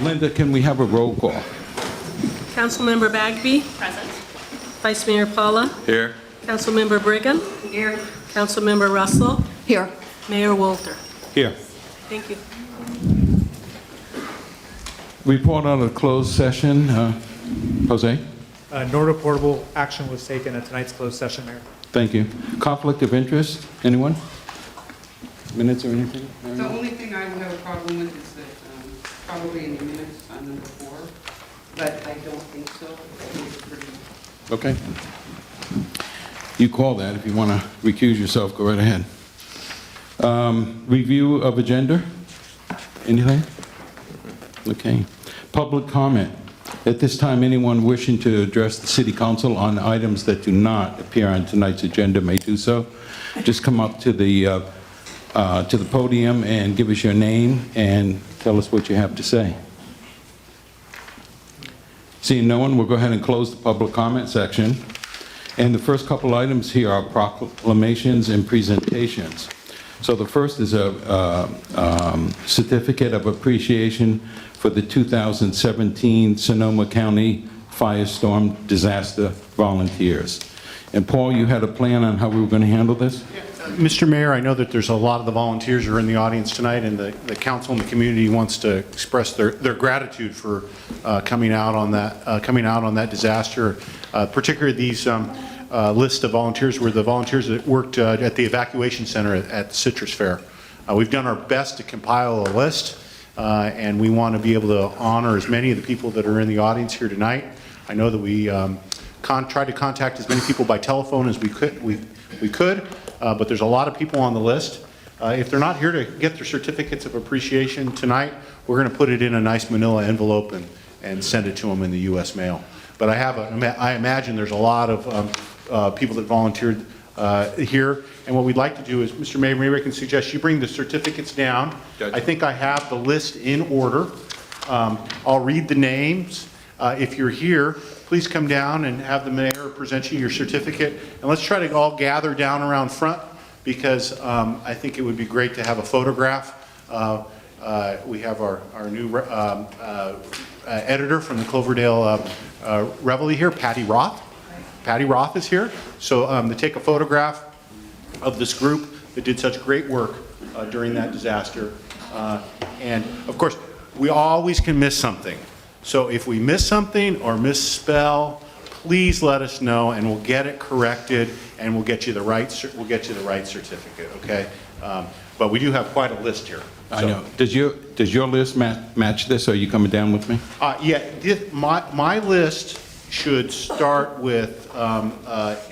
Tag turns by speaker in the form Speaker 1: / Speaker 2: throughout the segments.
Speaker 1: Linda, can we have a roll call?
Speaker 2: Councilmember Bagby.
Speaker 3: Present.
Speaker 2: Vice Mayor Paula.
Speaker 1: Here.
Speaker 2: Councilmember Brigham.
Speaker 3: Here.
Speaker 2: Councilmember Russell.
Speaker 3: Here.
Speaker 2: Mayor Walter.
Speaker 1: Here.
Speaker 2: Thank you.
Speaker 1: Report on a closed session. Jose?
Speaker 4: No reportable action was taken at tonight's closed session, Mayor.
Speaker 1: Thank you. Conflict of interest? Anyone? Minutes or anything?
Speaker 5: The only thing I would have a problem with is that probably in the minutes on number 4, but I don't think so. I think it's pretty.
Speaker 1: Okay. You call that. If you want to recuse yourself, go right ahead. Review of agenda? Anything? Okay. Public comment. At this time, anyone wishing to address the City Council on items that do not appear on tonight's agenda may do so. Just come up to the podium and give us your name and tell us what you have to say. Seeing no one, we'll go ahead and close the public comment section. And the first couple items here are proclamations and presentations. So the first is a certificate of appreciation for the 2017 Sonoma County Firestorm Disaster Volunteers. And Paul, you had a plan on how we were going to handle this?
Speaker 6: Mr. Mayor, I know that there's a lot of the volunteers who are in the audience tonight, and the council and the community wants to express their gratitude for coming out on that disaster. Particularly these list of volunteers were the volunteers that worked at the evacuation center at Citrus Fair. We've done our best to compile a list, and we want to be able to honor as many of the people that are in the audience here tonight. I know that we tried to contact as many people by telephone as we could. But there's a lot of people on the list. If they're not here to get their certificates of appreciation tonight, we're going to put it in a nice manila envelope and send it to them in the U.S. mail. But I imagine there's a lot of people that volunteered here. And what we'd like to do is, Mr. Mayor, maybe I can suggest you bring the certificates down. Gotcha. I think I have the list in order. I'll read the names. If you're here, please come down and have the mayor present you your certificate. And let's try to all gather down around front, because I think it would be great to have a photograph. We have our new editor from the Cloverdale Reveille here, Patty Roth. Patty Roth is here. So to take a photograph of this group that did such great work during that disaster. And of course, we always can miss something. So if we miss something or misspell, please let us know, and we'll get it corrected, and we'll get you the right certificate. Okay? But we do have quite a list here.
Speaker 1: I know. Does your list match this? Or are you coming down with me?
Speaker 6: Yeah. My list should start with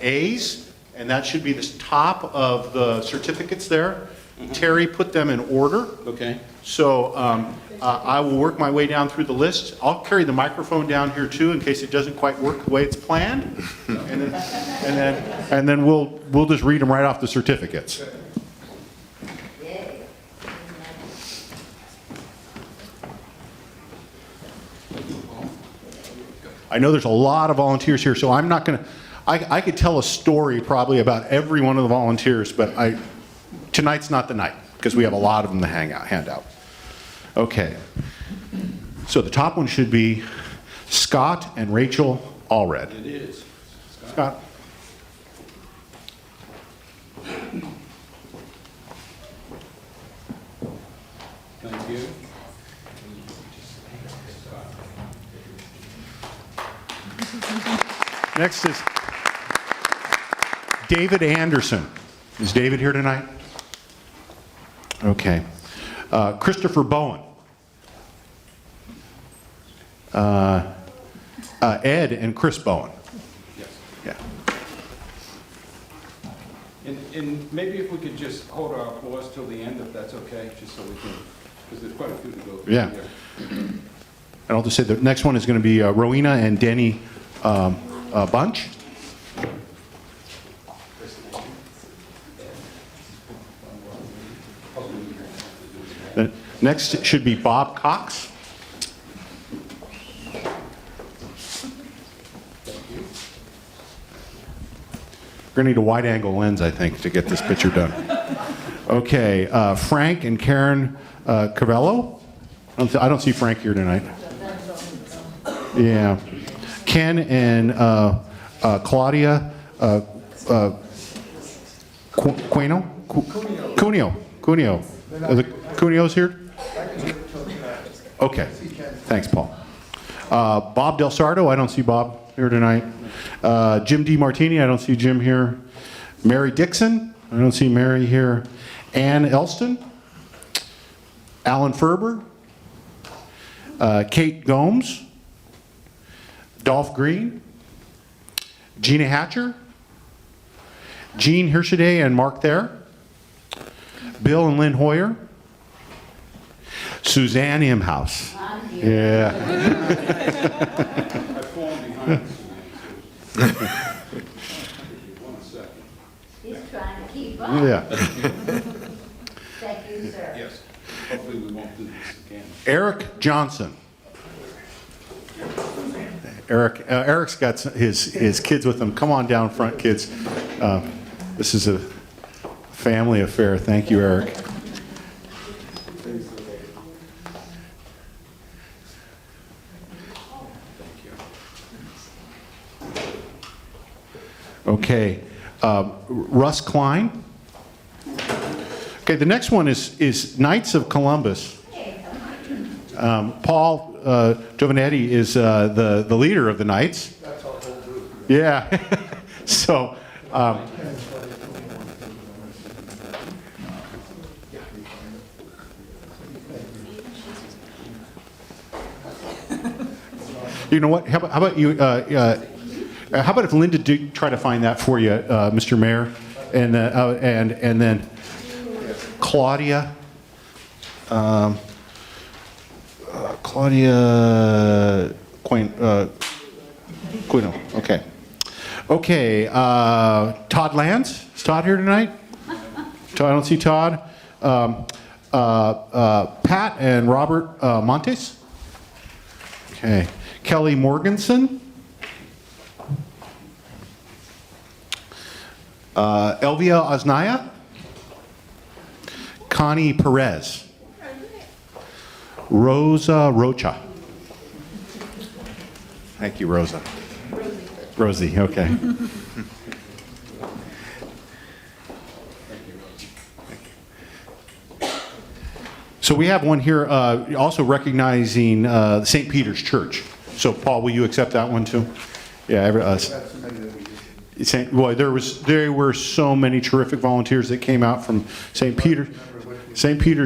Speaker 6: A's, and that should be the top of the certificates there. Mm-hmm. Terry put them in order. Okay. So I will work my way down through the list. I'll carry the microphone down here too, in case it doesn't quite work the way it's planned. and then we'll just read them right off the certificates. I know there's a lot of volunteers here, so I'm not going to. I could tell a story probably about every one of the volunteers, but tonight's not the night, because we have a lot of them to hand out. Okay. So the top one should be Scott and Rachel Allred.
Speaker 1: It is.
Speaker 6: Scott.
Speaker 1: Thank you.
Speaker 6: Next is David Anderson. Is David here tonight? Okay. Christopher Bowen. Ed and Chris Bowen.
Speaker 1: Yes.
Speaker 6: Yeah.
Speaker 1: And maybe if we could just hold our applause till the end, if that's okay, just so we can, because there's quite a few to go through.
Speaker 6: Yeah.
Speaker 1: Here.
Speaker 6: And I'll just say the next one is going to be Rowena and Denny Bunch. The next should be Bob Cox. We're going to need a wide-angle lens, I think, to get this picture done. Okay, Frank and Karen Cavello. I don't see Frank here tonight. Yeah. Ken and Claudia Cuneo? Cuneo. Are the Cuneos here? Okay. Thanks, Paul. Bob Del Sardo, I don't see Bob here tonight. Jim DiMartini, I don't see Jim here. Mary Dixon, I don't see Mary here. Ann Elston. Alan Ferber. Kate Gomes. Dolph Green. Gina Hatcher. Jean Hirschaday and Mark Thayer. Bill and Lynn Hoyer. Suzanne Imhouse. Yeah.
Speaker 1: I've fallen behind.
Speaker 3: He's trying to keep up.
Speaker 6: Yeah.
Speaker 3: Thank you, sir.
Speaker 1: Yes. Hopefully we won't do this again.
Speaker 6: Eric Johnson. Eric's got his kids with him. Come on down front, kids. This is a family affair. Thank you, Eric. Okay, Russ Klein. Okay, the next one is Knights of Columbus. Paul Giovanetti is the leader of the Knights. That's our whole group. Yeah. So. You know what? How about you? How about if Linda do try to find that for you, Mr. Mayor, and then Claudia. Claudia Quino. Okay. Okay. Todd Lance. Is Todd here tonight? I don't see Todd. Pat and Robert Montes. Okay. Kelly Morganson. Elvia Osnaya. Connie Perez. Rosa Rocha. Thank you, Rosa. Rosie, okay. So we have one here also recognizing St. Peter's Church. So Paul, will you accept that one too? Yeah, well, there were so many terrific volunteers that came out from St. Peter's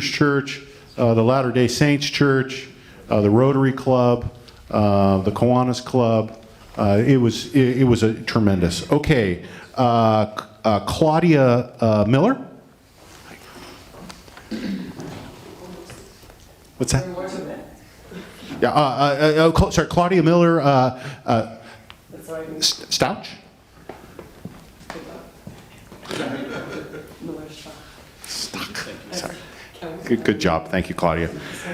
Speaker 6: Church, the Latter-day Saints Church, the Rotary Club, the Kiwanis Club. It was a tremendous. Okay, Claudia Miller. What's that? Yeah, sorry, Claudia Miller Stouch. Sorry. Good job. Thank you, Claudia.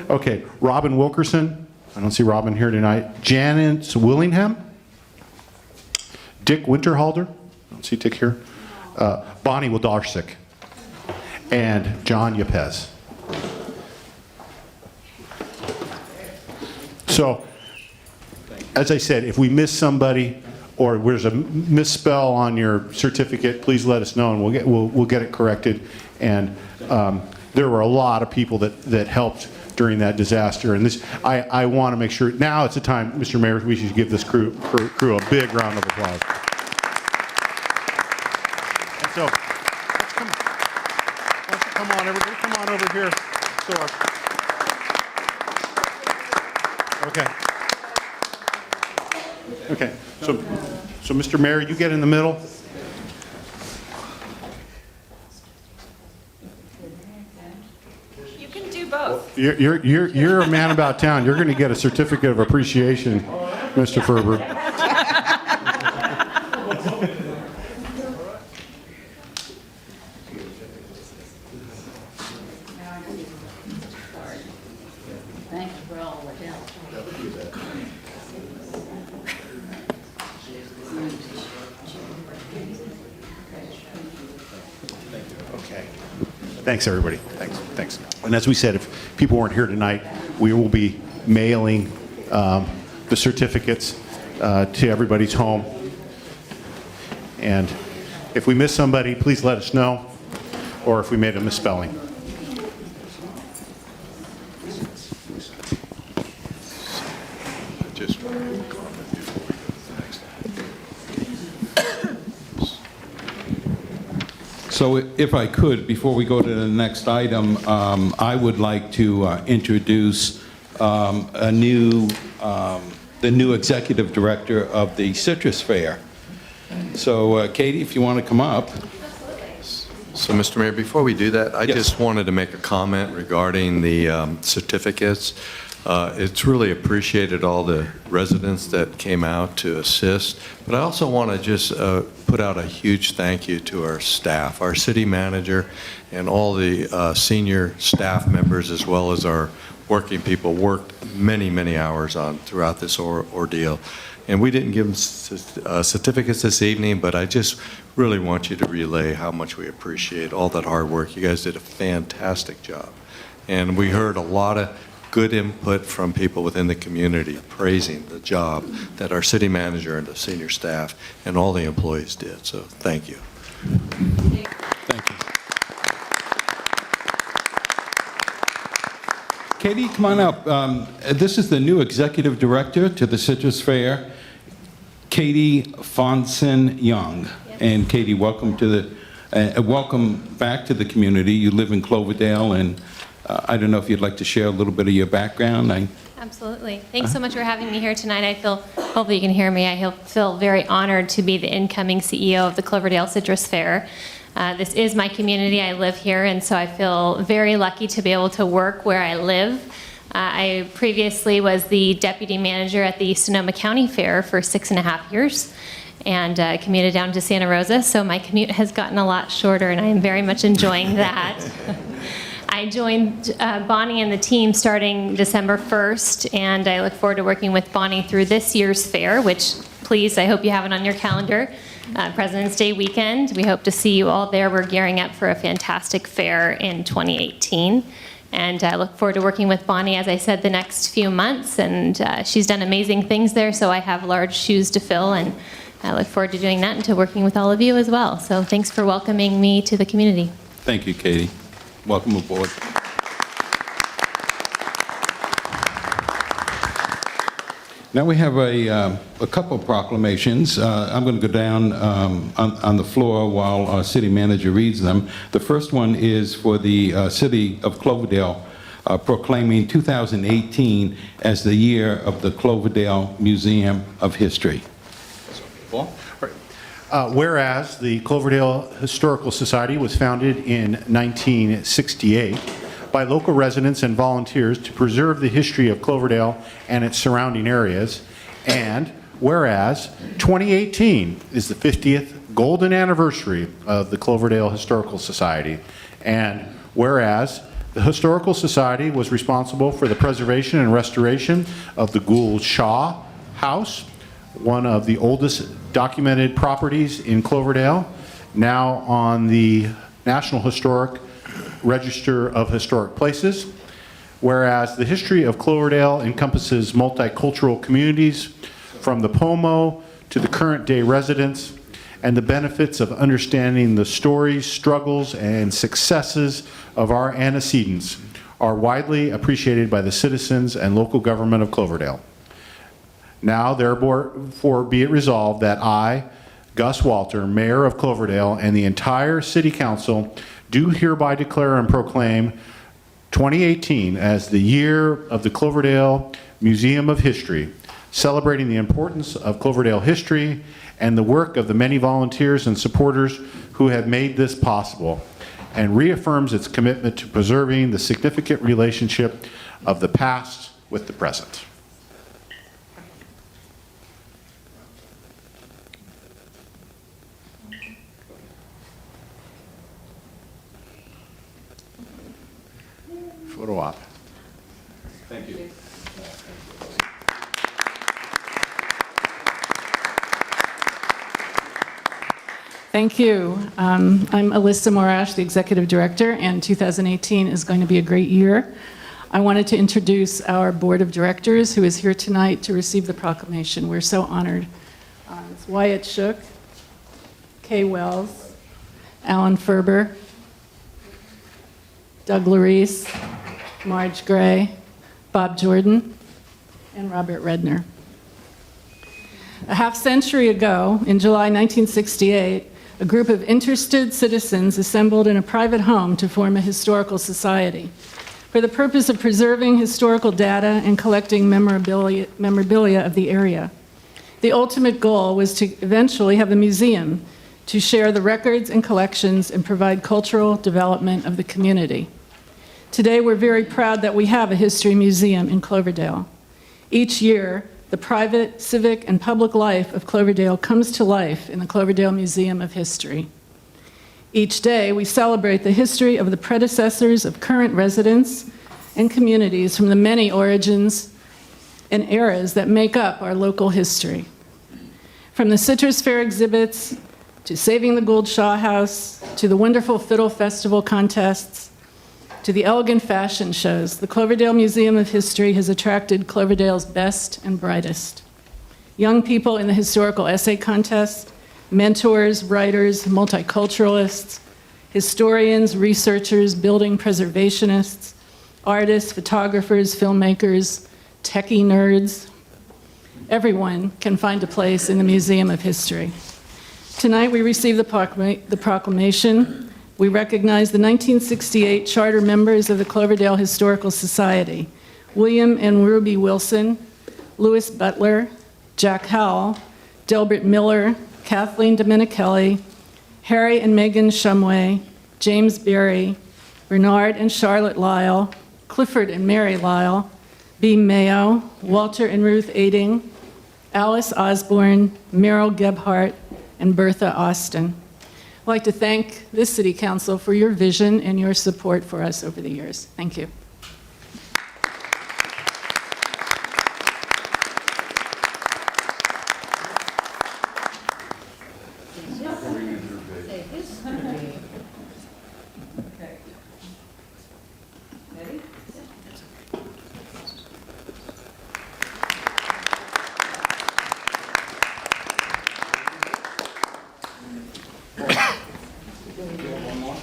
Speaker 6: Okay, Robin Wilkerson. I don't see Robin here tonight. Janice Willingham. Dick Winterhalder. I don't see Dick here. Bonnie Wlodarczyk. And John Yepes. So, as I said, if we miss somebody or there's a misspell on your certificate, please let us know and we'll get it corrected. And there were a lot of people that helped during that disaster. And I want to make sure now it's the time, Mr. Mayor, we should give this crew a big round of applause. And so, come on, everybody, come on over here. Okay. Okay. So Mr. Mayor, you get in the middle.
Speaker 7: You can do both.
Speaker 6: You're a man about town. You're going to get a certificate of appreciation, Mr. Ferber.
Speaker 3: Thank you for all the help.
Speaker 6: Okay. Thanks, everybody. Thanks. And as we said, if people weren't here tonight, we will be mailing the certificates to everybody's home. And if we miss somebody, please let us know, or if we made a misspelling. Just
Speaker 1: So if I could, before we go to the next item, I would like to introduce the new executive director of the Citrus Fair. So Katie, if you want to come up.
Speaker 7: So, Mr. Mayor, before we do that, I
Speaker 1: Yes.
Speaker 7: just wanted to make a comment regarding the certificates. It's really appreciated, all the residents that came out to assist, but I also want to just put out a huge thank you to our staff, our city manager, and all the senior staff members, as well as our working people, worked many, many hours on throughout this ordeal. And we didn't give them certificates this evening, but I just really want you to relay how much we appreciate all that hard work. You guys did a fantastic job. And we heard a lot of good input from people within the community praising the job that our city manager and the senior staff and all the employees did. So thank you.
Speaker 1: Thank you. Katie, come on up. This is the new executive director to the Citrus Fair, Katie Fonsen Young. And Katie, welcome to welcome back to the community. You live in Cloverdale, and I don't know if you'd like to share a little bit of your background.
Speaker 8: Absolutely. Thanks so much for having me here tonight. Hopefully you can hear me. I feel very honored to be the incoming CEO of the Cloverdale Citrus Fair. This is my community. I live here, and so I feel very lucky to be able to work where I live. I previously was the deputy manager at the Sonoma County Fair for 6.5 years, and commuted down to Santa Rosa, so my commute has gotten a lot shorter, and I am very much enjoying that. I joined Bonnie and the team starting December 1st, and I look forward to working with Bonnie through this year's fair, which, please, I hope you have it on your calendar. President's Day weekend. We hope to see you all there. We're gearing up for a fantastic fair in 2018. And I look forward to working with Bonnie, as I said, the next few months. And she's done amazing things there, so I have large shoes to fill. And I look forward to doing that and to working with all of you as well. So thanks for welcoming me to the community.
Speaker 1: Thank you, Katie. Welcome aboard. Now we have a couple of proclamations. I'm going to go down on the floor while our city manager reads them. The first one is for the City of Cloverdale, proclaiming 2018 as the year of the Cloverdale Museum of History.
Speaker 6: Whereas the Cloverdale Historical Society was founded in 1968 by local residents and volunteers to preserve the history of Cloverdale and its surrounding areas, and whereas 2018 is the 50th golden anniversary of the Cloverdale Historical Society, and whereas the Historical Society was responsible for the preservation and restoration of the Gould Shaw House, one of the oldest documented properties in Cloverdale, now on the National Historic Register of Historic Places. Whereas the history of Cloverdale encompasses multicultural communities from the Pomo to the current day residents, and the benefits of understanding the stories, struggles, and successes of our antecedents are widely appreciated by the citizens and local government of Cloverdale. Now, therefore, be it resolved that I, Gus Walter, Mayor of Cloverdale, and the entire City Council do hereby declare and proclaim 2018 as the year of the Cloverdale Museum of History, celebrating the importance of Cloverdale history and the work of the many volunteers and supporters who have made this possible, and reaffirms its commitment to preserving the significant relationship of the past with the present. Photo op.
Speaker 1: Thank you.
Speaker 9: Thank you. I'm Alyssa Morash, the Executive Director, and 2018 is going to be a great year. I wanted to introduce our Board of Directors who is here tonight to receive the proclamation. We're so honored. It's Wyatt Shook, Kay Wells, Alan Ferber, Doug Larice, Marge Gray, Bob Jordan, and Robert Redner. A half century ago, in July 1968, a group of interested citizens assembled in a private home to form a historical society for the purpose of preserving historical data and collecting memorabilia of the area. The ultimate goal was to eventually have a museum to share the records and collections and provide cultural development of the community. Today, we're very proud that we have a history museum in Cloverdale. Each year, the private, civic, and public life of Cloverdale comes to life in the Cloverdale Museum of History. Each day, we celebrate the history of the predecessors of current residents and communities from the many origins and eras that make up our local history. From the Citrus Fair exhibits, to Saving the Gold Shaw House, to the wonderful Fiddle Festival contests, to the elegant fashion shows, the Cloverdale Museum of History has attracted Cloverdale's best and brightest. Young people in the historical essay contest, mentors, writers, multiculturalists, historians, researchers, building preservationists, artists, photographers, filmmakers, techie nerds. Everyone can find a place in the Museum of History. Tonight we receive the proclamation. We recognize the 1968 charter members of the Cloverdale Historical Society, William and Ruby Wilson, Louis Butler, Jack Howell, Delbert Miller, Kathleen Domenichelli, Harry and Megan Shumway, James Berry, Bernard and Charlotte Lyle, Clifford and Mary Lyle, Beam Mayo, Walter and Ruth Ading, Alice Osborne, Meryl Gebhardt, and Bertha Austin. I'd like to thank this City Council for your vision and your support for us over the years. Thank you.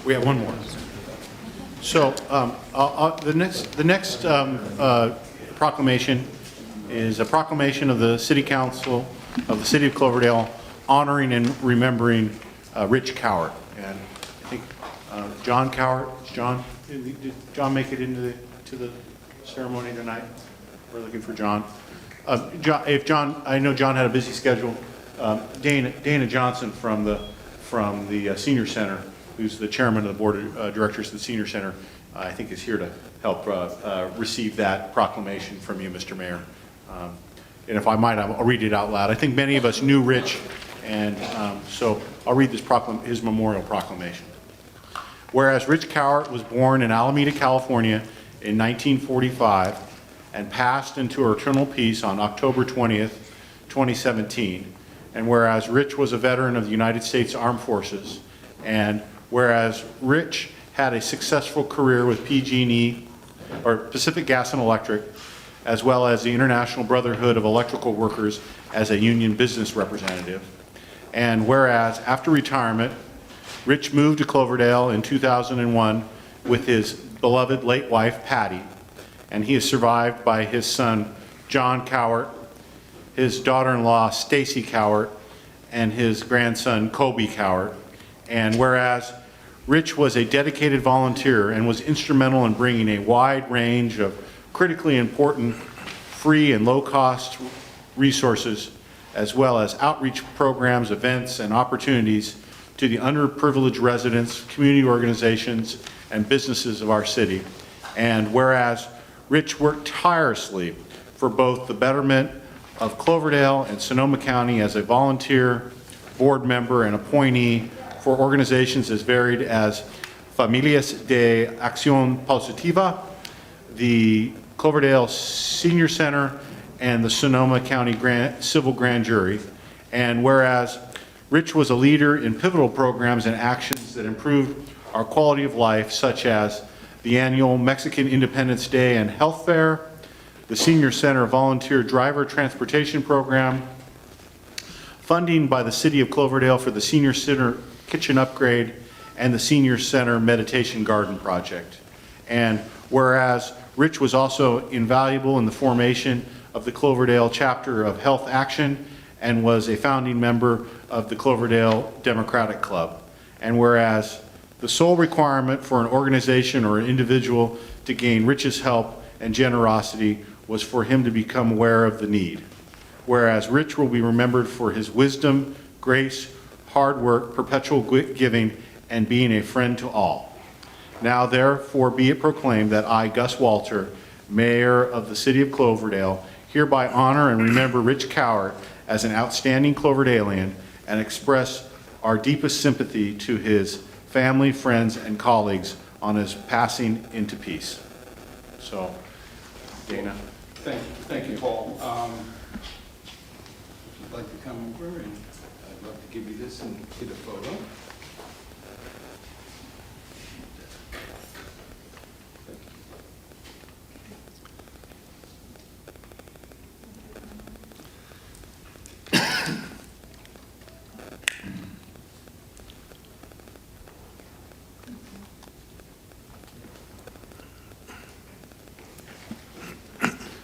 Speaker 6: We have one more. So the next proclamation is a proclamation of the City Council of the City of Cloverdale honoring and remembering Rich Cowart. And I think John Cowart, did John make it into the ceremony tonight? We're looking for John. If John, I know John had a busy schedule. Dana Johnson from the Senior Center, who's the chairman of the board of directors of the Senior Center, I think is here to help receive that proclamation from you, Mr. Mayor. And if I might, I'll read it out loud. I think many of us knew Rich, and so I'll read his memorial proclamation. Whereas Rich Cowart was born in Alameda, California in 1945 and passed into eternal peace on October 20th, 2017, and whereas Rich was a veteran of the United States Armed Forces, and whereas Rich had a successful career with PG&E, or Pacific Gas and Electric, as well as the International Brotherhood of Electrical Workers as a union business representative. And whereas after retirement, Rich moved to Cloverdale in 2001 with his beloved late wife, Patty, and he is survived by his son, John Cowart, his daughter-in-law, Stacy Cowart, and his grandson, Kobe Cowart. And whereas Rich was a dedicated volunteer and was instrumental in bringing a wide range of critically important free and low-cost resources, as well as outreach programs, events, and opportunities to the underprivileged residents, community organizations, and businesses of our city. And whereas Rich worked tirelessly for both the betterment of Cloverdale and Sonoma County as a volunteer, board member, and appointee for organizations as varied as Familias de Acción Positiva, the Cloverdale Senior Center, and the Sonoma County Civil Grand Jury. And whereas Rich was a leader in pivotal programs and actions that improved our quality of life, such as the annual Mexican Independence Day and Health Fair, the Senior Center Volunteer Driver Transportation Program, funding by the City of Cloverdale for the Senior Center kitchen upgrade, and the Senior Center Meditation Garden Project. And whereas Rich was also invaluable in the formation of the Cloverdale chapter of Health Action and was a founding member of the Cloverdale Democratic Club. And whereas the sole requirement for an organization or an individual to gain Rich's help and generosity was for him to become aware of the need. Whereas Rich will be remembered for his wisdom, grace, hard work, perpetual giving, and being a friend to all. Now therefore be it proclaimed that I, Gus Walter, Mayor of the City of Cloverdale, hereby honor and remember Rich Cowart as an outstanding Cloverdalian and express our deepest sympathy to his family, friends, and colleagues on his passing into peace. So, Dana.
Speaker 1: Thank you, Paul. If you'd like to come over, and I'd love to give you this and get a photo.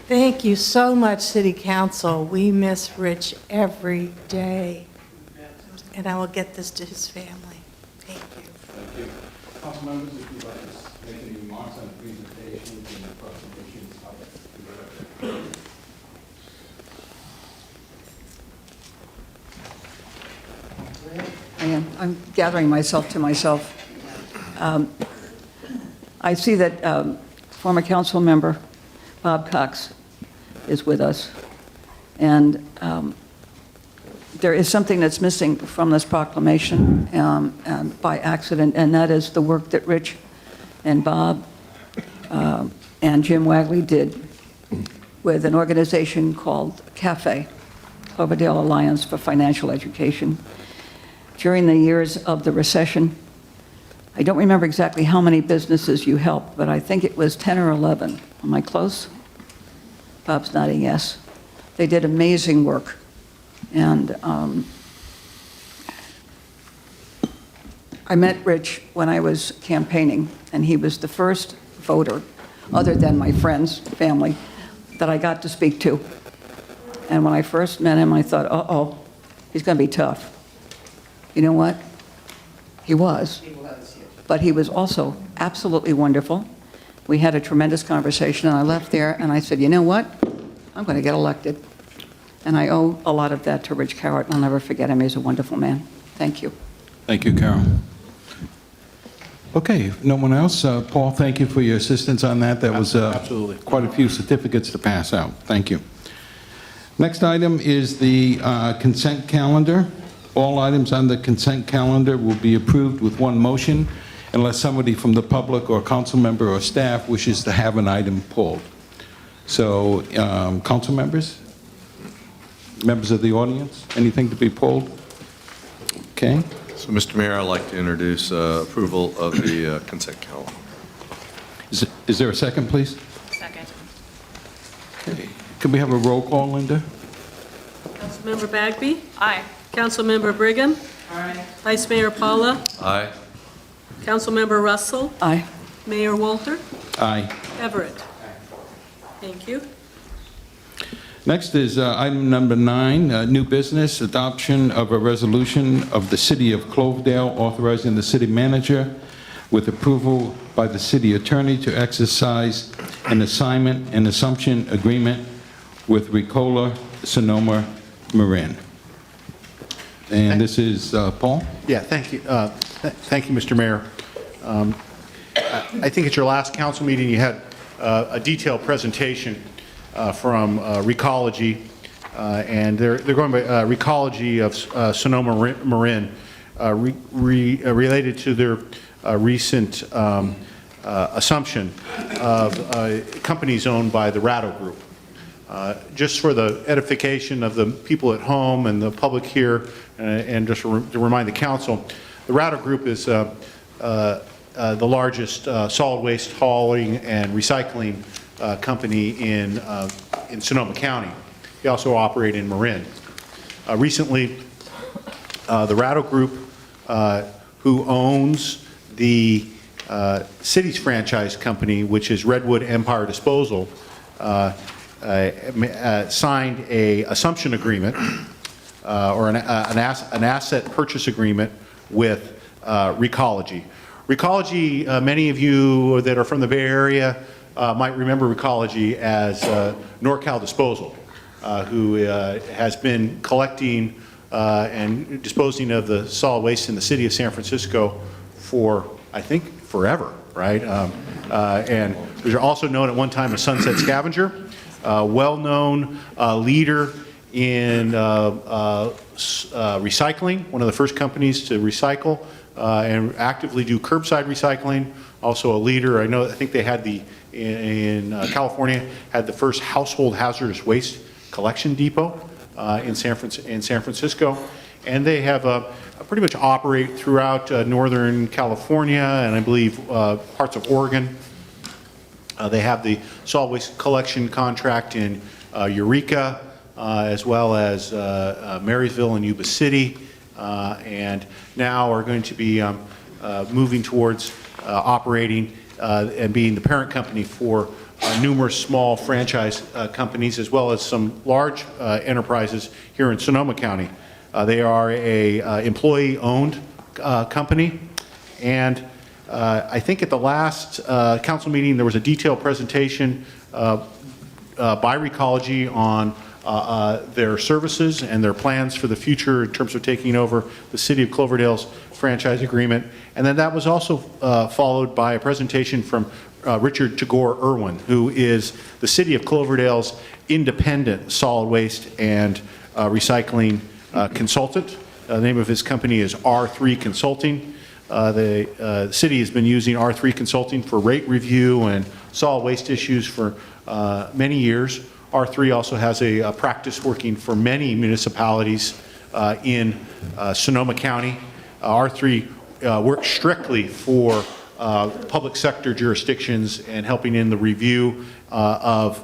Speaker 10: Thank you so much, City Council. We miss Rich every day. And I will get this to his family. Thank you.
Speaker 1: Thank you. Council members, if you'd like to make any remarks on the presentations and the proclamations,
Speaker 11: I'm gathering myself to myself. I see that former council member Bob Cox is with us, and there is something that's missing from this proclamation and by accident, and that is the work that Rich and Bob and Jim Wagley did with an organization called CAFE, Cloverdale Alliance for Financial Education. During the years of the recession, I don't remember exactly how many businesses you helped, but I think it was 10 or 11. Am I close? Bob's nodding yes. They did amazing work. And I met Rich when I was campaigning, and he was the first voter, other than my friends, family, that I got to speak to. And when I first met him, I thought, uh-oh, he's going to be tough. You know what? He was. But he was also absolutely wonderful. We had a tremendous conversation, and I left there, and I said, you know what? I'm going to get elected. And I owe a lot of that to Rich Cowart, and I'll never forget him. He's a wonderful man. Thank you.
Speaker 1: Thank you, Carol. Okay, if no one else, Paul, thank you for your assistance on that. That was
Speaker 6: Absolutely.
Speaker 1: quite a few certificates to pass out. Thank you. Next item is the consent calendar. All items on the consent calendar will be approved with one motion unless somebody from the public or council member or staff wishes to have an item pulled. So, council members, members of the audience, anything to be pulled? Okay.
Speaker 7: So, Mr. Mayor, I'd like to introduce approval of the consent calendar.
Speaker 1: Is there a second, please?
Speaker 2: Second.
Speaker 1: Okay. Could we have a roll call, Linda?
Speaker 2: Councilmember Bagby? Aye. Councilmember Brigham? Aye. Vice Mayor Paula?
Speaker 7: Aye.
Speaker 2: Councilmember Russell?
Speaker 11: Aye.
Speaker 2: Mayor Walter?
Speaker 1: Aye.
Speaker 2: Everett? Thank you.
Speaker 1: Next is item number 9, new business, adoption of a resolution of the City of Cloverdale authorizing the city manager with approval by the city attorney to exercise an assignment and assumption agreement with Recology, Sonoma, Marin. And this is Paul?
Speaker 6: Yeah, thank you. Thank you, Mr. Mayor. I think at your last council meeting, you had a detailed presentation from Recology, and they're going by Recology of Sonoma Marin, related to their recent assumption of companies owned by the Ratto Group. Just for the edification of the people at home and the public here, and just to remind the council, the Ratto Group is the largest solid waste hauling and recycling company in Sonoma County. They also operate in Marin. Recently, the Ratto Group, who owns the city's franchise company, which is Redwood Empire Disposal, signed a assumption agreement or an asset purchase agreement with Recology. Recology, many of you that are from the Bay Area might remember Recology as NorCal Disposal, who has been collecting and disposing of the solid waste in the city of San Francisco for, I think, forever, right? And they're also known at one time as Sunset Scavenger, well-known leader in recycling, one of the first companies to recycle and actively do curbside recycling. Also a leader, I think they had in California, had the first household hazardous waste collection depot in San Francisco. And they have pretty much operate throughout Northern California and I believe parts of Oregon. They have the solid waste collection contract in Eureka, as well as Marysville and Yuba City, and now are going to be moving towards operating and being the parent company for numerous small franchise companies, as well as some large enterprises here in Sonoma County. They are a employee-owned company, and I think at the last council meeting there was a detailed presentation by Recology on their services and their plans for the future in terms of taking over the City of Cloverdale's franchise agreement. And then that was also followed by a presentation from Richard Tagore-Erwin, who is the City of Cloverdale's independent solid waste and recycling consultant. The name of his company is R3 Consulting. The city has been using R3 Consulting for rate review and solid waste issues for many years. R3 also has a practice working for many municipalities in Sonoma County. R3 works strictly for public sector jurisdictions and helping in the review of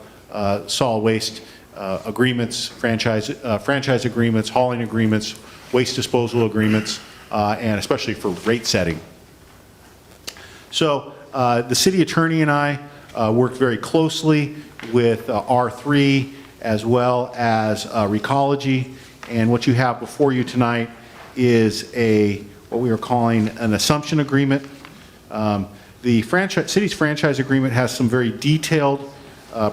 Speaker 6: solid waste agreements, franchise agreements, hauling agreements, waste disposal agreements, and especially for rate setting. So the city attorney and I worked very closely with R3 as well as Recology, and what you have before you tonight is what we are calling an assumption agreement. The city's franchise agreement has some very detailed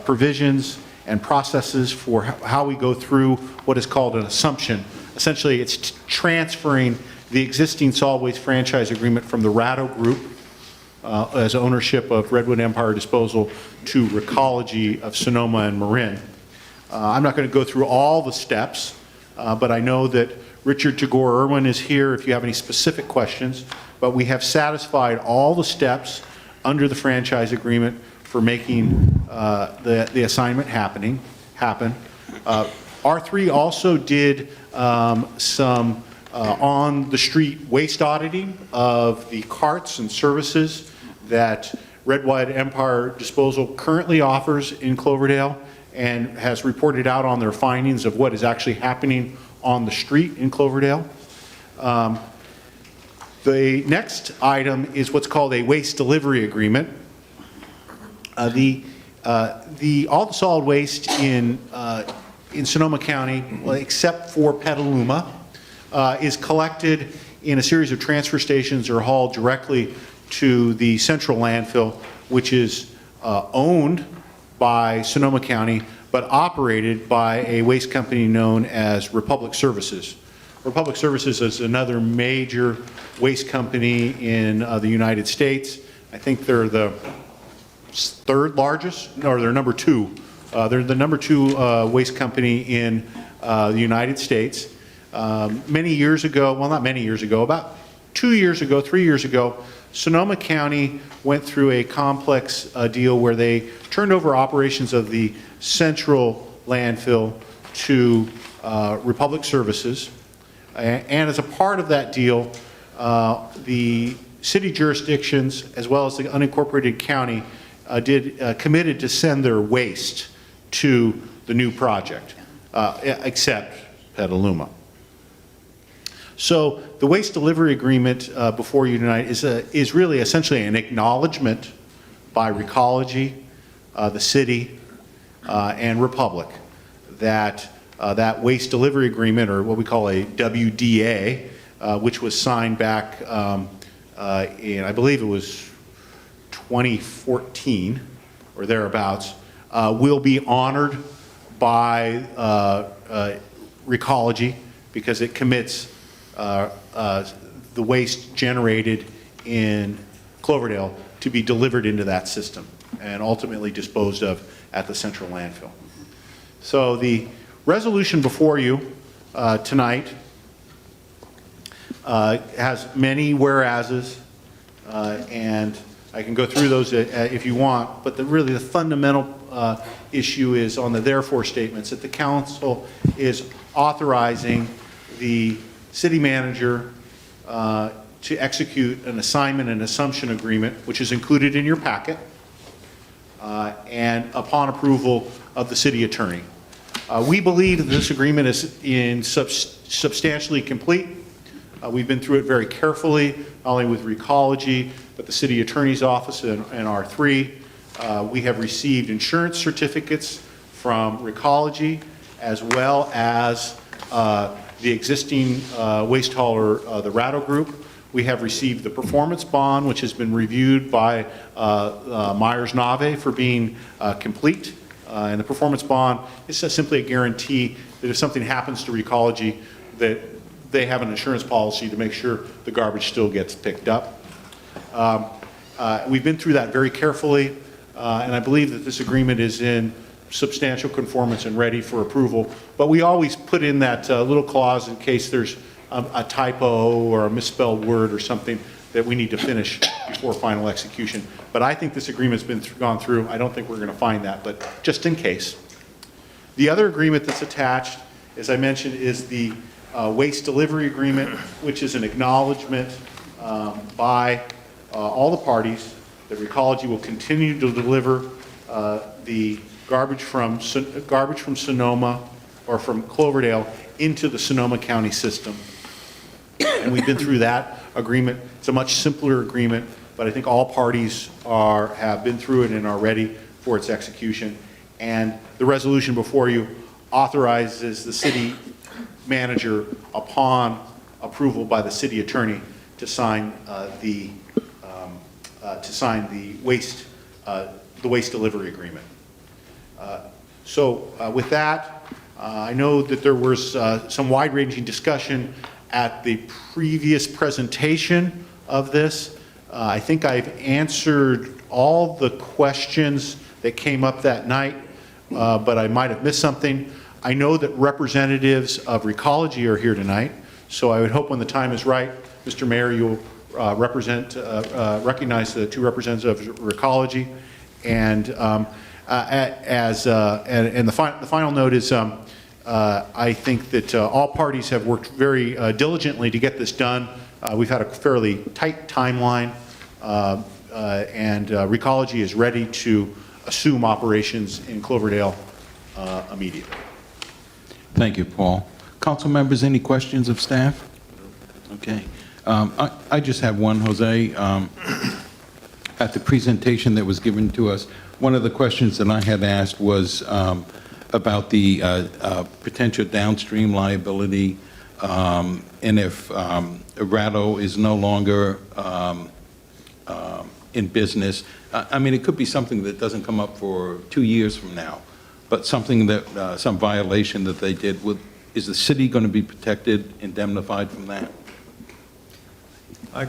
Speaker 6: provisions and processes for how we go through what is called an assumption. Essentially, it's transferring the existing solid waste franchise agreement from the Ratto Group as ownership of Redwood Empire Disposal to Recology of Sonoma and Marin. I'm not going to go through all the steps, but I know that Richard Tagore-Erwin is here if you have any specific questions, but we have satisfied all the steps under the franchise agreement for making the assignment happen. R3 also did some on-the-street waste auditing of the carts and services that Redwood Empire Disposal currently offers in Cloverdale and has reported out on their findings of what is actually happening on the street in Cloverdale. The next item is what's called a waste delivery agreement. All the solid waste in Sonoma County, well, except for Petaluma, is collected in a series of transfer stations or hauled directly to the central landfill, which is owned by Sonoma County, but operated by a waste company known as Republic Services. Republic Services is another major waste company in the United States. I think they're the third largest, or they're number two. They're the number two waste company in the United States. Many years ago, well, not many years ago, about 2 years ago, 3 years ago, Sonoma County went through a complex deal where they turned over operations of the central landfill to Republic Services. And as a part of that deal, the city jurisdictions, as well as the unincorporated county, committed to send their waste to the new project, except Petaluma. So the waste delivery agreement before you tonight is really essentially an acknowledgement by Recology, the city, and Republic that that waste delivery agreement, or what we call a WDA, which was signed back in, I believe it was 2014 or thereabouts, will be honored by Recology because it commits the waste generated in Cloverdale to be delivered into that system and ultimately disposed of at the central landfill. So the resolution before you tonight has many whereases, and I can go through those if you want, but really the fundamental issue is on the therefore statements that the council is authorizing the city manager to execute an assignment and assumption agreement, which is included in your packet, and upon approval of the city attorney. We believe that this agreement is substantially complete. We've been through it very carefully, not only with Recology, but the city attorney's office and R3. We have received insurance certificates from Recology, as well as the existing waste hauler, the Ratto Group. We have received the performance bond, which has been reviewed by Myers-Nave for being complete. And the performance bond is simply a guarantee that if something happens to Recology, that they have an insurance policy to make sure the garbage still gets picked up. We've been through that very carefully, and I believe that this agreement is in substantial conformance and ready for approval. But we always put in that little clause in case there's a typo or a misspelled word or something that we need to finish before final execution. But I think this agreement's been gone through. I don't think we're going to find that, but just in case. The other agreement that's attached, as I mentioned, is the waste delivery agreement, which is an acknowledgement by all the parties that Recology will continue to deliver the garbage from Sonoma or from Cloverdale into the Sonoma County system. And we've been through that agreement. It's a much simpler agreement, but I think all parties have been through it and are ready for its execution. And the resolution before you authorizes the city manager, upon approval by the city attorney, to sign the waste delivery agreement. With that, I know that there was some wide-ranging discussion at the previous presentation of this. I think I've answered all the questions that came up that night, but I might have missed something. I know that representatives of Recology are here tonight, so I would hope when the time is right, Mr. Mayor, you'll recognize the two representatives of Recology. And the final note is I think that all parties have worked very diligently to get this done. We've had a fairly tight timeline, and Recology is ready to assume operations in Cloverdale immediately.
Speaker 1: Thank you, Paul. Council members, any questions of staff? Okay. I just have one, Jose. At the presentation that was given to us, one of the questions that I had asked was about the potential downstream liability, and if Ratto is no longer in business. I mean, it could be something that doesn't come up for 2 years from now, but something that, some violation that they did. Is the city going to be protected, indemnified from that?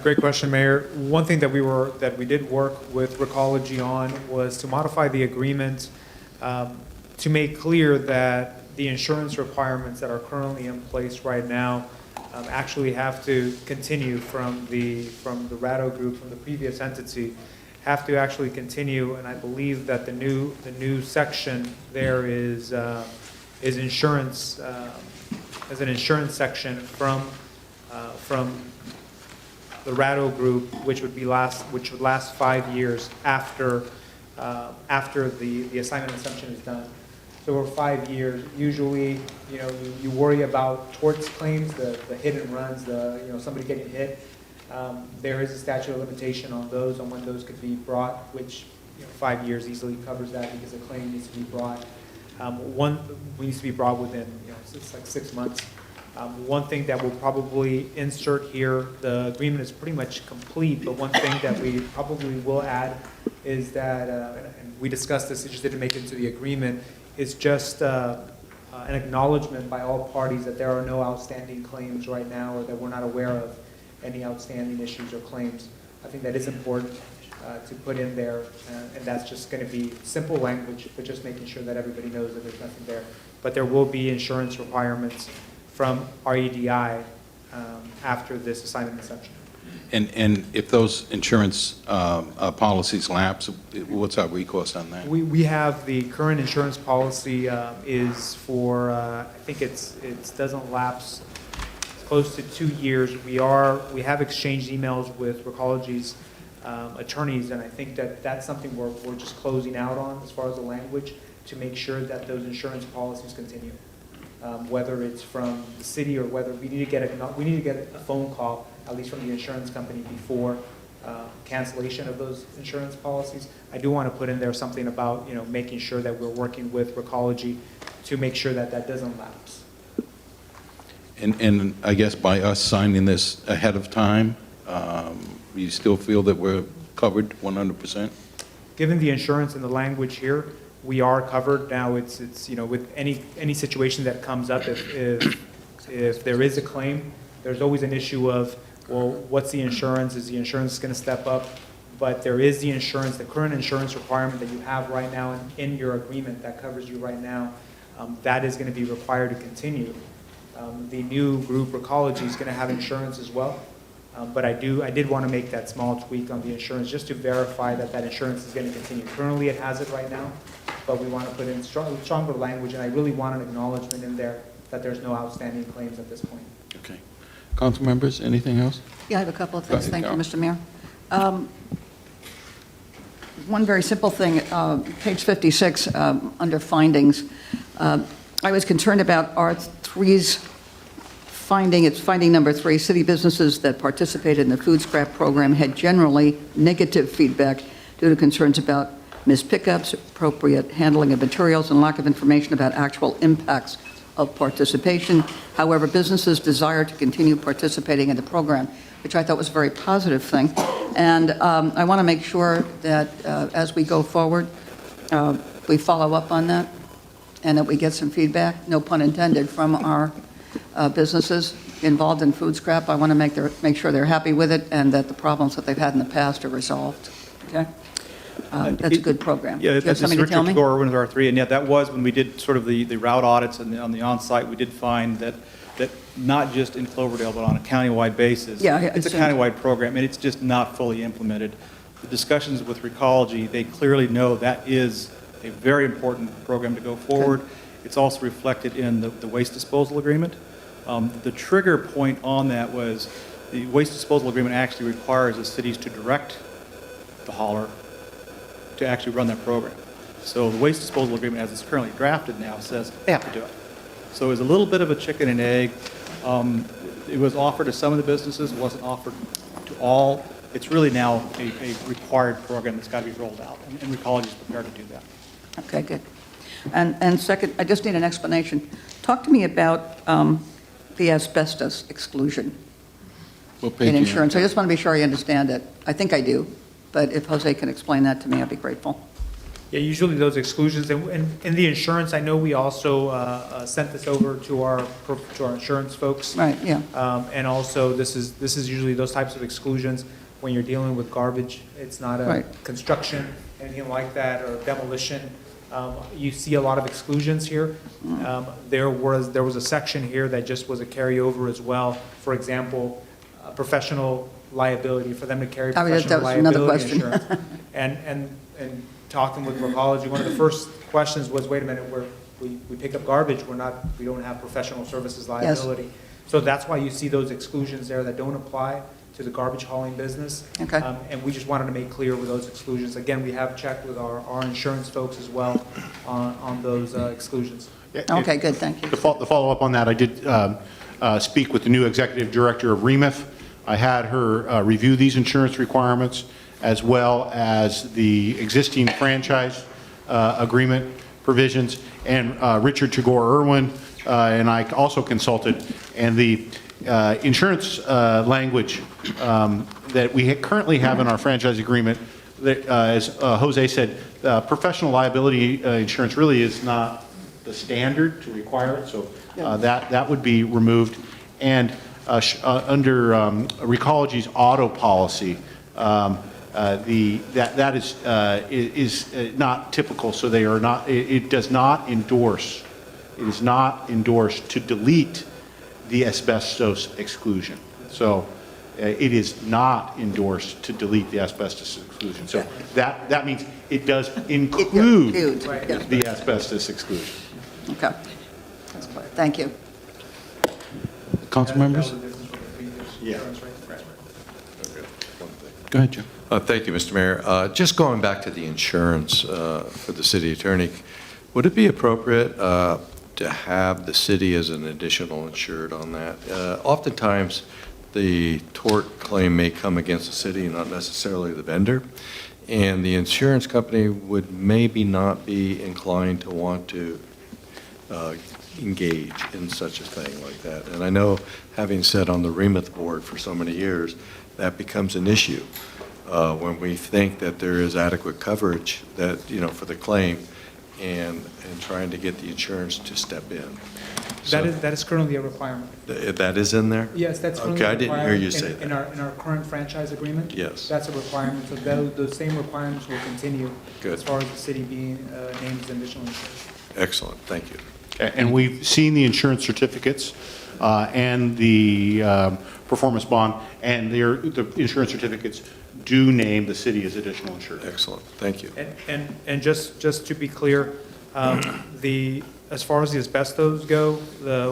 Speaker 4: Great question, Mayor. One thing that we did work with Recology on was to modify the agreement to make clear that the insurance requirements that are currently in place right now actually have to continue from the Ratto Group, from the previous entity, have to actually continue. And I believe that the new section there is insurance, as an insurance section from the Ratto Group, which would last 5 years after the assignment assumption is done. So over 5 years, usually, you worry about torts claims, the hit and runs, somebody getting hit. There is a statute of limitation on those, on when those could be brought, which 5 years easily covers that because a claim needs to be brought. One needs to be brought within, it's like 6 months. One thing that we'll probably insert here, the agreement is pretty much complete, but one thing that we probably will add is that, and we discussed this, it just didn't make it into the agreement, is just an acknowledgement by all parties that there are no outstanding claims right now, or that we're not aware of any outstanding issues or claims. I think that is important to put in there, and that's just going to be simple language, but just making sure that everybody knows that there's nothing there. But there will be insurance requirements from REDI after this assignment assumption.
Speaker 1: And if those insurance policies lapse, what's our recourse on that?
Speaker 4: We have the current insurance policy is for, I think it doesn't lapse close to 2 years. We have exchanged emails with Recology's attorneys, and I think that's something we're just closing out on as far as the language to make sure that those insurance policies continue. Whether it's from the city or whether we need to get a phone call, at least from the insurance company, before cancellation of those insurance policies. I do want to put in there something about making sure that we're working with Recology to make sure that doesn't lapse.
Speaker 1: And I guess by us signing this ahead of time, you still feel that we're covered 100%?
Speaker 4: Given the insurance and the language here, we are covered. Now it's with any situation that comes up, if there is a claim, there's always an issue of, well, what's the insurance? Is the insurance going to step up? But there is the insurance, the current insurance requirement that you have right now in your agreement that covers you right now, that is going to be required to continue. The new group, Recology, is going to have insurance as well. But I did want to make that small tweak on the insurance just to verify that insurance is going to continue. Currently it has it right now, but we want to put in stronger language, and I really want an acknowledgement in there that there's no outstanding claims at this point.
Speaker 1: Okay. Council members, anything else?
Speaker 11: Yeah, I have a couple of things.
Speaker 1: Go ahead,
Speaker 11: Thank you,
Speaker 1: Carol.
Speaker 11: Mr. Mayor. One very simple thing, page 56, under findings. I was concerned about R3's finding. It's finding number 3. City businesses that participated in the food scrap program had generally negative feedback due to concerns about missed pickups, appropriate handling of materials, and lack of information about actual impacts of participation. However, businesses desire to continue participating in the program, which I thought was a very positive thing. And I want to make sure that as we go forward, we follow up on that and that we get some feedback, no pun intended, from our businesses involved in food scrap. I want to make sure they're happy with it and that the problems that they've had in the past are resolved. Okay? That's a good program.
Speaker 12: Yeah,
Speaker 11: Do you have
Speaker 12: this is
Speaker 11: something to
Speaker 12: Richard
Speaker 11: tell me?
Speaker 12: Tagore-Erwin with R3, and yeah, that was when we did sort of the route audits and on the on-site, we did find that not just in Cloverdale, but on a countywide basis.
Speaker 11: Yeah,
Speaker 12: it's a countywide program, and it's just not fully implemented. The discussions with Recology, they clearly know that is a very important program to go forward.
Speaker 11: Okay.
Speaker 12: It's also reflected in the waste disposal agreement. The trigger point on that was the waste disposal agreement actually requires the cities to direct the hauler to actually run that program. So the waste disposal agreement, as it's currently drafted now, says they have to do it. So it was a little bit of a chicken and egg. It was offered to some of the businesses, it wasn't offered to all. It's really now a required program that's got to be rolled out, and Recology is prepared to do that.
Speaker 11: Okay, good. And second, I just need an explanation. Talk to me about the asbestos exclusion
Speaker 1: What page
Speaker 11: in
Speaker 1: you on?
Speaker 11: insurance. I just want to be sure I understand it. I think I do, but if Jose can explain that to me, I'd be grateful.
Speaker 4: Yeah, usually those exclusions, and in the insurance, I know we also sent this over to our insurance folks.
Speaker 11: Right, yeah.
Speaker 4: And also, this is usually those types of exclusions when you're dealing with garbage. It's not a
Speaker 11: Right.
Speaker 4: construction, anything like that, or demolition. You see a lot of exclusions here. There was a section here that just was a carryover as well. For example, professional liability, for them to carry
Speaker 11: Oh, yeah,
Speaker 4: professional
Speaker 11: that was another
Speaker 4: liability
Speaker 11: question.
Speaker 4: insurance. And talking with Recology, one of the first questions was, wait a minute, we pick up garbage, we don't have professional services liability. So that's why you see those exclusions there that don't apply to the garbage hauling business.
Speaker 11: Okay.
Speaker 4: And we just wanted to make clear with those exclusions. Again, we have checked with our insurance folks as well on those exclusions.
Speaker 11: Okay, good, thank you.
Speaker 6: The follow-up on that, I did speak with the new executive director of REMIF. I had her review these insurance requirements as well as the existing franchise agreement provisions. And Richard Tagore-Erwin and I also consulted. And the insurance language that we currently have in our franchise agreement, that, as Jose said, professional liability insurance really is not the standard to require it, so that would be removed. And under Recology's auto policy, that is not typical, so they are not. It does not endorse. It is not endorsed to delete the asbestos exclusion. So it is not endorsed to delete the asbestos exclusion. So that means it does include the asbestos exclusion.
Speaker 11: Okay, that's clear. Thank you.
Speaker 1: Council members?
Speaker 6: Yeah.
Speaker 1: Go ahead, Jim.
Speaker 7: Thank you, Mr. Mayor. Just going back to the insurance for the city attorney, would it be appropriate to have the city as an additional insured on that? Oftentimes, the tort claim may come against the city, not necessarily the vendor, and the insurance company would maybe not be inclined to want to engage in such a thing like that. And I know, having sat on the REMIF board for so many years, that becomes an issue when we think that there is adequate coverage that, for the claim, and trying to get the insurance to step in. So,
Speaker 4: That is currently a requirement.
Speaker 7: that is in there?
Speaker 4: Yes, that's currently
Speaker 7: Okay, I didn't hear you
Speaker 4: required
Speaker 7: say that.
Speaker 4: in our current franchise agreement.
Speaker 7: Yes.
Speaker 4: That's a requirement, so those same requirements will continue
Speaker 7: Good.
Speaker 4: as far as the city being named as additional insurer.
Speaker 7: Excellent, thank you.
Speaker 6: And we've seen the insurance certificates and the performance bond, and the insurance certificates do name the city as additional insured.
Speaker 7: Excellent, thank you.
Speaker 4: And just to be clear, as far as the asbestos go,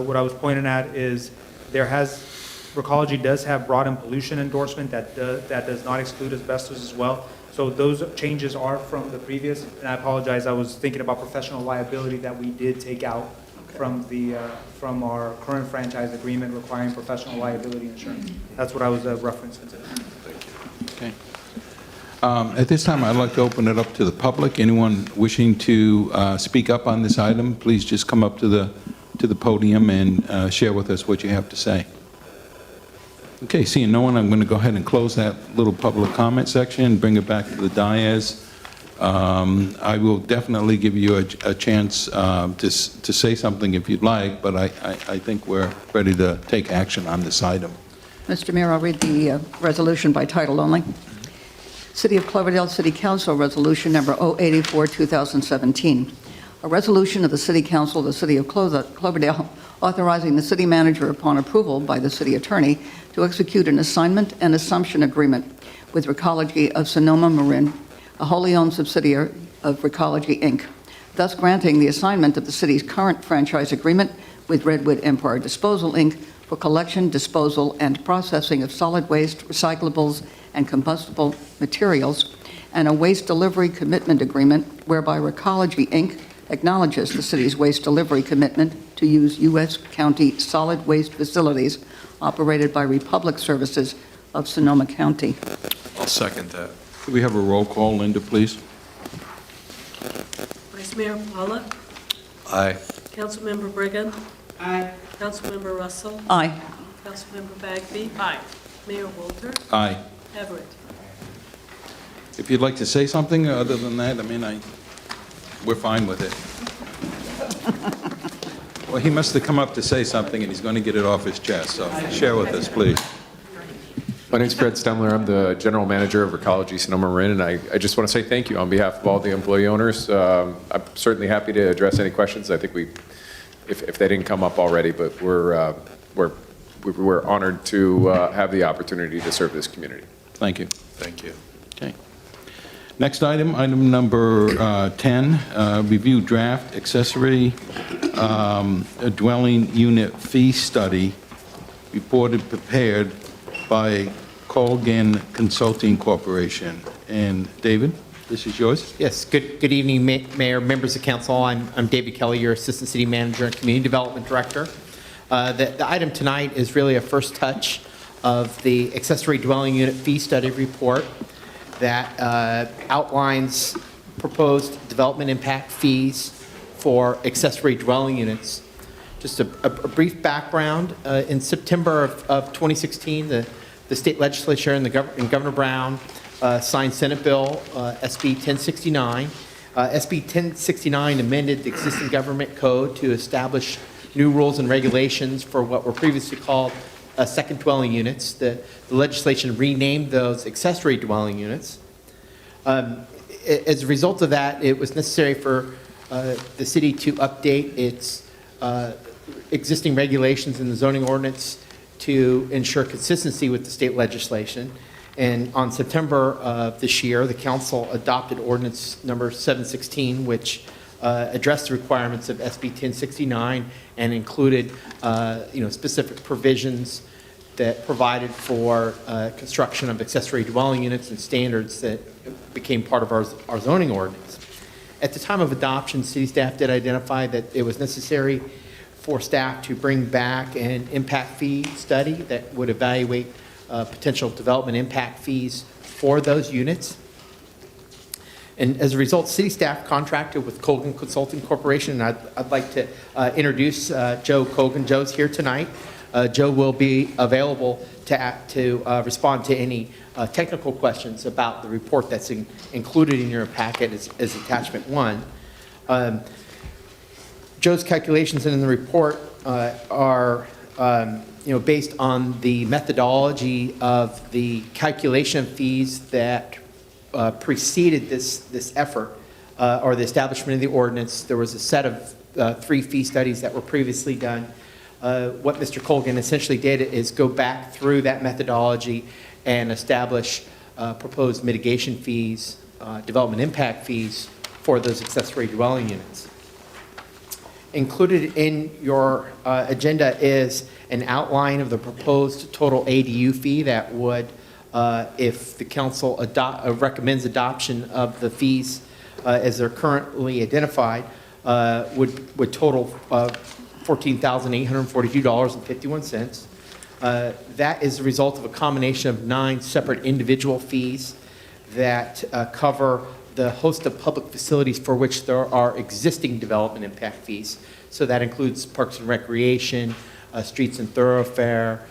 Speaker 4: what I was pointing at is Recology does have broad and pollution endorsement that does not exclude asbestos as well. So those changes are from the previous, and I apologize, I was thinking about professional liability that we did take out from our current franchise agreement requiring professional liability insurance. That's what I was referencing to.
Speaker 1: Okay. At this time, I'd like to open it up to the public. Anyone wishing to speak up on this item, please just come up to the podium and share with us what you have to say. Okay, seeing no one, I'm going to go ahead and close that little public comment section and bring it back to the dais. I will definitely give you a chance to say something if you'd like, but I think we're ready to take action on this item.
Speaker 11: Mr. Mayor, I'll read the resolution by title only. City of Cloverdale City Council Resolution Number 084, 2017. A resolution of the City Council of the City of Cloverdale authorizing the city manager upon approval by the city attorney to execute an assignment and assumption agreement with Recology of Sonoma, Marin, a wholly owned subsidiary of Recology, Inc., thus granting the assignment of the city's current franchise agreement with Redwood Empire Disposal, Inc., for collection, disposal, and processing of solid waste, recyclables, and combustible materials, and a waste delivery commitment agreement whereby Recology, Inc. acknowledges the city's waste delivery commitment to use U.S. county solid waste facilities operated by Republic Services of Sonoma County.
Speaker 7: I'll second that.
Speaker 1: Could we have a roll call, Linda, please?
Speaker 2: Vice Mayor Pollock,
Speaker 7: Aye.
Speaker 2: Councilmember Brigham,
Speaker 5: Aye.
Speaker 2: Councilmember Russell,
Speaker 11: Aye.
Speaker 2: Councilmember Bagby. Aye. Mayor Walter,
Speaker 1: Aye.
Speaker 2: Everett.
Speaker 1: If you'd like to say something other than that, we're fine with it. Well, he must have come up to say something, and he's going to get it off his chest, so share with us, please.
Speaker 13: My name's Fred Stemmler. I'm the general manager of Recology Sonoma Marin, and I just want to say thank you on behalf of all the employee owners. I'm certainly happy to address any questions. I think if they didn't come up already, but we're honored to have the opportunity to serve this community.
Speaker 1: Thank you.
Speaker 7: Thank you.
Speaker 1: Okay. Next item number 10, review draft accessory dwelling unit fee study reported prepared by Colgan Consulting Corporation. And David, this is yours.
Speaker 14: Yes, good evening, Mayor, members of council. I'm David Kelly, your Assistant City Manager and Community Development Director. The item tonight is really a first touch of the accessory dwelling unit fee study report that outlines proposed development impact fees for accessory dwelling units. Just a brief background, in September of 2016, the state legislature and Governor Brown signed Senate Bill SB 1069. SB 1069 amended the existing government code to establish new rules and regulations for what were previously called second dwelling units. The legislation renamed those accessory dwelling units. As a result of that, it was necessary for the city to update its existing regulations in the zoning ordinance to ensure consistency with the state legislation. And on September of this year, the council adopted ordinance number 716, which addressed the requirements of SB 1069 and included specific provisions that provided for construction of accessory dwelling units and standards that became part of our zoning ordinance. At the time of adoption, city staff did identify that it was necessary for staff to bring back an impact fee study that would evaluate potential development impact fees for those units. And as a result, city staff contracted with Colgan Consulting Corporation. And I'd like to introduce Joe Colgan. Joe's here tonight. Joe will be available to respond to any technical questions about the report that's included in your packet as attachment 1. Joe's calculations in the report are based on the methodology of the calculation of fees that preceded this effort or the establishment of the ordinance. There was a set of 3 fee studies that were previously done. What Mr. Colgan essentially did is go back through that methodology and establish proposed mitigation fees, development impact fees for those accessory dwelling units. Included in your agenda is an outline of the proposed total ADU fee that would, if the council recommends adoption of the fees as they're currently identified, would total $14,842.51. That is the result of a combination of 9 separate individual fees that cover the host of public facilities for which there are existing development impact fees. So that includes parks and recreation, streets and thoroughfare,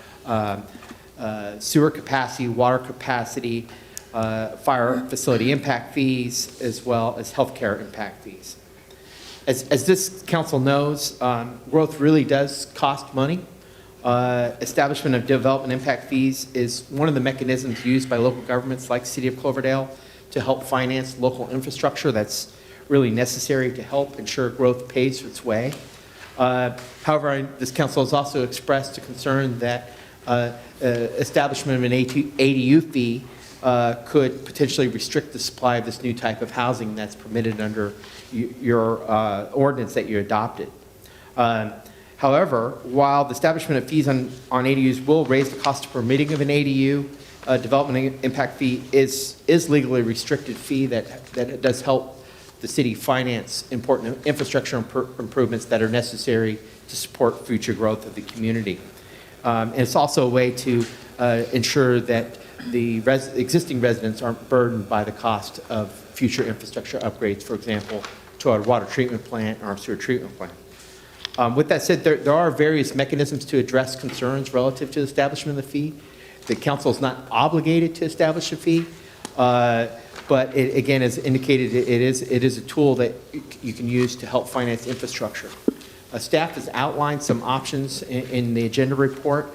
Speaker 14: sewer capacity, water capacity, fire facility impact fees, as well as healthcare impact fees. As this council knows, growth really does cost money. Establishment of development impact fees is one of the mechanisms used by local governments like City of Cloverdale to help finance local infrastructure that's really necessary to help ensure growth pays its way. However, this council has also expressed a concern that establishment of an ADU fee could potentially restrict the supply of this new type of housing that's permitted under your ordinance that you adopted. However, while the establishment of fees on ADUs will raise the cost of permitting of an ADU, development impact fee is legally restricted fee that does help the city finance important infrastructure improvements that are necessary to support future growth of the community. And it's also a way to ensure that the existing residents aren't burdened by the cost of future infrastructure upgrades, for example, to our water treatment plant or our sewer treatment plant. With that said, there are various mechanisms to address concerns relative to the establishment of the fee. The council is not obligated to establish a fee, but it, again, as indicated, it is a tool that you can use to help finance infrastructure. Staff has outlined some options in the agenda report.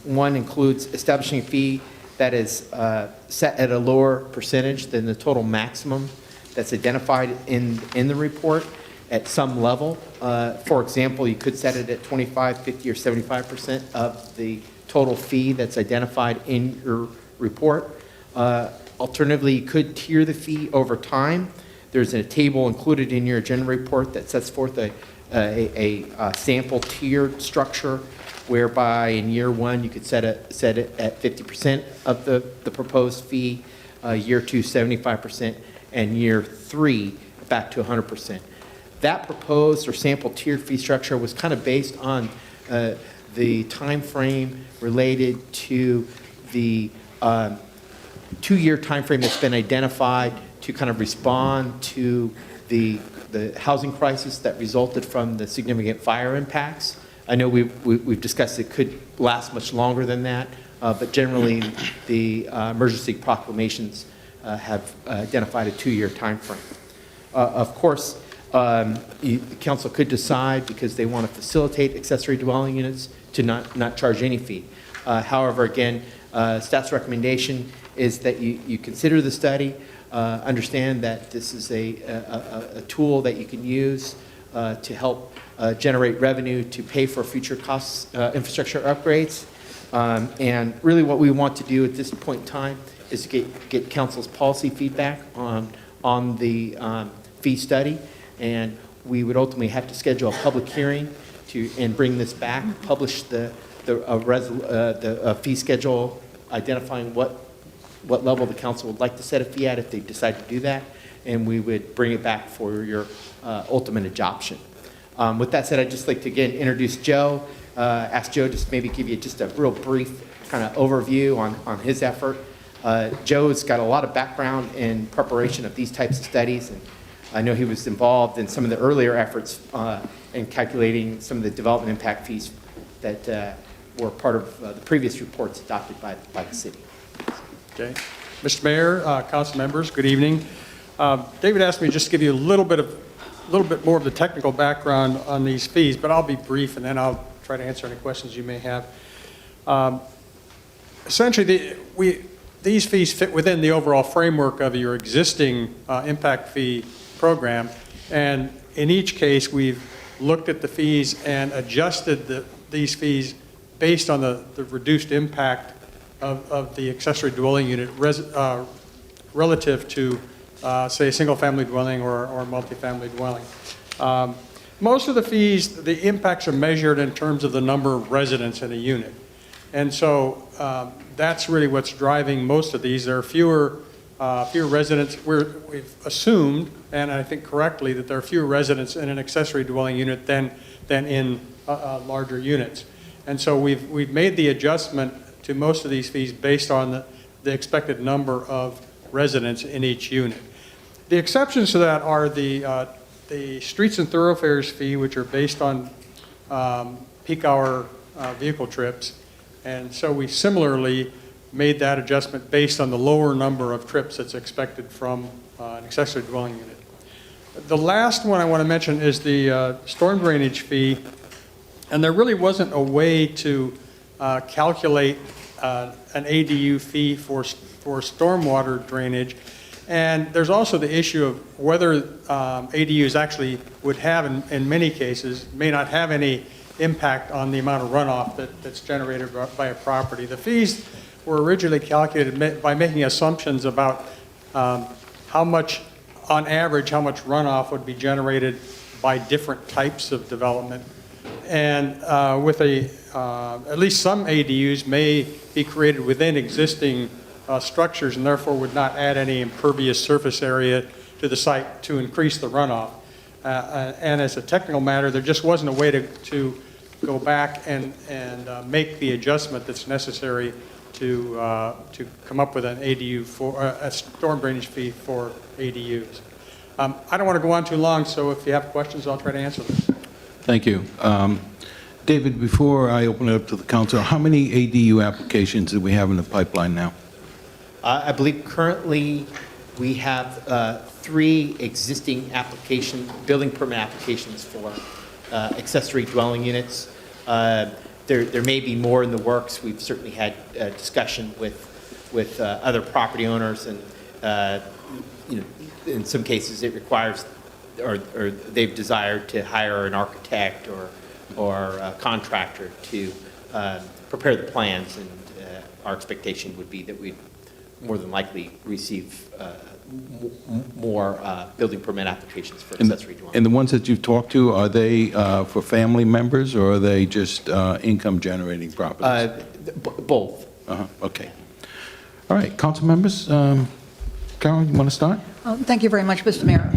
Speaker 14: One includes establishing a fee that is set at a lower percentage than the total maximum that's identified in the report at some level. For example, you could set it at 25, 50, or 75% of the total fee that's identified in your report. Alternatively, you could tier the fee over time. There's a table included in your agenda report that sets forth a sample tiered structure whereby in year one, you could set it at 50% of the proposed fee, year two, 75%, and year three, back to 100%. That proposed or sample tiered fee structure was kind of based on the time frame related to the 2-year time frame that's been identified to kind of respond to the housing crisis that resulted from the significant fire impacts. I know we've discussed it could last much longer than that, but generally the emergency proclamations have identified a 2-year time frame. Of course, the council could decide, because they want to facilitate accessory dwelling units, to not charge any fee. However, again, staff's recommendation is that you consider the study, understand that this is a tool that you can use to help generate revenue to pay for future costs, infrastructure upgrades. And really what we want to do at this point in time is get council's policy feedback on the fee study. And we would ultimately have to schedule a public hearing and bring this back, publish the fee schedule, identifying what level the council would like to set a fee at if they decide to do that, and we would bring it back for your ultimate adoption. With that said, I'd just like to again introduce Joe, ask Joe to maybe give you just a real brief kind of overview on his effort. Joe's got a lot of background in preparation of these types of studies, and I know he was involved in some of the earlier efforts in calculating some of the development impact fees that were part of the previous reports adopted by the city.
Speaker 15: Okay. Mr. Mayor, council members, good evening. David asked me just to give you a little bit more of the technical background on these fees, but I'll be brief and then I'll try to answer any questions you may have. Essentially, these fees fit within the overall framework of your existing impact fee program, and in each case, we've looked at the fees and adjusted these fees based on the reduced impact of the accessory dwelling unit relative to, say, a single-family dwelling or a multifamily dwelling. Most of the fees, the impacts are measured in terms of the number of residents in a unit. And so that's really what's driving most of these. There are fewer residents. We've assumed, and I think correctly, that there are fewer residents in an accessory dwelling unit than in larger units. And so we've made the adjustment to most of these fees based on the expected number of residents in each unit. The exceptions to that are the streets and thoroughfares fee, which are based on peak hour vehicle trips. And so we similarly made that adjustment based on the lower number of trips that's expected from an accessory dwelling unit. The last one I want to mention is the storm drainage fee. And there really wasn't a way to calculate an ADU fee for stormwater drainage. And there's also the issue of whether ADUs actually would have, in many cases, may not have any impact on the amount of runoff that's generated by a property. The fees were originally calculated by making assumptions about how much, on average, how much runoff would be generated by different types of development. And with at least some ADUs may be created within existing structures and therefore would not add any impervious surface area to the site to increase the runoff. And as a technical matter, there just wasn't a way to go back and make the adjustment that's necessary to come up with an ADU for a storm drainage fee for ADUs. I don't want to go on too long, so if you have questions, I'll try to answer them.
Speaker 1: Thank you. David, before I open it up to the council, how many ADU applications do we have in the pipeline now?
Speaker 14: I believe currently we have 3 existing building permit applications for accessory dwelling units. There may be more in the works. We've certainly had discussion with other property owners, and in some cases it requires, or they've desired to hire an architect or a contractor to prepare the plans, and our expectation would be that we'd more than likely receive more building permit applications for accessory dwelling.
Speaker 1: And the ones that you've talked to, are they for family members, or are they just income-generating properties?
Speaker 14: Both.
Speaker 1: Okay. All right, council members, Carol, you want to start?
Speaker 11: Thank you very much, Mr. Mayor.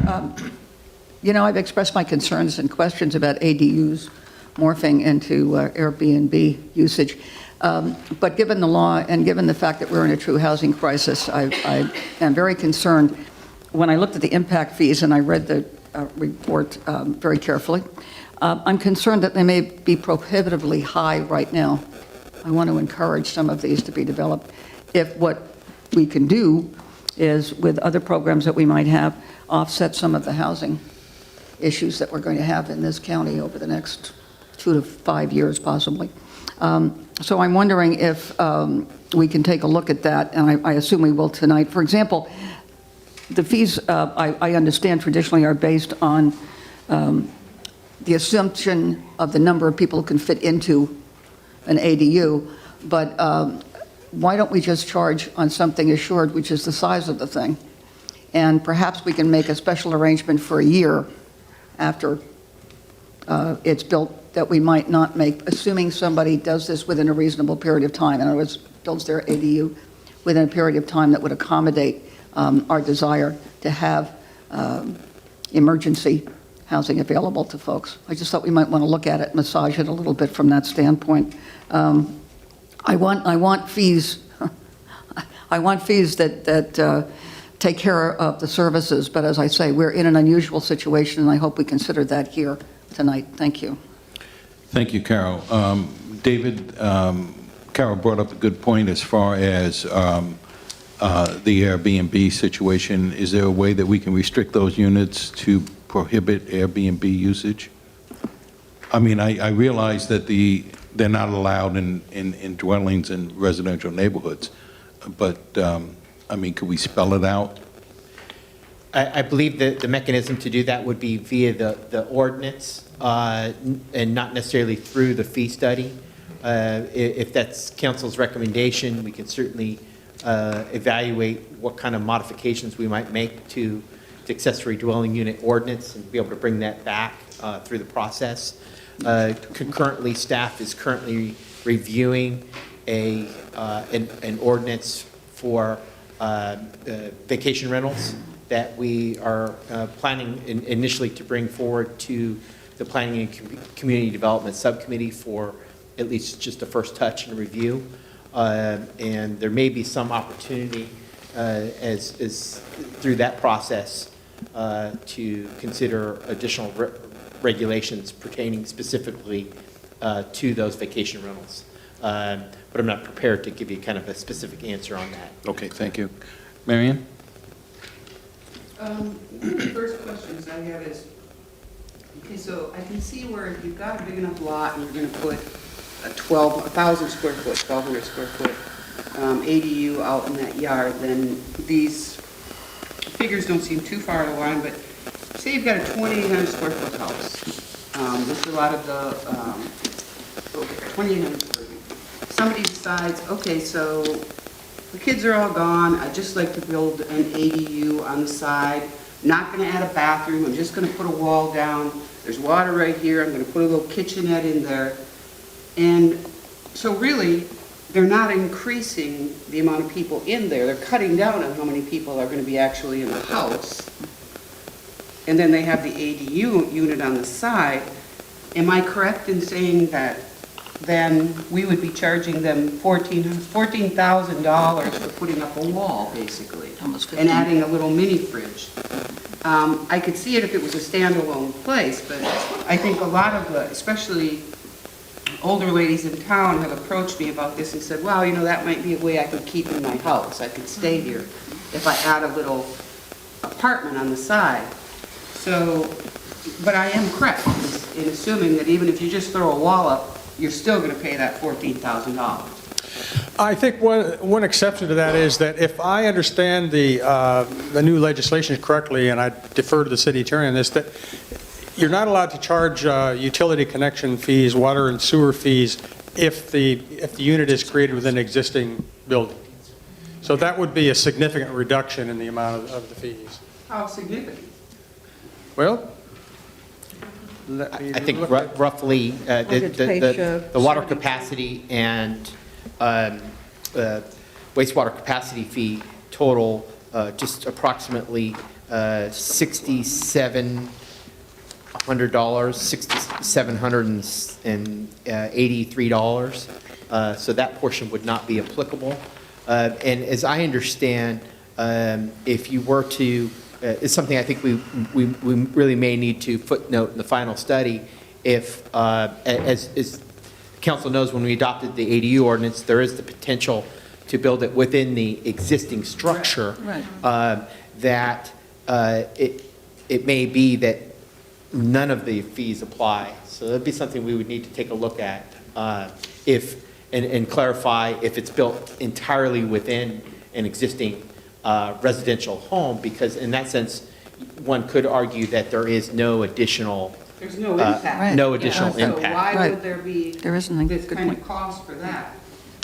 Speaker 11: You know, I've expressed my concerns and questions about ADUs morphing into Airbnb usage. But given the law and given the fact that we're in a true housing crisis, I am very concerned. When I looked at the impact fees and I read the report very carefully, I'm concerned that they may be prohibitively high right now. I want to encourage some of these to be developed. If what we can do is, with other programs that we might have, offset some of the housing issues that we're going to have in this county over the next 2 to 5 years, possibly. So I'm wondering if we can take a look at that, and I assume we will tonight. For example, the fees, I understand traditionally are based on the assumption of the number of people who can fit into an ADU, but why don't we just charge on something assured, which is the size of the thing? And perhaps we can make a special arrangement for a year after it's built that we might not make, assuming somebody does this within a reasonable period of time. In other words, builds their ADU within a period of time that would accommodate our desire to have emergency housing available to folks. I just thought we might want to look at it, massage it a little bit from that standpoint. I want fees. I want fees that take care of the services. But as I say, we're in an unusual situation, and I hope we consider that here tonight. Thank you.
Speaker 1: Thank you, Carol. David, Carol brought up a good point as far as the Airbnb situation. Is there a way that we can restrict those units to prohibit Airbnb usage? I mean, I realize that they're not allowed in dwellings in residential neighborhoods, but I mean, could we spell it out?
Speaker 14: I believe that the mechanism to do that would be via the ordinance and not necessarily through the fee study. If that's council's recommendation, we can certainly evaluate what kind of modifications we might make to the accessory dwelling unit ordinance and be able to bring that back through the process. Concurrently, staff is currently reviewing an ordinance for vacation rentals that we are planning initially to bring forward to the Planning and Community Development Subcommittee for at least just a first touch and review. And there may be some opportunity as through that process to consider additional regulations pertaining specifically to those vacation rentals. But I'm not prepared to give you kind of a specific answer on that.
Speaker 1: Okay, thank you. Marion?
Speaker 5: One of the first questions I have is, okay, so I can see where if you've got a big enough lot and you're going to put a 1,000 square foot, 1,200 square foot ADU out in that yard, then these figures don't seem too far out of line, but say you've got a 2,800 square foot house. There's a lot of the 2,800 square feet. Somebody decides, okay, so the kids are all gone, I'd just like to build an ADU on the side, not going to add a bathroom, I'm just going to put a wall down, there's water right here, I'm going to put a little kitchenette in there. And so really, they're not increasing the amount of people in there, they're cutting down on how many people are going to be actually in the house. And then they have the ADU unit on the side. Am I correct in saying that then we would be charging them $14,000 for putting up a wall, basically, and adding a little mini fridge? I could see it if it was a standalone place, but I think a lot of the, especially older ladies in town, have approached me about this and said, well, you know, that might be a way I could keep in my house. I could stay here if I add a little apartment on the side. So, but I am correct in assuming that even if you just throw a wall up, you're still going to pay that $14,000.
Speaker 15: I think one exception to that is that if I understand the new legislation correctly, and I defer to the city attorney on this, that you're not allowed to charge utility connection fees, water and sewer fees, if the unit is created within an existing building. So that would be a significant reduction in the amount of the fees.
Speaker 5: How significant?
Speaker 15: Well,
Speaker 14: I think roughly, the water capacity and wastewater capacity fee total just approximately $6,700, $6,783. So that portion would not be applicable. And as I understand, if you were to, it's something I think we really may need to footnote in the final study. If, as council knows, when we adopted the ADU ordinance, there is the potential to build it within the existing structure.
Speaker 11: Right.
Speaker 14: That it may be that none of the fees apply. So that'd be something we would need to take a look at and clarify if it's built entirely within an existing residential home, because in that sense, one could argue that there is no additional.
Speaker 5: There's no impact.
Speaker 14: No additional
Speaker 5: So
Speaker 14: impact.
Speaker 5: why would there be
Speaker 11: There isn't a
Speaker 5: this
Speaker 11: good
Speaker 5: kind
Speaker 11: point.
Speaker 5: of cost for that?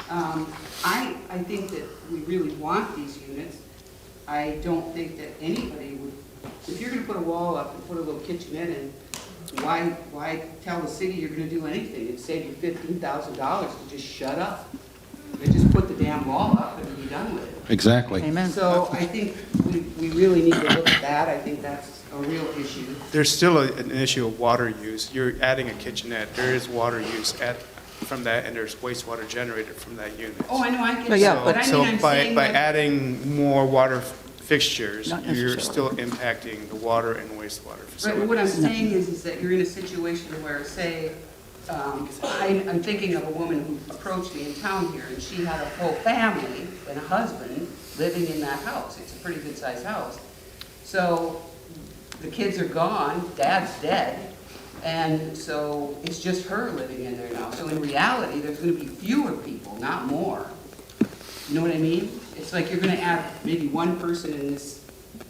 Speaker 5: I think that we really want these units. I don't think that anybody would, if you're gonna put a wall up and put a little kitchenette in, why tell the city you're gonna do anything? It'd save you $15,000 to just shut up. They just put the damn wall up and be done with it.
Speaker 1: Exactly.
Speaker 11: Amen.
Speaker 5: So I think we really need to look at that. I think that's a real issue.
Speaker 16: There's still an issue of water use. You're adding a kitchenette, there is water use from that, and there's wastewater generated from that unit.
Speaker 5: Oh, I know, I get
Speaker 11: But yeah,
Speaker 5: that, but I mean, I'm saying
Speaker 16: by
Speaker 5: that-
Speaker 16: adding more water fixtures,
Speaker 11: Not
Speaker 16: you're
Speaker 11: necessarily.
Speaker 16: still impacting the water and wastewater
Speaker 5: Right,
Speaker 16: facilities.
Speaker 5: but what I'm saying is that you're in a situation where, say, I'm thinking of a woman who approached me in town here, and she had a whole family and a husband living in that house. It's a pretty good-sized house. So the kids are gone, dad's dead, and so it's just her living in there now. So in reality, there's gonna be fewer people, not more. You know what I mean? It's like you're gonna add maybe one person in this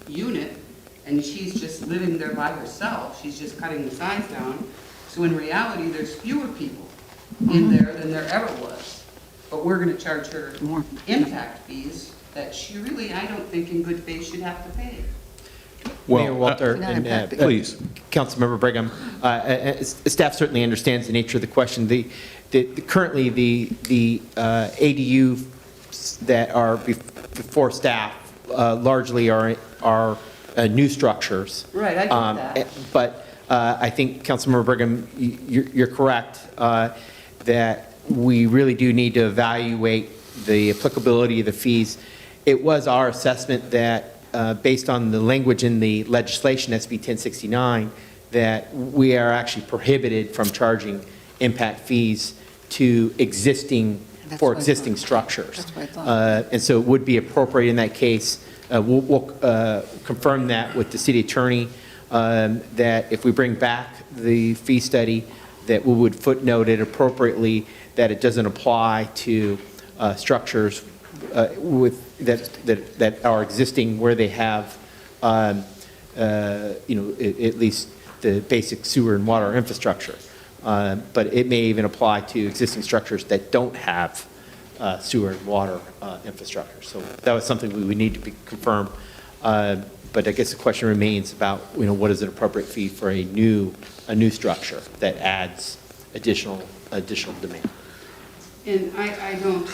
Speaker 5: unit, and she's just living there by herself. She's just cutting the size down. So in reality, there's fewer people in there than there ever was. But we're gonna charge her
Speaker 11: More.
Speaker 5: impact fees that she really, I don't think in good faith should have to pay.
Speaker 14: Mayor Walter and
Speaker 1: Please.
Speaker 14: Councilmember Brigham, staff certainly understands the nature of the question. Currently, the ADU that are before staff largely are new structures.
Speaker 5: Right, I get that.
Speaker 14: But I think, Councilmember Brigham, you're correct that we really do need to evaluate the applicability of the fees. It was our assessment that, based on the language in the legislation, SB 1069, that we are actually prohibited from charging impact fees to existing structures.
Speaker 11: That's what I thought.
Speaker 14: And so it would be appropriate in that case. We'll confirm that with the city attorney, that if we bring back the fee study, that we would footnote it appropriately, that it doesn't apply to structures that are existing where they have, at least the basic sewer and water infrastructure. But it may even apply to existing structures that don't have sewer and water infrastructure. So that was something we would need to be confirmed. But I guess the question remains about, what is an appropriate fee for a new structure that adds additional demand.
Speaker 5: And I don't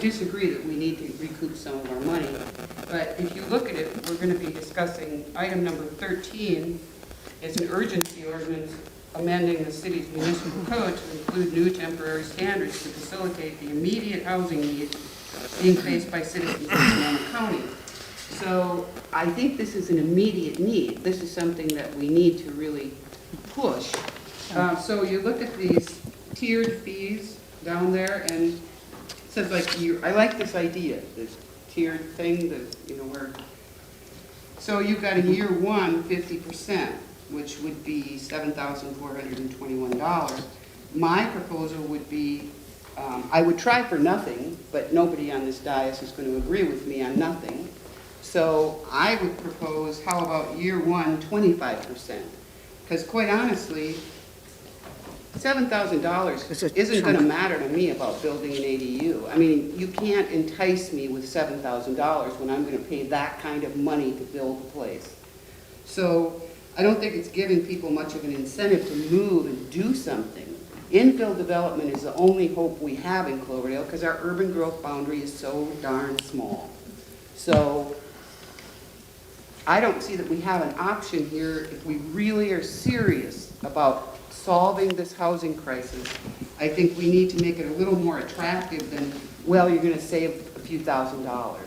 Speaker 5: disagree that we need to recoup some of our money, but if you look at it, we're going to be discussing item number 13 is an urgency ordinance amending the city's municipal code to include new temporary standards to facilitate the immediate housing needs being faced by citizens of Sonoma County. So I think this is an immediate need. This is something that we need to really push. So you look at these tiered fees down there, and it says I like this idea, this tiered thing, where, so you've got in year one, 50%, which would be $7,421. My proposal would be, I would try for nothing, but nobody on this dais is going to agree with me on nothing. So I would propose, how about year one, 25%? Because quite honestly, $7,000 isn't going to matter to me about building an ADU. I mean, you can't entice me with $7,000 when I'm going to pay that kind of money to build a place. So I don't think it's giving people much of an incentive to move and do something. Infill development is the only hope we have in Cloverdale because our urban growth boundary is so darn small. So I don't see that we have an option here if we really are serious about solving this housing crisis. I think we need to make it a little more attractive than, well, you're going to save a few $1,000s.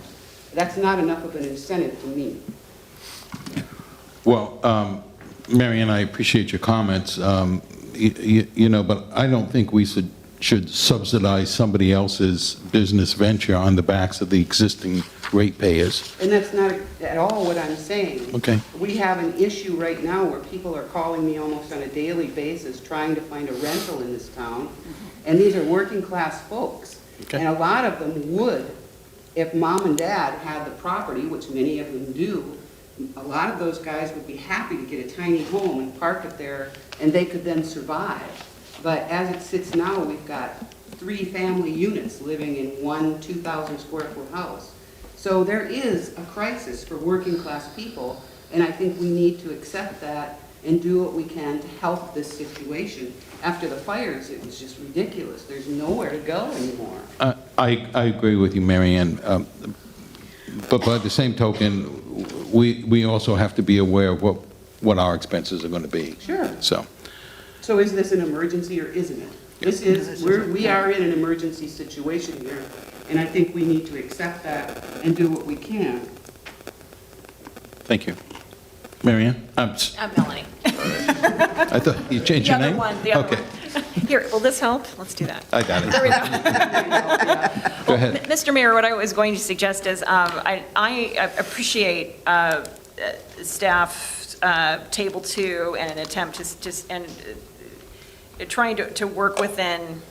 Speaker 5: That's not enough of an incentive to me.
Speaker 1: Well, Marion, I appreciate your comments, you know, but I don't think we should subsidize somebody else's business venture on the backs of the existing ratepayers.
Speaker 5: And that's not at all what I'm saying.
Speaker 1: Okay.
Speaker 5: We have an issue right now where people are calling me almost on a daily basis trying to find a rental in this town, and these are working class folks.
Speaker 1: Okay.
Speaker 5: And a lot of them would, if mom and dad had the property, which many of them do, a lot of those guys would be happy to get a tiny home and park it there, and they could then survive. But as it sits now, we've got 3 family units living in one 2,000 square foot house. So there is a crisis for working class people, and I think we need to accept that and do what we can to help this situation. After the fires, it was just ridiculous. There's nowhere to go anymore.
Speaker 1: I agree with you, Marianne. But by the same token, we also have to be aware of what our expenses are going to be.
Speaker 5: Sure.
Speaker 1: So
Speaker 5: is this an emergency or isn't it? This is, we are in an emergency situation here, and I think we need to accept that and do what we can.
Speaker 1: thank you. Marianne?
Speaker 17: I'm Melanie.
Speaker 1: I thought you changed your name?
Speaker 17: The other one. Here, will this help? Let's do that.
Speaker 1: I got it.
Speaker 17: There we go.
Speaker 1: Go ahead.
Speaker 17: Mr. Mayor, what I was going to suggest is I appreciate staff table 2 and an attempt to just trying to work within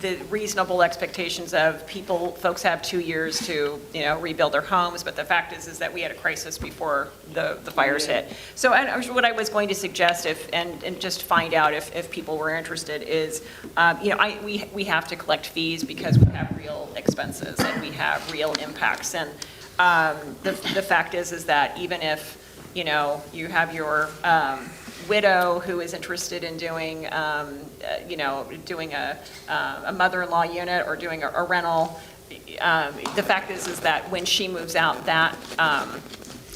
Speaker 17: the reasonable expectations of folks have 2 years to, rebuild their homes, but the fact is that we had a crisis before the fires hit. So what I was going to suggest and just find out if people were interested is, we have to collect fees because we have real expenses and we have real impacts. And the fact is that even if, you have your widow who is interested in doing, doing a mother-in-law unit or doing a rental. The fact is that when she moves out, that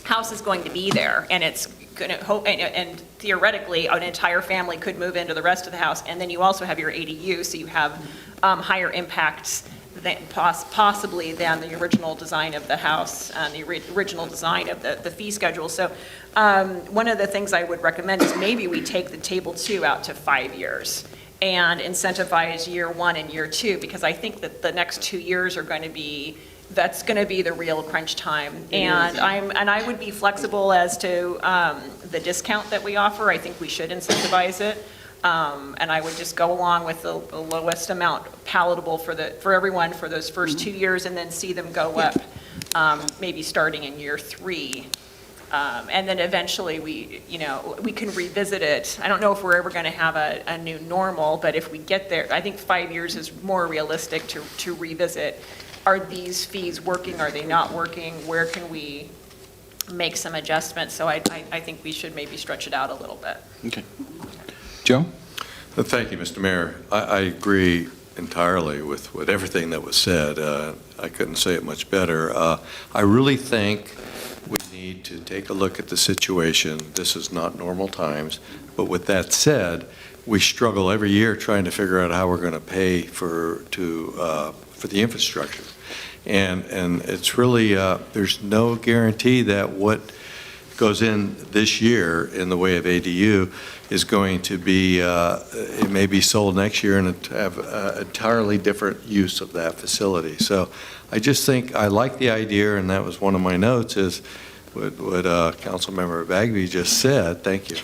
Speaker 17: house is going to be there, and it's going to and theoretically, an entire family could move into the rest of the house, and then you also have your ADU, so you have higher impacts than possibly than the original design of the house and the original design of the fee schedule. So one of the things I would recommend is maybe we take the table 2 out to 5 years and incentivize year 1 and year 2, because I think that the next 2 years are going to be, that's going to be the real crunch time. And I would be flexible as to the discount that we offer. I think we should incentivize it. And I would just go along with the lowest amount palatable for everyone for those first 2 years, and then see them go up, maybe starting in year 3. And then eventually we can revisit it. I don't know if we're ever going to have a new normal, but if we get there, I think 5 years is more realistic to revisit. Are these fees working? Are they not working? Where can we make some adjustments? So I think we should maybe stretch it out a little bit.
Speaker 1: Okay. Joe?
Speaker 7: Thank you, Mr. Mayor. I agree entirely with everything that was said. I couldn't say it much better. I really think we need to take a look at the situation. This is not normal times. But with that said, we struggle every year trying to figure out how we're going to pay for the infrastructure. And it's really, there's no guarantee that what goes in this year in the way of ADU is going to be, it may be sold next year and have an entirely different use of that facility. So I just think, I like the idea, and that was one of my notes, is what Councilmember Bagby just said. Thank you.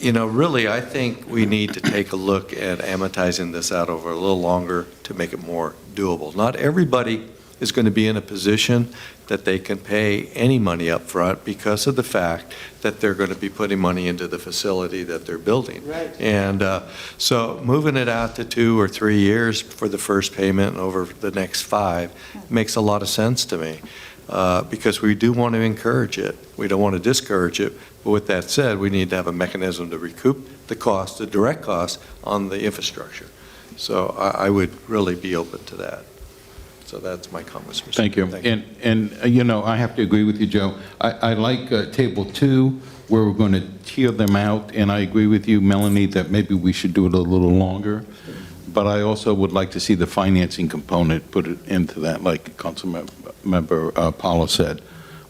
Speaker 7: Really, I think we need to take a look at amortizing this out over a little longer to make it more doable. Not everybody is going to be in a position that they can pay any money up front because of the fact that they're going to be putting money into the facility that they're building.
Speaker 5: Right.
Speaker 7: And so moving it out to 2 or 3 years for the first payment and over the next 5 makes a lot of sense to me, because we do want to encourage it. We don't want to discourage it. But with that said, we need to have a mechanism to recoup the cost, the direct cost on the infrastructure. So I would really be open to that. So that's my comments, Mr.
Speaker 1: Thank you. And you know, I have to agree with you, Joe. I like Table 2, where we're going to tier them out, and I agree with you, Melanie, that maybe we should do it a little longer. But I also would like to see the financing component put it into that, like Councilmember Paulo said,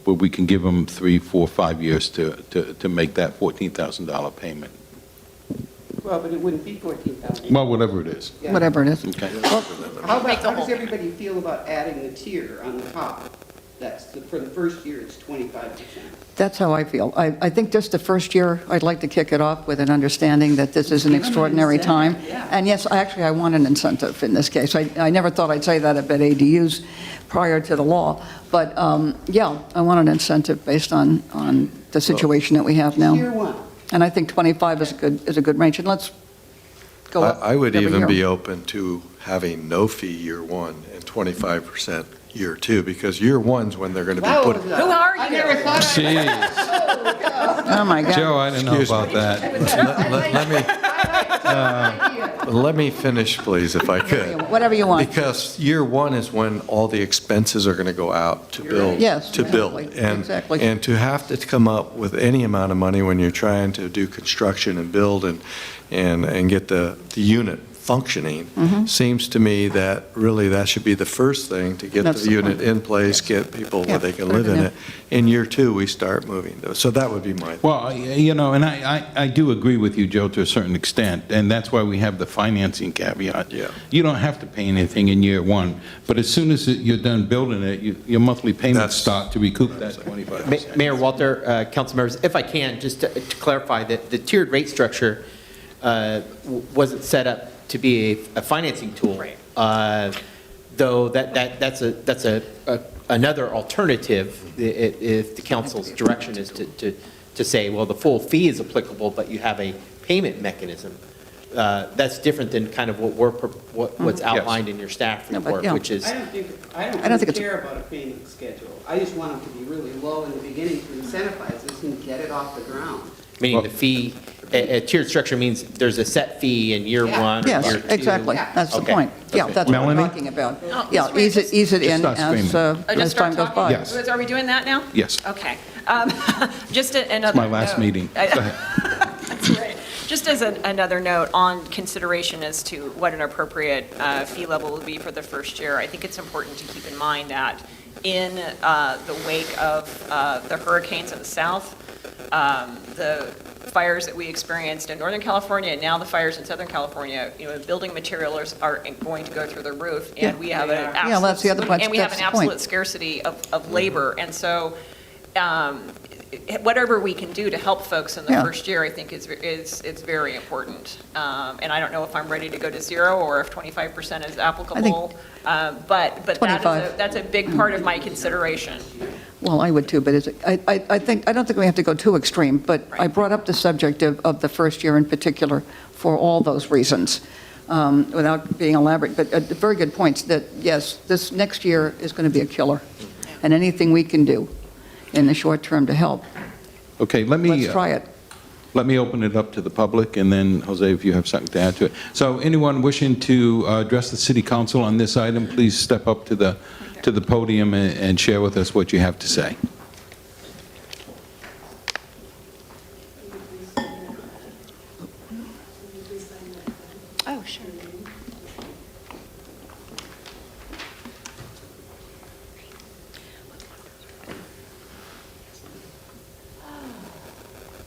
Speaker 1: where we can give them 3, 4, 5 years to make that $14,000 payment.
Speaker 5: Well, but it wouldn't be 14,000.
Speaker 1: Well, whatever it is.
Speaker 5: Yeah.
Speaker 11: Whatever it is.
Speaker 1: Okay.
Speaker 5: How does everybody feel about adding the tier on the top? For the first year, it's 25%.
Speaker 11: That's how I feel. I think just the first year, I'd like to kick it off with an understanding that this is an extraordinary time. And yes, I want an incentive in this case. I never thought I'd say that about ADUs prior to the law, but yeah, I want an incentive based on the situation that we have now.
Speaker 5: Year 1.
Speaker 11: And I think 25 is a good range, and let's go up
Speaker 7: I would
Speaker 11: every
Speaker 7: even
Speaker 11: year.
Speaker 7: be open to having no fee year 1 and 25% year 2, because year 1's when they're going to be put.
Speaker 17: Who are you?
Speaker 5: I never thought
Speaker 1: Jeez.
Speaker 11: Oh, my God.
Speaker 1: Joe, I didn't know
Speaker 7: Excuse
Speaker 1: about
Speaker 7: me.
Speaker 1: that.
Speaker 7: Let me finish, please, if I could.
Speaker 11: Whatever you want.
Speaker 7: Because year 1 is when all the expenses are going to go out to build.
Speaker 11: Yes,
Speaker 7: To build.
Speaker 11: exactly,
Speaker 7: And,
Speaker 11: exactly.
Speaker 7: and to have to come up with any amount of money when you're trying to do construction and build and get the unit functioning, seems to me that really that should be the first thing to get
Speaker 11: That's
Speaker 7: the
Speaker 11: the
Speaker 7: unit
Speaker 11: point.
Speaker 7: in place, get people where
Speaker 11: Yeah,
Speaker 7: they can
Speaker 11: put it
Speaker 7: live in
Speaker 11: in.
Speaker 7: it. In year 2, we start moving. So that would be my.
Speaker 1: Well, you know, and I do agree with you, Joe, to a certain extent, and that's why we have the financing caveat.
Speaker 7: Yeah.
Speaker 1: You don't have to pay anything in year 1, but as soon as you're done building it, your monthly payments start to recoup that 25%.
Speaker 14: Mayor Walter, council members, if I can, just to clarify that the tiered rate structure wasn't set up to be a financing tool.
Speaker 17: Right.
Speaker 14: Though that's another alternative if the council's direction is to say, well, the full fee is applicable, but you have a payment mechanism. That's different than kind of what's outlined in your staff
Speaker 11: No, but
Speaker 14: report,
Speaker 11: yeah.
Speaker 14: which is.
Speaker 5: I don't
Speaker 11: think
Speaker 5: really
Speaker 11: it's-
Speaker 5: care about a payment schedule. I just want them to be really low in the beginning to incentivize us and get it off the ground.
Speaker 14: Meaning the fee, a tiered structure means there's a set fee in year 1 or
Speaker 11: Yes,
Speaker 14: year 2.
Speaker 11: exactly. That's the
Speaker 14: Okay.
Speaker 11: point. Yeah,
Speaker 14: Okay.
Speaker 11: that's what we're
Speaker 1: Melanie?
Speaker 11: talking about.
Speaker 17: Oh,
Speaker 11: Yeah, ease it in
Speaker 1: start
Speaker 11: as
Speaker 1: screaming.
Speaker 11: as time goes by.
Speaker 1: Yes.
Speaker 17: Are we doing that now?
Speaker 1: Yes.
Speaker 17: Okay. Just another.
Speaker 1: It's my last
Speaker 17: note.
Speaker 1: meeting. Go ahead.
Speaker 17: That's right. Just as another note on consideration as to what an appropriate fee level will be for the first year, I think it's important to keep in mind that in the wake of the hurricanes in the south, the fires that we experienced in Northern California, and now the fires in Southern California, you know, building materials are going to go through the roof, and we have an absolute,
Speaker 11: Yeah, that's the other point.
Speaker 17: and we have an
Speaker 11: That's the point.
Speaker 17: absolute scarcity of labor, and so whatever we can do to help folks in the
Speaker 11: Yeah.
Speaker 17: first year, I think is very important. And I don't know if I'm ready to go to 0 or if 25% is applicable, but
Speaker 11: 25.
Speaker 17: that's a big part of my consideration.
Speaker 11: Well, I would too, but I don't think we have to go too extreme, but I brought up the subject of the first year in particular for all those reasons, without being elaborate, but very good points that, yes, this next year is going to be a killer, and anything we can do in the short term to help,
Speaker 1: Okay,
Speaker 11: let's try it.
Speaker 1: Let me open it up to the public, and then, Jose, if you have something to add to it. So anyone wishing to address the city council on this item, please step up to the podium and share with us what you have to say.
Speaker 17: Oh, sure.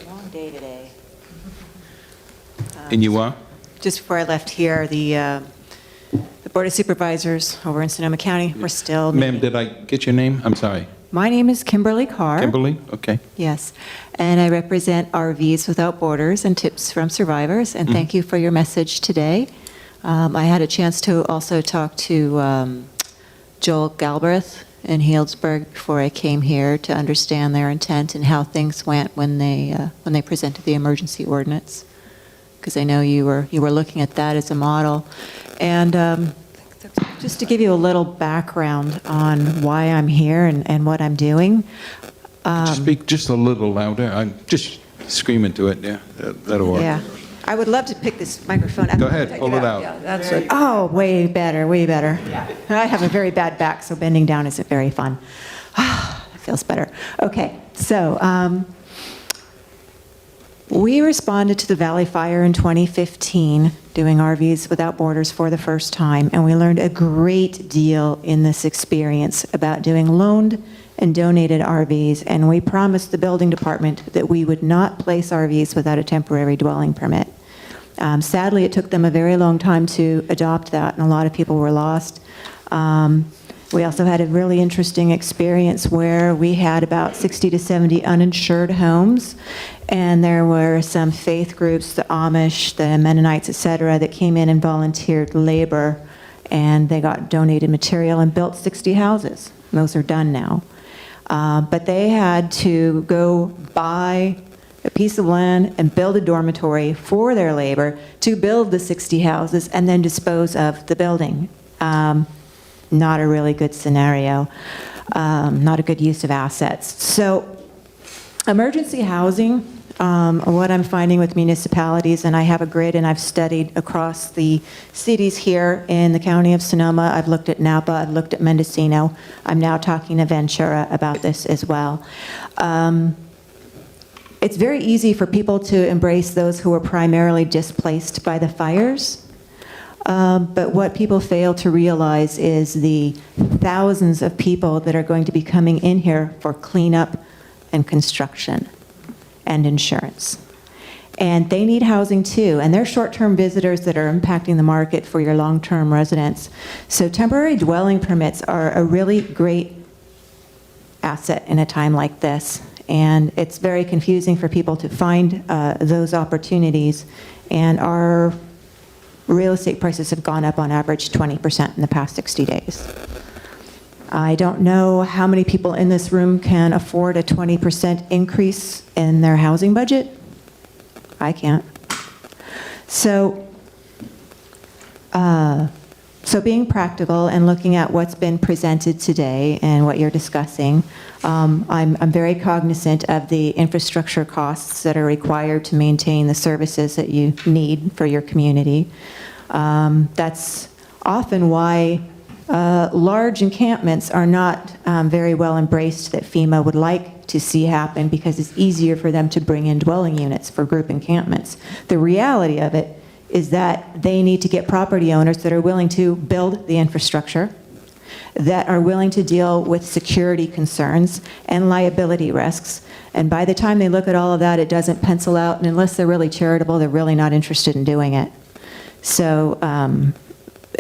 Speaker 18: Long day today.
Speaker 1: And you are?
Speaker 18: Just before I left here, the Board of Supervisors over in Sonoma County, we're still...
Speaker 1: Ma'am, did I get your name? I'm sorry.
Speaker 18: My name is Kimberly Carr.
Speaker 1: Kimberly? Okay.
Speaker 18: Yes, and I represent RVs Without Borders and Tips from Survivors, and thank you for your message today. I had a chance to also talk to Joel Galbraith in Healdsburg before I came here to understand their intent and how things went when they presented the emergency ordinance, because I know you were looking at that as a model. And just to give you a little background on why I'm here and what I'm doing.
Speaker 1: Speak just a little louder. I'm just screaming to it. Yeah, that'll work.
Speaker 18: Yeah. I would love to pick this microphone up.
Speaker 1: Go ahead, pull it out.
Speaker 18: Yeah, that's it. Oh, way better, way better. I have a very bad back, so bending down isn't very fun. It feels better. Okay, so we responded to the Valley Fire in 2015, doing RVs Without Borders for the first time, and we learned a great deal in this experience about doing loaned and donated RVs, and we promised the building department that we would not place RVs without a temporary dwelling permit. Sadly, it took them a very long time to adopt that, and a lot of people were lost. We also had a really interesting experience where we had about 60 to 70 uninsured homes, and there were some faith groups, the Amish, the Mennonites, et cetera, that came in and volunteered labor, and they got donated material and built 60 houses. Those are done now. But they had to go buy a piece of land and build a dormitory for their labor to build the 60 houses and then dispose of the building. Not a really good scenario, not a good use of assets. So emergency housing, what I'm finding with municipalities, and I have a grid and I've studied across the cities here in the county of Sonoma. I've looked at Napa, I've looked at Mendocino. I'm now talking to Ventura about this as well. It's very easy for people to embrace those who are primarily displaced by the fires. But what people fail to realize is the thousands of people that are going to be coming in here for cleanup and construction and insurance. And they need housing too, and they're short-term visitors that are impacting the market for your long-term residents. So temporary dwelling permits are a really great asset in a time like this. And it's very confusing for people to find those opportunities. And our real estate prices have gone up on average 20% in the past 60 days. I don't know how many people in this room can afford a 20% increase in their housing budget. I can't. So being practical and looking at what's been presented today and what you're discussing, I'm very cognizant of the infrastructure costs that are required to maintain the services that you need for your community. That's often why large encampments are not very well embraced that FEMA would like to see happen, because it's easier for them to bring in dwelling units for group encampments. The reality of it is that they need to get property owners that are willing to build the infrastructure, that are willing to deal with security concerns and liability risks. And by the time they look at all of that, it doesn't pencil out, and unless they're really charitable, they're really not interested in doing it. So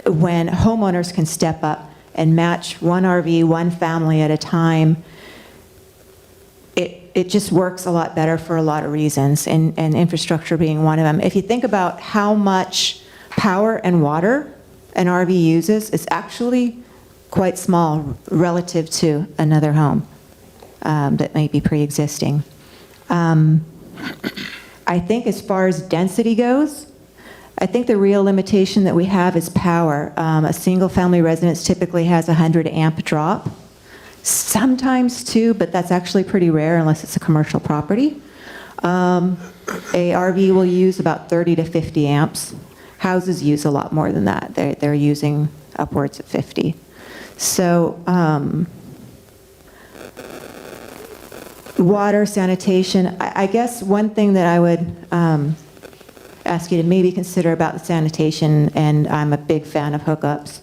Speaker 18: when homeowners can step up and match one RV, one family at a time, it just works a lot better for a lot of reasons, and infrastructure being one of them. If you think about how much power and water an RV uses, it's actually quite small relative to another home that may be pre-existing. I think as far as density goes, I think the real limitation that we have is power. A single-family residence typically has a 100 amp drop, sometimes 2, but that's actually pretty rare unless it's a commercial property. A RV will use about 30 to 50 amps. Houses use a lot more than that. They're using upwards of 50. So water, sanitation, I guess one thing that I would ask you to maybe consider about the sanitation, and I'm a big fan of hookups,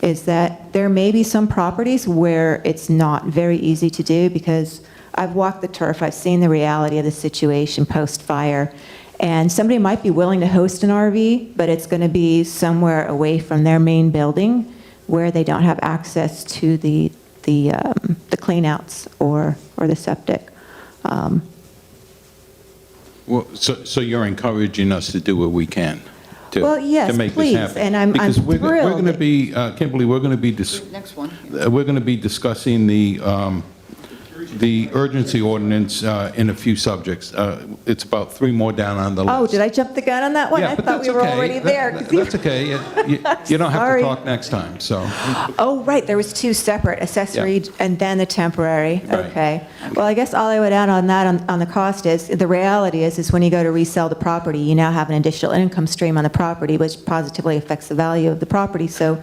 Speaker 18: is that there may be some properties where it's not very easy to do, because I've walked the turf, I've seen the reality of the situation post-fire, and somebody might be willing to host an RV, but it's going to be somewhere away from their main building where they don't have access to the cleanouts or the septic.
Speaker 1: Well, so you're encouraging us to do what we can?
Speaker 18: Well, yes,
Speaker 1: to make
Speaker 18: please,
Speaker 1: this happen.
Speaker 18: and I'm
Speaker 1: Because we're
Speaker 18: thrilled
Speaker 1: going to
Speaker 18: that-
Speaker 1: be, Kimberly, we're going to be,
Speaker 11: Next one.
Speaker 1: we're going to be discussing the urgency ordinance in a few subjects. It's about 3 more down on the list.
Speaker 18: Oh, did I jump the gun on that one?
Speaker 1: Yeah,
Speaker 18: I
Speaker 1: but
Speaker 18: thought we
Speaker 1: that's
Speaker 18: were
Speaker 1: okay.
Speaker 18: already there.
Speaker 1: That's okay. You don't have to
Speaker 18: Sorry.
Speaker 1: talk next time, so.
Speaker 18: Oh, right, there was 2 separate, accessory and then the temporary.
Speaker 1: Right.
Speaker 18: Okay. Well, I guess all I would add on that, on the cost is, the reality is when you go to resell the property, you now have an additional income stream on the property, which positively affects the value of the property. So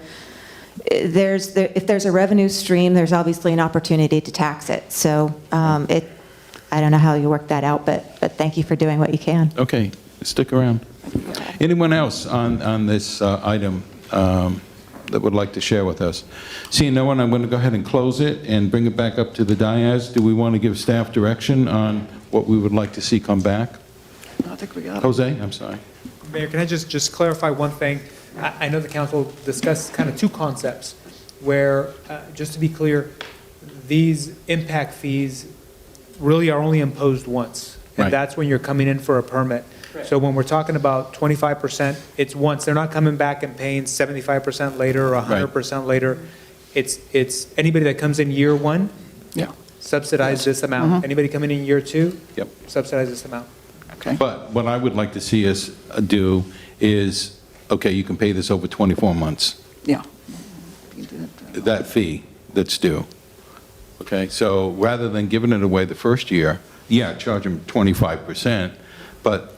Speaker 18: if there's a revenue stream, there's obviously an opportunity to tax it. So I don't know how you work that out, but thank you for doing what you can.
Speaker 1: Okay, stick around. Anyone else on this item that would like to share with us? Seeing no one, I'm going to go ahead and close it and bring it back up to the dais. Do we want to give staff direction on what we would like to see come back?
Speaker 11: I think we got it.
Speaker 1: Jose, I'm sorry.
Speaker 4: Mayor, can I just clarify one thing? I know the council discussed kind of 2 concepts where, just to be clear, these impact fees really are only imposed once. And
Speaker 1: Right.
Speaker 4: that's when you're coming in for a permit. So when we're talking about 25%, it's once. They're not coming back and paying 75% later or 100% later. It's anybody that comes in year 1,
Speaker 11: Yeah.
Speaker 4: subsidize this amount. Anybody coming in year 2,
Speaker 1: Yep.
Speaker 4: subsidize this amount.
Speaker 11: Okay.
Speaker 1: But what I would like to see us do is, okay, you can pay this over 24 months,
Speaker 11: Yeah.
Speaker 1: that fee that's due. Okay, so rather than giving it away the first year, yeah, charge them 25%, but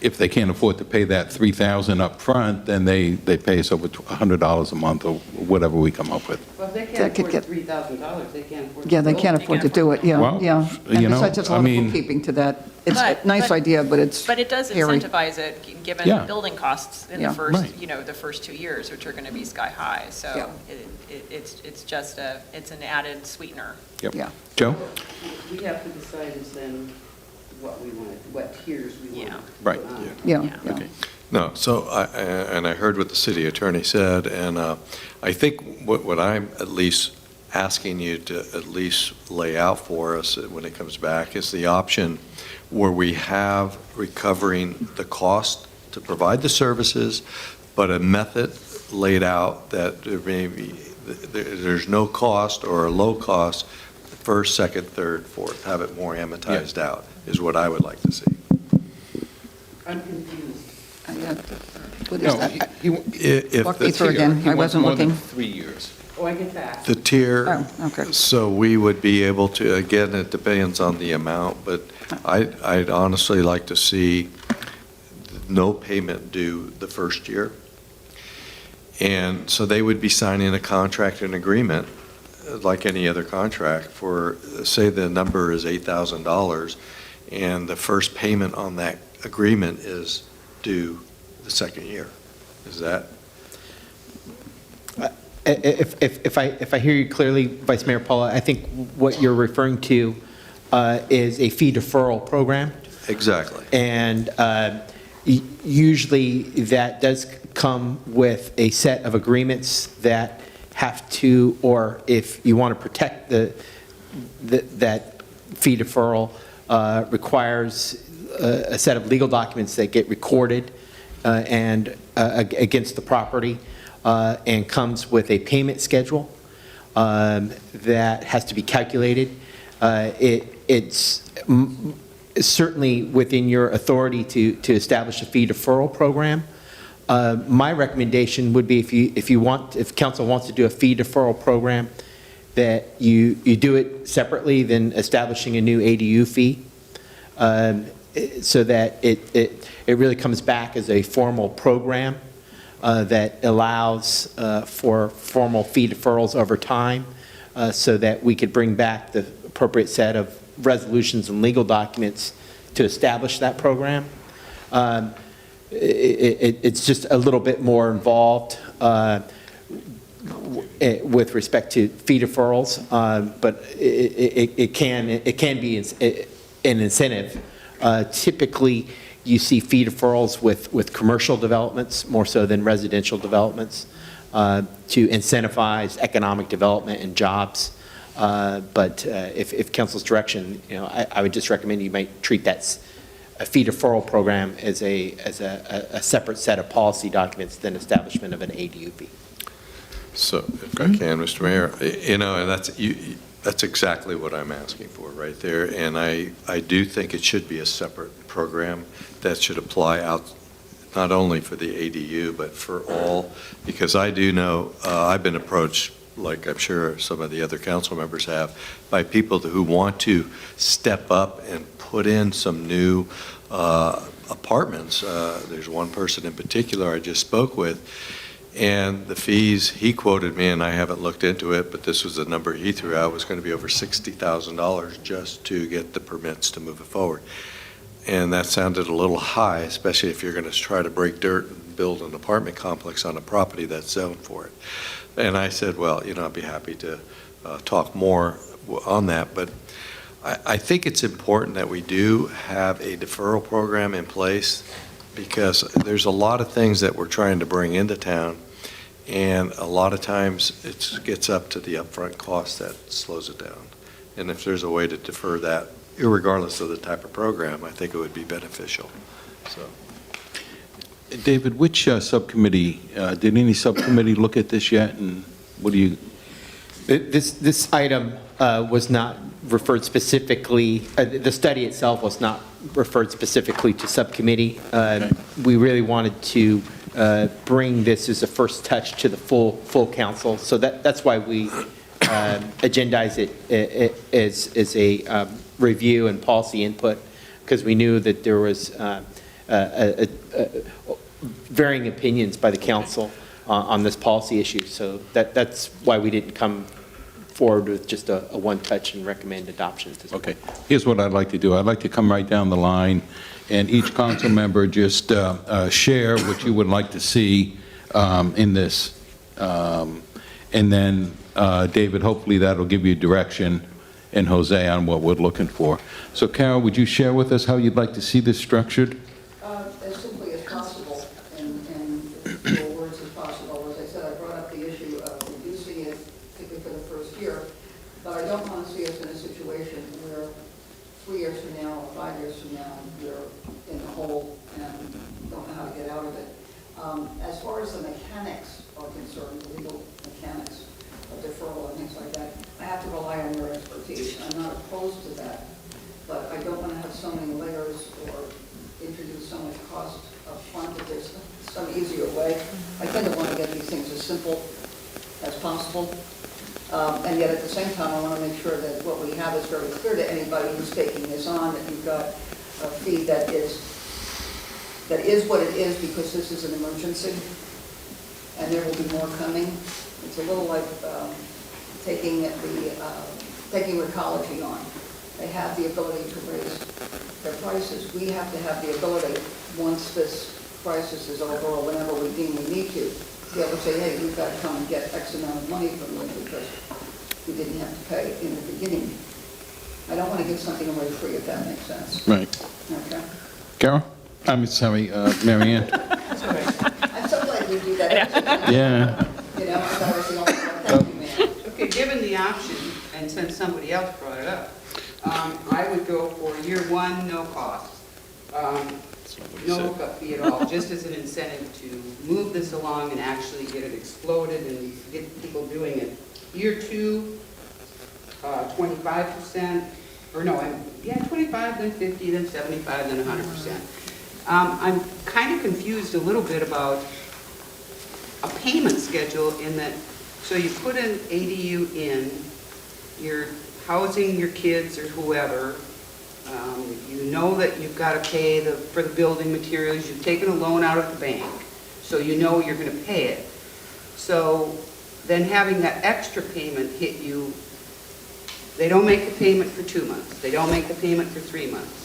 Speaker 1: if they can't afford to pay that $3,000 up front, then they pay us over $100 a month or whatever we come up with.
Speaker 5: Well, if they
Speaker 11: That
Speaker 5: can't
Speaker 11: could
Speaker 5: afford
Speaker 11: get-
Speaker 5: $3,000, they can't afford.
Speaker 11: Yeah, they can't afford to do it, yeah,
Speaker 1: Well,
Speaker 11: yeah.
Speaker 1: you
Speaker 11: And
Speaker 1: know,
Speaker 11: besides, there's a
Speaker 1: I
Speaker 11: lot of
Speaker 1: mean-
Speaker 11: bookkeeping to that. It's a
Speaker 17: But-
Speaker 11: nice
Speaker 17: but-
Speaker 11: idea, but it's
Speaker 17: But it does
Speaker 11: hairy.
Speaker 17: incentivize it, given
Speaker 1: Yeah.
Speaker 17: building costs in
Speaker 11: Yeah.
Speaker 17: the first,
Speaker 1: Right.
Speaker 17: the first 2 years, which are going to be sky high. So
Speaker 11: Yeah.
Speaker 17: it's just it's an added sweetener.
Speaker 1: Yep.
Speaker 11: Yeah.
Speaker 1: Joe?
Speaker 5: We have to decide is then what we want, what tiers we want.
Speaker 1: Right.
Speaker 11: Yeah,
Speaker 17: Yeah.
Speaker 11: yeah.
Speaker 1: Okay.
Speaker 7: No, so, and I heard what the city attorney said, and I think what I'm at least asking you to at least lay out for us when it comes back is the option where we have recovering the cost to provide the services, but a method laid out that there's no cost or a low cost, first, second, third, fourth, have it more amortized out, is what I would like to see.
Speaker 5: I'm confused.
Speaker 11: What is that?
Speaker 7: If
Speaker 11: Walk
Speaker 7: the
Speaker 11: me through again, I wasn't looking.
Speaker 1: 3 years.
Speaker 5: Oh, I get that.
Speaker 7: The tier,
Speaker 11: Oh, okay.
Speaker 7: so we would be able to, again, it depends on the amount, but I'd honestly like to see no payment due the first year. And so they would be signing a contract and agreement, like any other contract, for, say the number is $8,000, and the first payment on that agreement is due the second year. Is that?
Speaker 14: If I hear you clearly, Vice Mayor Paula, I think what you're referring to is a fee deferral program.
Speaker 7: Exactly.
Speaker 14: And usually that does come with a set of agreements that have to, or if you want to protect that fee deferral, requires a set of legal documents that get recorded and against the property, and comes with a payment schedule that has to be calculated. It's certainly within your authority to establish a fee deferral program. My recommendation would be if council wants to do a fee deferral program, that you do it separately than establishing a new ADU fee, so that it really comes back as a formal program that allows for formal fee deferrals over time, so that we could bring back the appropriate set of resolutions and legal documents to establish that program. It's just a little bit more involved with respect to fee deferrals, but it can be an incentive. Typically, you see fee deferrals with commercial developments more so than residential developments, to incentivize economic development and jobs. But if council's direction, I would just recommend you might treat that fee deferral program as a separate set of policy documents than establishment of an ADU fee.
Speaker 7: So if I can, Mr. Mayor, and that's exactly what I'm asking for right there. And I do think it should be a separate program that should apply out not only for the ADU, but for all, because I do know, I've been approached, like I'm sure some of the other council members have, by people who want to step up and put in some new apartments. There's one person in particular I just spoke with, and the fees, he quoted me, and I haven't looked into it, but this was the number he threw out, was going to be over $60,000 just to get the permits to move it forward. And that sounded a little high, especially if you're going to try to break dirt and build an apartment complex on a property that's zoned for it. And I said, well, I'd be happy to talk more on that, but I think it's important that we do have a deferral program in place, because there's a lot of things that we're trying to bring into town, and a lot of times it gets up to the upfront cost that slows it down. And if there's a way to defer that, irregardless of the type of program, I think it would be beneficial. So,
Speaker 1: David, which subcommittee, did any subcommittee look at this yet, and what do you?
Speaker 14: This item was not referred specifically, the study itself was not referred specifically to subcommittee. We really wanted to bring this as a first touch to the full council, so that's why we agendize it as a review and policy input, because we knew that there was varying opinions by the council on this policy issue. So that's why we didn't come forward with just a one-touch and recommend adoption.
Speaker 1: Okay, here's what I'd like to do. I'd like to come right down the line, and each council member just share what you would like to see in this. And then, David, hopefully that'll give you direction, and Jose on what we're looking for. So Carol, would you share with us how you'd like to see this structured?
Speaker 11: As simply as possible, and as few words as possible. As I said, I brought up the issue of reducing it, particularly for the first year, but I don't want to see us in a situation where 3 years from now or 5 years from now, we're in the hole and don't know how to get out of it. As far as the mechanics are concerned, the legal mechanics of deferral and things like that, I have to rely on your expertise. I'm not opposed to that, but I don't want to have so many layers or introduce so much cost up front that there's some easier way. I kind of want to get these things as simple as possible. And yet at the same time, I want to make sure that what we have is very clear to anybody who's taking this on, that you've got a fee that is what it is because this is an emergency, and there will be more coming. It's a little like taking Recology on. They have the ability to raise their prices. We have to have the ability, once this crisis is over or whenever we deem we need to be able to say, hey, we've got to come and get X amount of money from you because we didn't have to pay in the beginning. I don't want to give something away free, if that makes sense.
Speaker 1: Right.
Speaker 11: Okay.
Speaker 1: Carol? I'm sorry, Mary Ann.
Speaker 11: That's all right. I'm so glad we do that.
Speaker 1: Yeah.
Speaker 11: You know, because I was the only one. Thank you, ma'am.
Speaker 5: Okay, given the option, and since somebody else brought it up, I would go for year one, no cost. No hookup fee at all, just as an incentive to move this along and actually get it exploded and get people doing it. Year two, 25%, or no, 25, then 50, then 75, then 100%. I'm kind of confused a little bit about a payment schedule in that, so you put an ADU in, you're housing your kids or whoever, you know that you've got to pay for the building materials, you've taken a loan out of the bank, so you know you're going to pay it. So then having that extra payment hit you, they don't make the payment for 2 months, they don't make the payment for 3 months.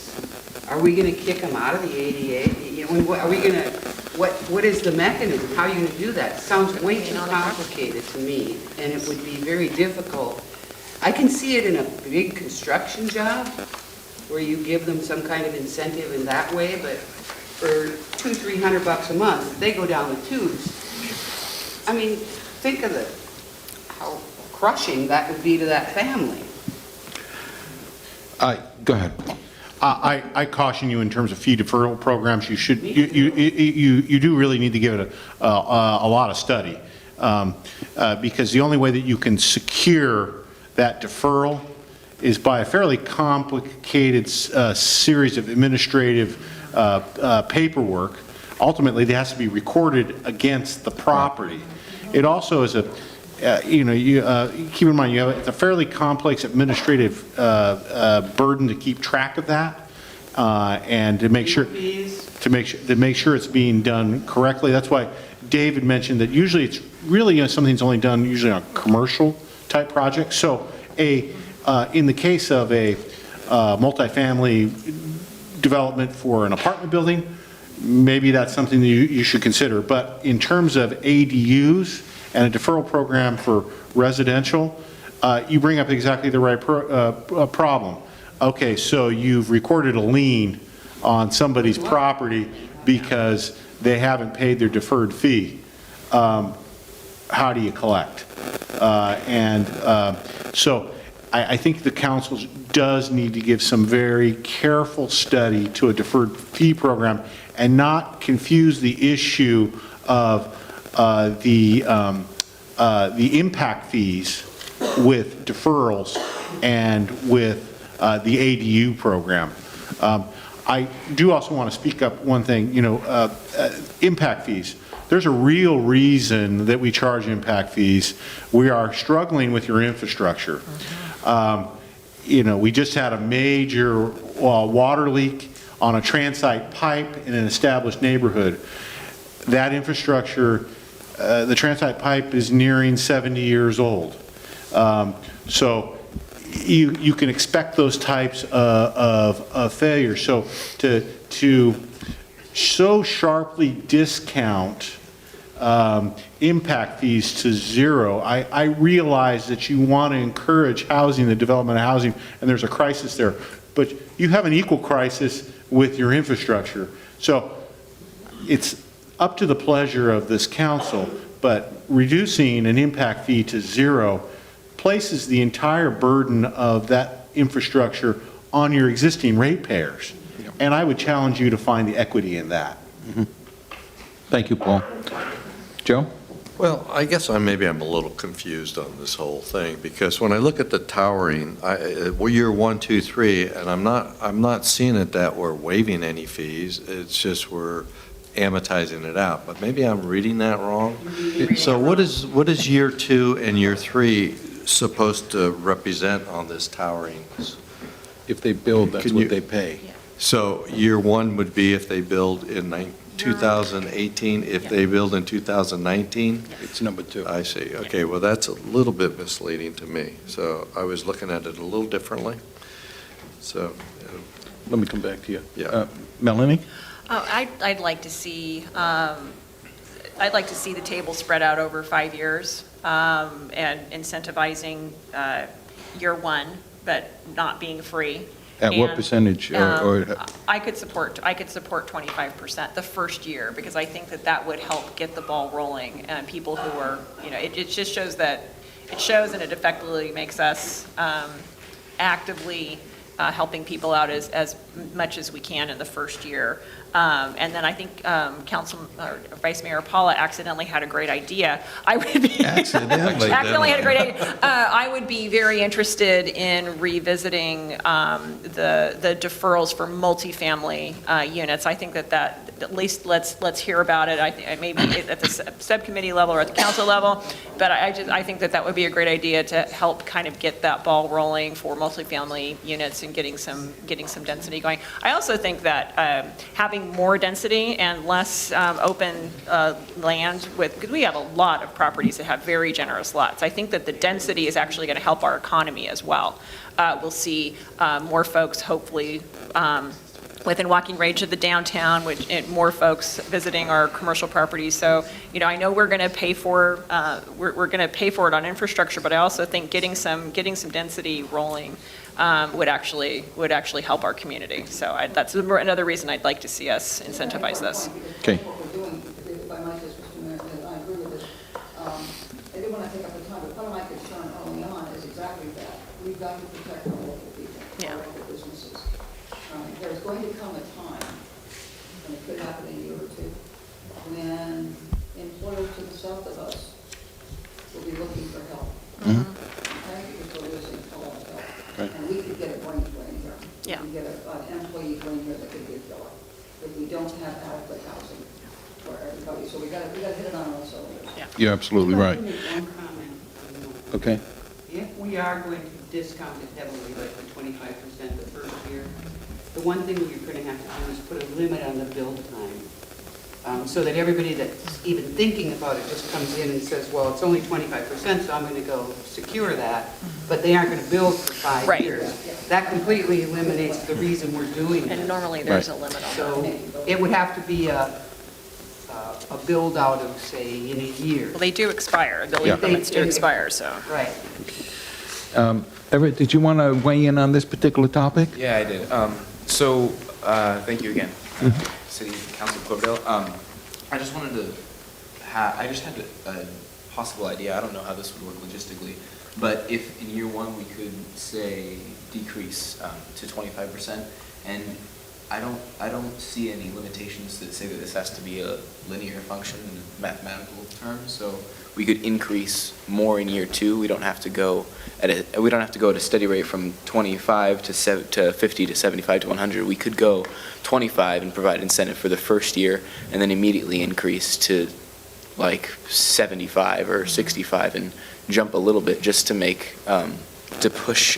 Speaker 5: Are we going to kick them out of the ADA? You know, are we going to, what is the mechanism? How are you going to do that? It sounds way too complicated to me, and it would be very difficult. I can see it in a big construction job where you give them some kind of incentive in that way, but for $200-300 a month, if they go down the tubes, I mean, think of how crushing that would be to that family.
Speaker 1: Go ahead.
Speaker 6: I caution you in terms of fee deferral programs, you do really need to give it a lot of study. Because the only way that you can secure that deferral is by a fairly complicated series of administrative paperwork. Ultimately, it has to be recorded against the property. It also is keep in mind, it's a fairly complex administrative burden to keep track of that, and to make sure it's being done correctly. That's why David mentioned that usually it's really something that's only done usually on commercial type projects. So in the case of a multifamily development for an apartment building, maybe that's something that you should consider. But in terms of ADUs and a deferral program for residential, you bring up exactly the right problem. Okay, so you've recorded a lien on somebody's property because they haven't paid their deferred fee. How do you collect? So I think the council does need to give some very careful study to a deferred fee program and not confuse the issue of the impact fees with deferrals and with the ADU program. I do also want to speak up one thing, impact fees. There's a real reason that we charge impact fees. We are struggling with your infrastructure. We just had a major water leak on a transite pipe in an established neighborhood. That infrastructure, the transite pipe is nearing 70 years old. So you can expect those types of failures. So to so sharply discount impact fees to zero, I realize that you want to encourage housing, the development of housing, and there's a crisis there. But you have an equal crisis with your infrastructure. So it's up to the pleasure of this council, but reducing an impact fee to zero places the entire burden of that infrastructure on your existing ratepayers. And I would challenge you to find the equity in that.
Speaker 1: Mm-hmm. Thank you, Paul. Joe?
Speaker 7: Well, I guess maybe I'm a little confused on this whole thing, because when I look at the towering, year 1, 2, 3, and I'm not seeing it that we're waiving any fees. It's just we're amortizing it out. But maybe I'm reading that wrong. So what is year 2 and year 3 supposed to represent on this towering?
Speaker 1: If they build, that's what they pay.
Speaker 7: So year 1 would be if they build in 2018, if they build in 2019?
Speaker 1: It's number 2.
Speaker 7: I see. Okay, well, that's a little bit misleading to me. So I was looking at it a little differently. So
Speaker 1: let me come back to you.
Speaker 7: Yeah.
Speaker 1: Melanie?
Speaker 17: Oh, I'd like to see the table spread out over 5 years, and incentivizing year 1, but not being free.
Speaker 1: At what percentage?
Speaker 17: I could support 25% the first year, because I think that would help get the ball rolling, and people who are, it just shows and it effectively makes us actively helping people out as much as we can in the first year. And then I think Vice Mayor Paula accidentally had a great idea. I would be accidentally had a great idea. I would be very interested in revisiting the deferrals for multifamily units. I think that at least let's hear about it. I think maybe at the subcommittee level or at the council level. But I think that would be a great idea to help kind of get that ball rolling for multifamily units and getting some density going. I also think that having more density and less open land, because we have a lot of properties that have very generous lots. I think that the density is actually going to help our economy as well. We'll see more folks hopefully within walking range of the downtown, and more folks visiting our commercial properties. So, I know we're going to pay for we're going to pay for it on infrastructure, but I also think getting some density rolling would actually help our community. So that's another reason I'd like to see us incentivize this.
Speaker 1: Okay.
Speaker 11: If I might just, Mr. Mayor, I agree with it. I didn't want to take up the time, but part of my concern early on is exactly that. We've got to protect our local people, our local businesses. there's going to come a time, and it could happen in a year or two, when employers to the south of us will be looking for help.
Speaker 1: Mhm.
Speaker 11: Okay, because we're losing a lot of help.
Speaker 1: Right.
Speaker 11: And we could get a brain drain here.
Speaker 17: Yeah.
Speaker 11: We could get an employee drain here that could be a killer if we don't have adequate housing for everybody. So we got to hit it on all cylinders.
Speaker 17: Yeah.
Speaker 1: You're absolutely right.
Speaker 5: I'd like to make one comment.
Speaker 1: Okay.
Speaker 5: If we are going to discount it heavily, like the 25% the first year, the one thing you're going to have to do is put a limit on the build time, so that everybody that's even thinking about it just comes in and says, well, it's only 25%, so I'm going to go secure that, but they aren't going to build for 5
Speaker 17: Right.
Speaker 5: years. That completely eliminates the reason we're doing it.
Speaker 17: And normally there's a limit on
Speaker 5: So
Speaker 17: that.
Speaker 5: it would have to be a build out of, say, in a year.
Speaker 17: Well, they do expire, building
Speaker 1: Yeah.
Speaker 17: permits do expire, so.
Speaker 5: Right.
Speaker 1: Everett, did you want to weigh in on this particular topic?
Speaker 19: Yeah, I did. Thank you again, City Council of Cloverdale. I just wanted to I just had a possible idea. I don't know how this would work logistically, but if in year one we could say decrease to 25%, and I don't see any limitations that say that this has to be a linear function in mathematical terms. So we could increase more in year two. We don't have to go at a steady rate from 25 to 50 to 75 to 100. We could go 25 and provide incentive for the first year, and then immediately increase to like 75 or 65 and jump a little bit just to make to push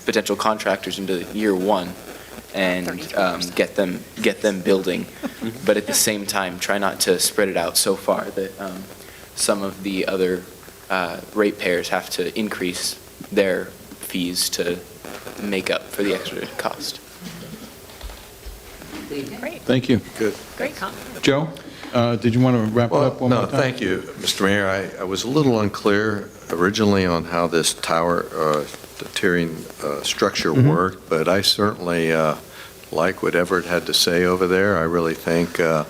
Speaker 19: potential contractors into year one and get them building, but at the same time try not to spread it out so far that some of the other ratepayers have to increase their fees to make up for the extra cost.
Speaker 17: Great.
Speaker 1: Thank you.
Speaker 7: Good.
Speaker 17: Great comment.
Speaker 1: Joe, did you want to wrap it up one more
Speaker 7: No,
Speaker 1: time?
Speaker 7: thank you, Mr. Mayor. I was a little unclear originally on how this tower, the tiering structure worked, but I certainly like what Everett had to say over there. I really think I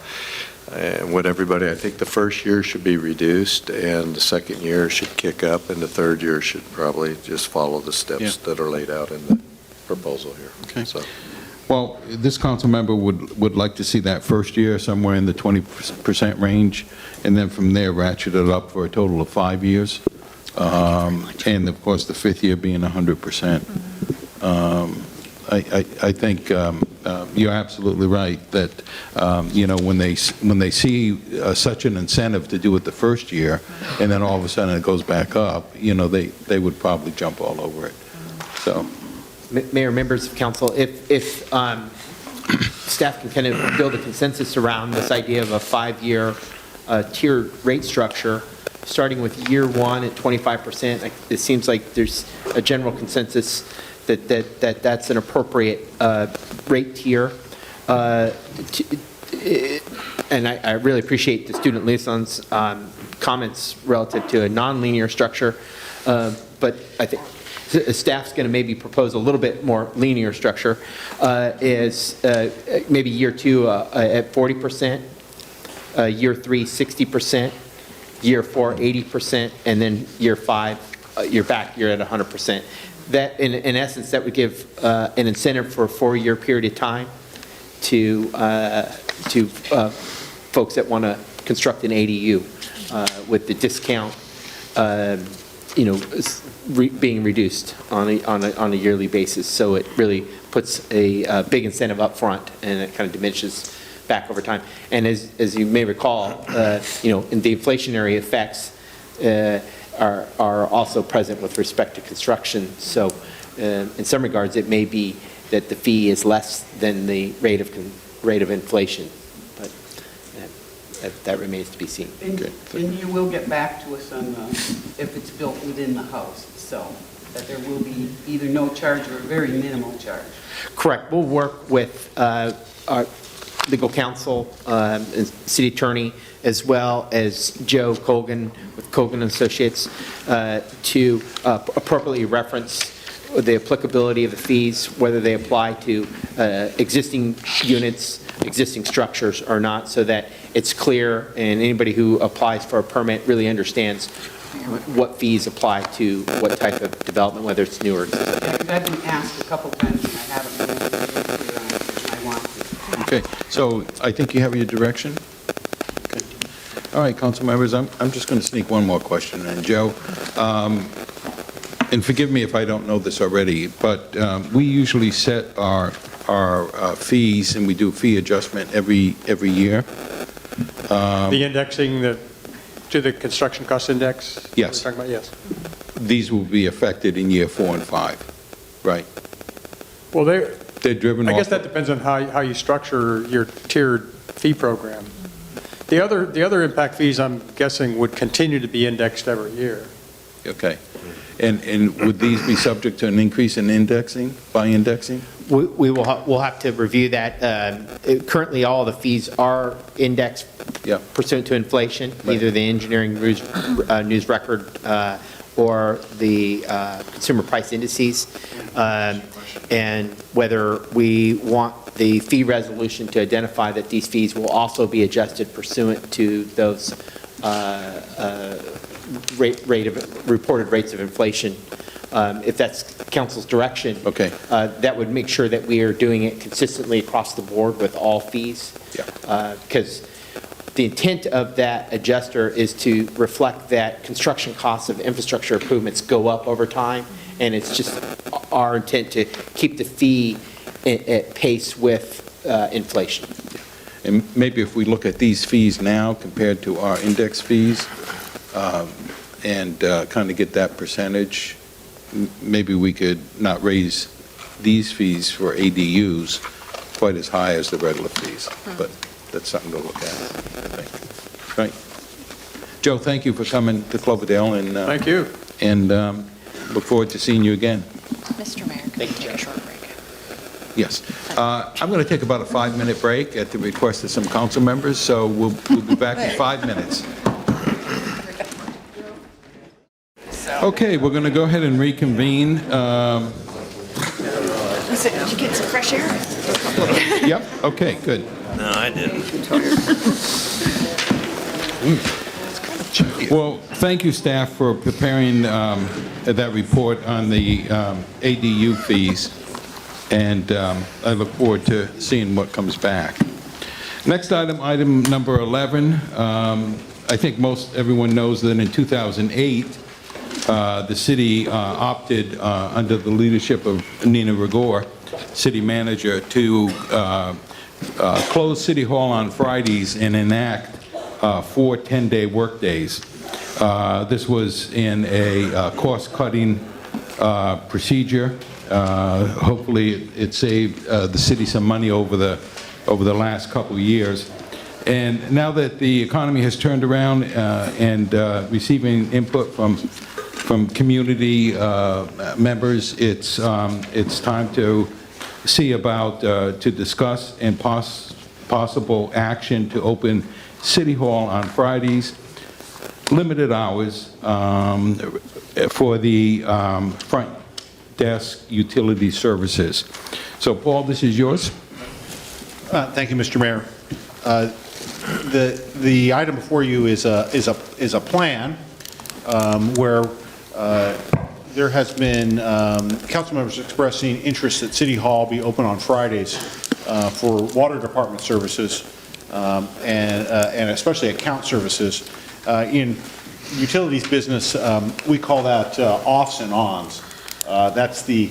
Speaker 7: think the first year should be reduced, and the second year should kick up, and the third year should probably just follow the steps that are laid out in the proposal here.
Speaker 1: Okay.
Speaker 7: So.
Speaker 1: Well, this council member would like to see that first year somewhere in the 20% range, and then from there ratchet it up for a total of 5 years. And of course, the fifth year being 100%. I think you're absolutely right that, when they see such an incentive to do it the first year, and then all of a sudden it goes back up, they would probably jump all over it. So.
Speaker 14: Mayor, members of council, if staff can kind of build a consensus around this idea of a 5-year tiered rate structure, starting with year one at 25%, it seems like there's a general consensus that's an appropriate rate tier. And I really appreciate the student liaison's comments relative to a non-linear structure, but I think staff's going to maybe propose a little bit more linear structure, is maybe year two at 40%, year three 60%, year four 80%, and then year five, you're at 100%. That, in essence, that would give an incentive for a 4-year period of time to folks that want to construct an ADU with the discount, being reduced on a yearly basis. So it really puts a big incentive up front, and it kind of diminishes back over time. And as you may recall, in the inflationary effects are also present with respect to construction. So in some regards, it may be that the fee is less than the rate of inflation, but that remains to be seen.
Speaker 5: And you will get back to us on if it's built within the house, so that there will be either no charge or a very minimal charge.
Speaker 14: Correct. We'll work with our legal counsel and city attorney, as well as Joe Colgan with Colgan Associates, to appropriately reference the applicability of the fees, whether they apply to existing units, existing structures or not, so that it's clear and anybody who applies for a permit really understands what fees apply to what type of development, whether it's new or existing.
Speaker 5: I've been asked a couple times and I haven't been able to
Speaker 1: Okay, so I think you have your direction? Okay. All right, council members, I'm just going to sneak one more question in. Joe, and forgive me if I don't know this already, but we usually set our fees, and we do fee adjustment every year.
Speaker 15: The indexing to the construction cost index?
Speaker 1: Yes.
Speaker 15: We're talking about, yes.
Speaker 1: These will be affected in year 4 and 5, right?
Speaker 15: Well,
Speaker 1: They're driven
Speaker 15: I
Speaker 1: off.
Speaker 15: guess that depends on how you structure your tiered fee program. The other impact fees, I'm guessing, would continue to be indexed every year.
Speaker 1: Okay. And would these be subject to an increase in indexing, by indexing?
Speaker 14: We'll have to review that. Currently, all the fees are indexed pursuant to inflation, either the engineering news record or the consumer price indices. And whether we want the fee resolution to identify that these fees will also be adjusted pursuant to those reported rates of inflation. If that's council's direction,
Speaker 1: okay,
Speaker 14: that would make sure that we are doing it consistently across the board with all fees. Because the intent of that adjuster is to reflect that construction costs of infrastructure improvements go up over time, and it's just our intent to keep the fee at pace with inflation.
Speaker 1: And maybe if we look at these fees now compared to our index fees, and kind of get that percentage, maybe we could not raise these fees for ADUs quite as high as the regular fees, but that's something to look at, I think. Right. Joe, thank you for coming to Cloverdale, and
Speaker 15: thank you.
Speaker 1: And look forward to seeing you again.
Speaker 17: Mr. Mayor, could you take a short break?
Speaker 1: Yes. I'm going to take about a 5-minute break at the request of some council members, so we'll be back in 5 minutes. Okay, we're going to go ahead and reconvene.
Speaker 17: Listen, did you get some fresh air?
Speaker 1: Yep, okay, good.
Speaker 20: No, I didn't.
Speaker 1: Well, thank you, staff, for preparing that report on the ADU fees, and I look forward to seeing what comes back. Next item number 11. I think everyone knows that in 2008, the city opted, under the leadership of Nina Rigor, city manager, to close City Hall on Fridays and enact 4 10-day workdays. This was in a cost-cutting procedure. Hopefully, it saved the city some money over the last couple of years. And now that the economy has turned around and receiving input from community members, it's time to see about, to discuss and possible action to open City Hall on Fridays, limited hours for the front desk utility services. So, Paul, this is yours.
Speaker 6: Thank you, Mr. Mayor. The item before you is a plan where there has been council members expressing interest that City Hall be open on Fridays for water department services and especially account services. In utilities business, we call that offs and ons. That's the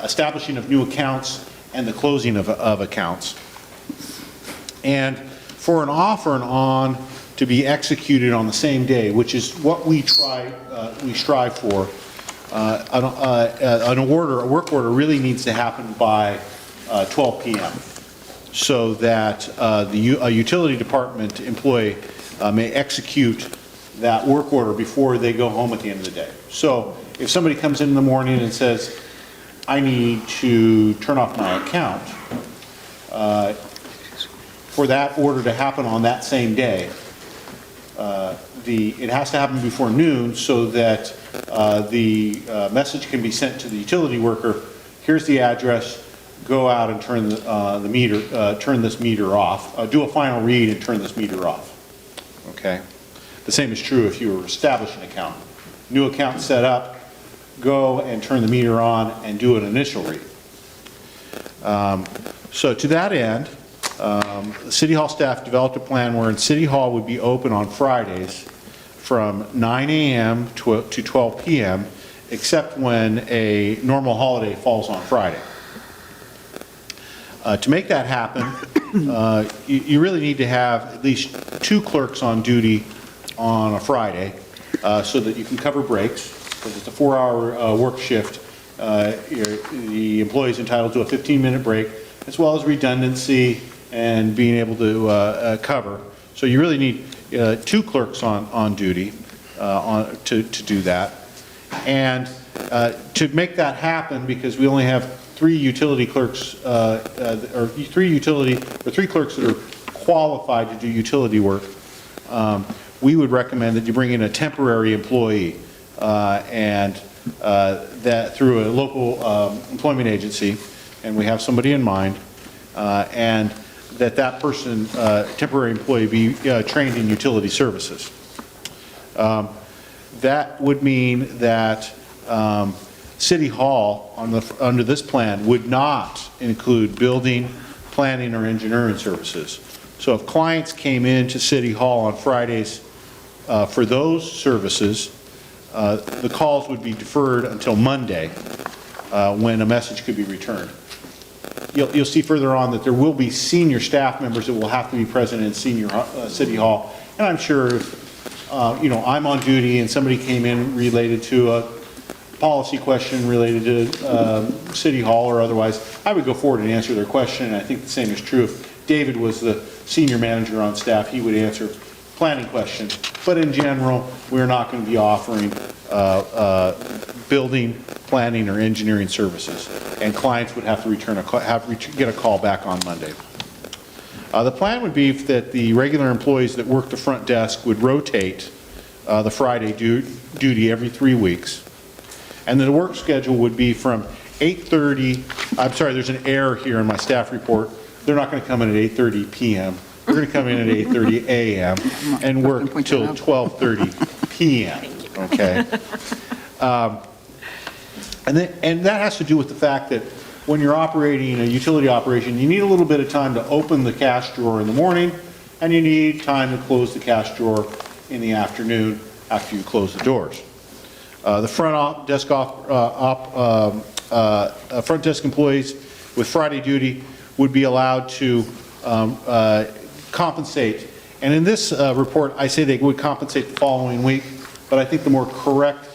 Speaker 6: establishing of new accounts and the closing of accounts. And for an off or an on to be executed on the same day, which is what we strive for, a work order really needs to happen by 12 p.m. so that a utility department employee may execute that work order before they go home at the end of the day. So if somebody comes in the morning and says, I need to turn off my account, for that order to happen on that same day, it has to happen before noon so that the message can be sent to the utility worker. Here's the address. Go out and turn the meter. Turn this meter off. Do a final read and turn this meter off. Okay. The same is true if you were establishing an account. New account set up. Go and turn the meter on and do an initial read. So to that end, the City Hall staff developed a plan wherein City Hall would be open on Fridays from 9 a.m. to 12 p.m., except when a normal holiday falls on Friday. To make that happen, you really need to have at least 2 clerks on duty on a Friday so that you can cover breaks. Because it's a 4-hour work shift, the employee is entitled to a 15-minute break, as well as redundancy and being able to cover. So you really need 2 clerks on duty to do that. And to make that happen, because we only have 3 utility clerks, or 3 clerks that are qualified to do utility work, we would recommend that you bring in a temporary employee, and that through a local employment agency, and we have somebody in mind, and that person, temporary employee, be trained in utility services. That would mean that City Hall, under this plan, would not include building, planning, or engineering services. So if clients came into City Hall on Fridays for those services, the calls would be deferred until Monday, when a message could be returned. You'll see further on that there will be senior staff members that will have to be present in City Hall. And I'm sure if, I'm on duty and somebody came in related to a policy question related to City Hall or otherwise, I would go forward and answer their question. And I think the same is true if David was the senior manager on staff, he would answer planning questions. But in general, we're not going to be offering building, planning, or engineering services. And clients would have to get a call back on Monday. The plan would be that the regular employees that work the front desk would rotate the Friday duty every 3 weeks. And the work schedule would be from 8:30, I'm sorry, there's an error here in my staff report. They're not going to come in at 8:30 p.m. They're going to come in at 8:30 a.m. and work until 12:30 p.m. Okay? And that has to do with the fact that when you're operating a utility operation, you need a little bit of time to open the cash drawer in the morning, and you need time to close the cash drawer in the afternoon after you close the doors. The front desk employees with Friday duty would be allowed to compensate. And in this report, I say they would compensate the following week, but I think the more correct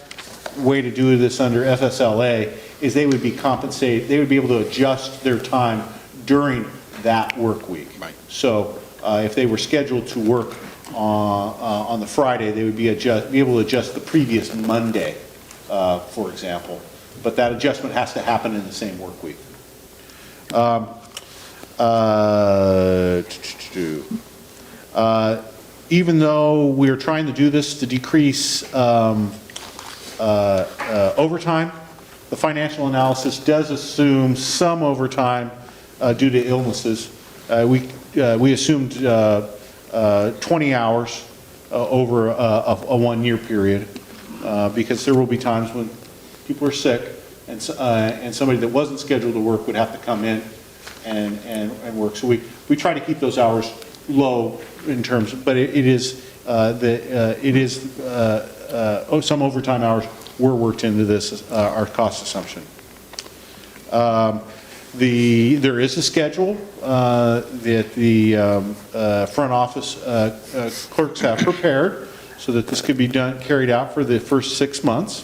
Speaker 6: way to do this under FSLA is they would be compensated, they would be able to adjust their time during that work week. Right. So if they were scheduled to work on the Friday, they would be able to adjust the previous Monday, for example. But that adjustment has to happen in the same work week. Even though we're trying to do this to decrease overtime, the financial analysis does assume some overtime due to illnesses. We assumed 20 hours over a 1-year period because there will be times when people are sick and somebody that wasn't scheduled to work would have to come in and work. So we try to keep those hours low in terms, but some overtime hours were worked into this, our cost assumption. There is a schedule that the front office clerks have prepared so that this could be carried out for the first 6 months.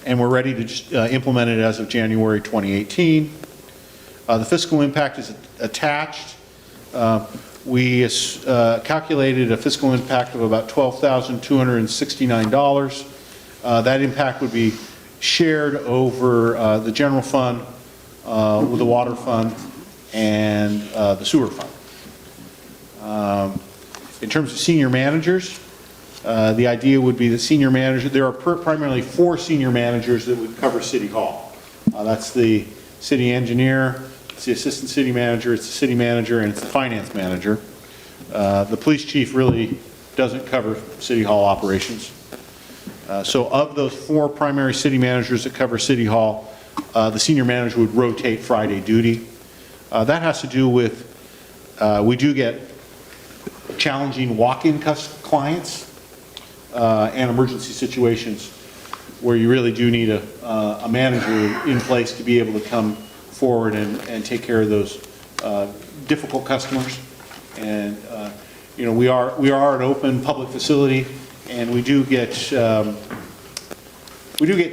Speaker 6: And we're ready to just, implement it as of January 2018. The fiscal impact is attached. We calculated a fiscal impact of about $12,269. That impact would be shared over the general fund, with the water fund, and the sewer fund. In terms of senior managers, the idea would be that senior manager, there are primarily 4 senior managers that would cover City Hall. That's the city engineer, it's the assistant city manager, it's the city manager, and it's the finance manager. The police chief really doesn't cover City Hall operations. So of those 4 primary city managers that cover City Hall, the senior manager would rotate Friday duty. That has to do with, we do get challenging walk-in clients and emergency situations where you really do need a manager in place to be able to come forward and take care of those difficult customers. And you know, we are an open public facility, and we do get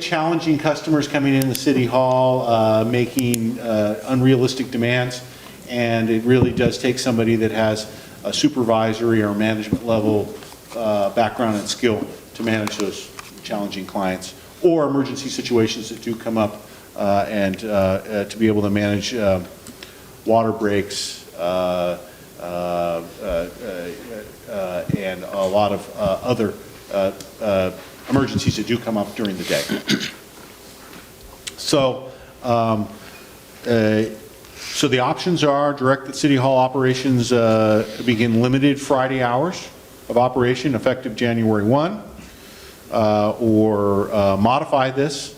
Speaker 6: challenging customers coming in the city hall, making unrealistic demands, and it really does take somebody that has a supervisory or management level background and skill to manage those challenging clients or emergency situations that do come up, and to be able to manage water breaks and a lot of other emergencies that do come up during the day. So, so the options are direct that City Hall operations begin limited Friday hours of operation effective January 1, or modify this,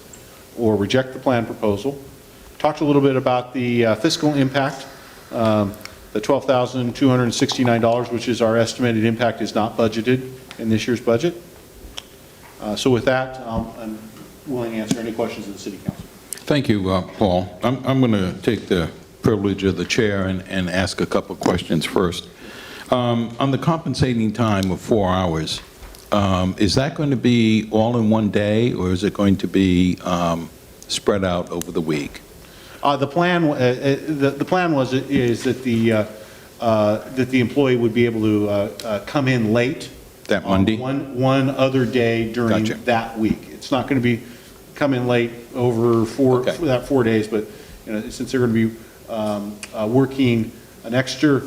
Speaker 6: or reject the plan proposal. Talked a little bit about the fiscal impact. The $12,269, which is our estimated impact, is not budgeted in this year's budget. So with that, I'm willing to answer any questions of the City Council.
Speaker 1: Thank you, Paul. I'm going to take the privilege of the chair and ask a couple of questions first. On the compensating time of 4 hours, is that going to be all in one day, or is it going to be spread out over the week?
Speaker 6: The plan is that the employee would be able to come in late.
Speaker 1: That Monday?
Speaker 6: One other day during that week. It's not going to be come in late over that 4 days, but you know, since they're going to be working an extra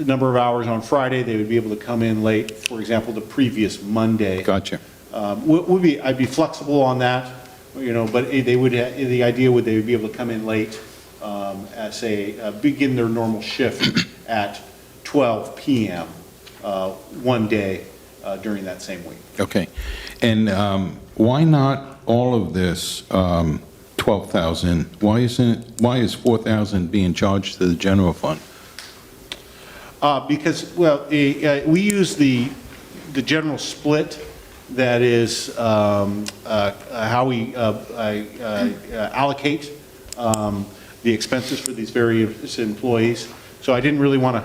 Speaker 6: number of hours on Friday, they would be able to come in late, for example, the previous Monday.
Speaker 1: Gotcha.
Speaker 6: I'd be flexible on that, you know, but they would, the idea would they would be able to come in late, begin their normal shift at 12 p.m. One day during that same week.
Speaker 1: Okay. And why not all of this 12,000? Why is 4,000 being charged to the general fund?
Speaker 6: Because, well, we use the general split that is how we allocate the expenses for these various employees. So I didn't want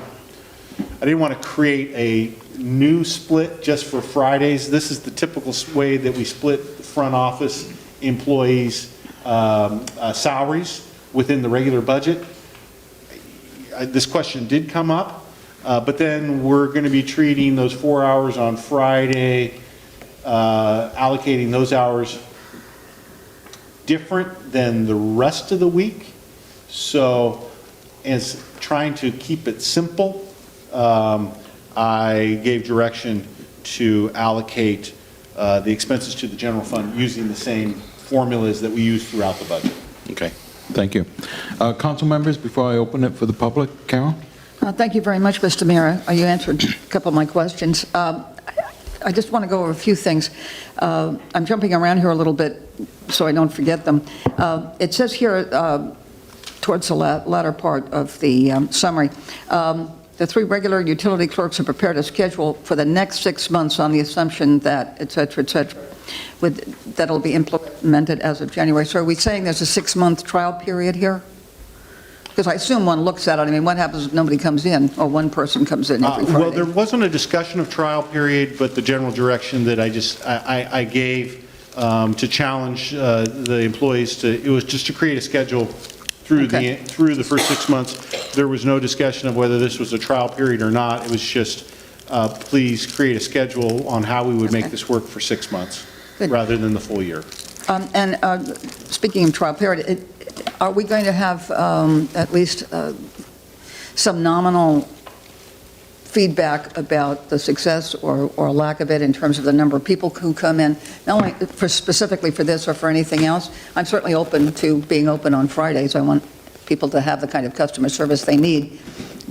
Speaker 6: to create a new split just for Fridays. This is the typical way that we split the front office employees' salaries within the regular budget. This question did come up. But then we're going to be treating those 4 hours on Friday, allocating those hours different than the rest of the week. So, as trying to keep it simple, I gave direction to allocate the expenses to the general fund using the same formulas that we use throughout the budget.
Speaker 1: Okay. Thank you. Council members, before I open it for the public, Carol?
Speaker 11: Thank you very much, Mr. Mayor. You answered a couple of my questions. I just want to go over a few things. I'm jumping around here a little bit so I don't forget them. It says here towards the latter part of the summary, the 3 regular utility clerks are prepared a schedule for the next 6 months on the assumption that, et cetera, that'll be implemented as of January. So are we saying there's a 6-month trial period here? Because I assume one looks at it. I mean, what happens if nobody comes in or one person comes in every Friday?
Speaker 6: Well, there wasn't a discussion of trial period, but the general direction that I gave to challenge the employees it was just to create a schedule through the first 6 months. There was no discussion of whether this was a trial period or not. It was just please create a schedule on how we would make this work for 6 months rather than the full year.
Speaker 11: And speaking of trial period, are we going to have at least some nominal feedback about the success or lack of it in terms of the number of people who come in, not only specifically for this or for anything else? I'm certainly open to being open on Fridays. I want people to have the kind of customer service they need.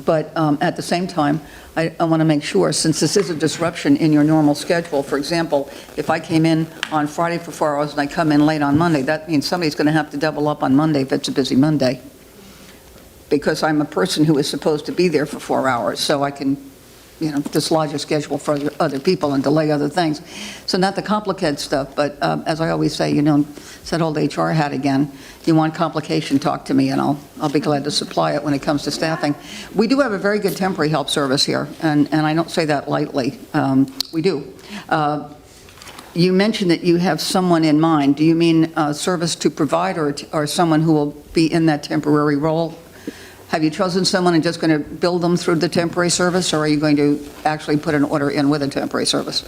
Speaker 11: But at the same time, I want to make sure, since this is a disruption in your normal schedule, for example, if I came in on Friday for 4 hours and I come in late on Monday, that means somebody's going to have to double up on Monday if it's a busy Monday. So I want to make sure that we're not going to have a because I'm a person who is supposed to be there for 4 hours, so I can, dislodge a schedule for other people and delay other things. So not the complicated stuff, but as I always say, it's that old HR hat again. You want complication, talk to me, and I'll be glad to supply it when it comes to staffing. We do have a very good temporary help service here, and I don't say that lightly. We do. You mentioned that you have someone in mind. Do you mean service to provide or someone who will be in that temporary role? Have you chosen someone and just going to build them through the temporary service, or are you going to actually put an order in with a temporary service?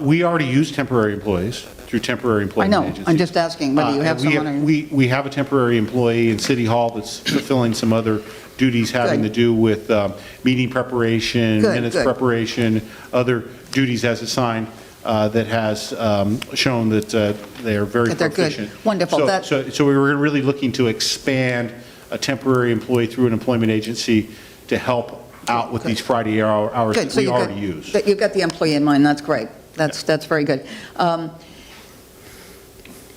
Speaker 6: We already use temporary employees through temporary employment agencies.
Speaker 11: I know, I'm just asking whether you have someone.
Speaker 6: We have a temporary employee in City Hall that's fulfilling some other duties having to do with meeting preparation, minutes preparation, other duties as assigned that has shown that they are very proficient.
Speaker 11: Good. Wonderful.
Speaker 6: So we were really looking to expand a temporary employee through an employment agency to help out with these Friday hours that we already use.
Speaker 11: You've got the employee in mind. That's great. That's very good.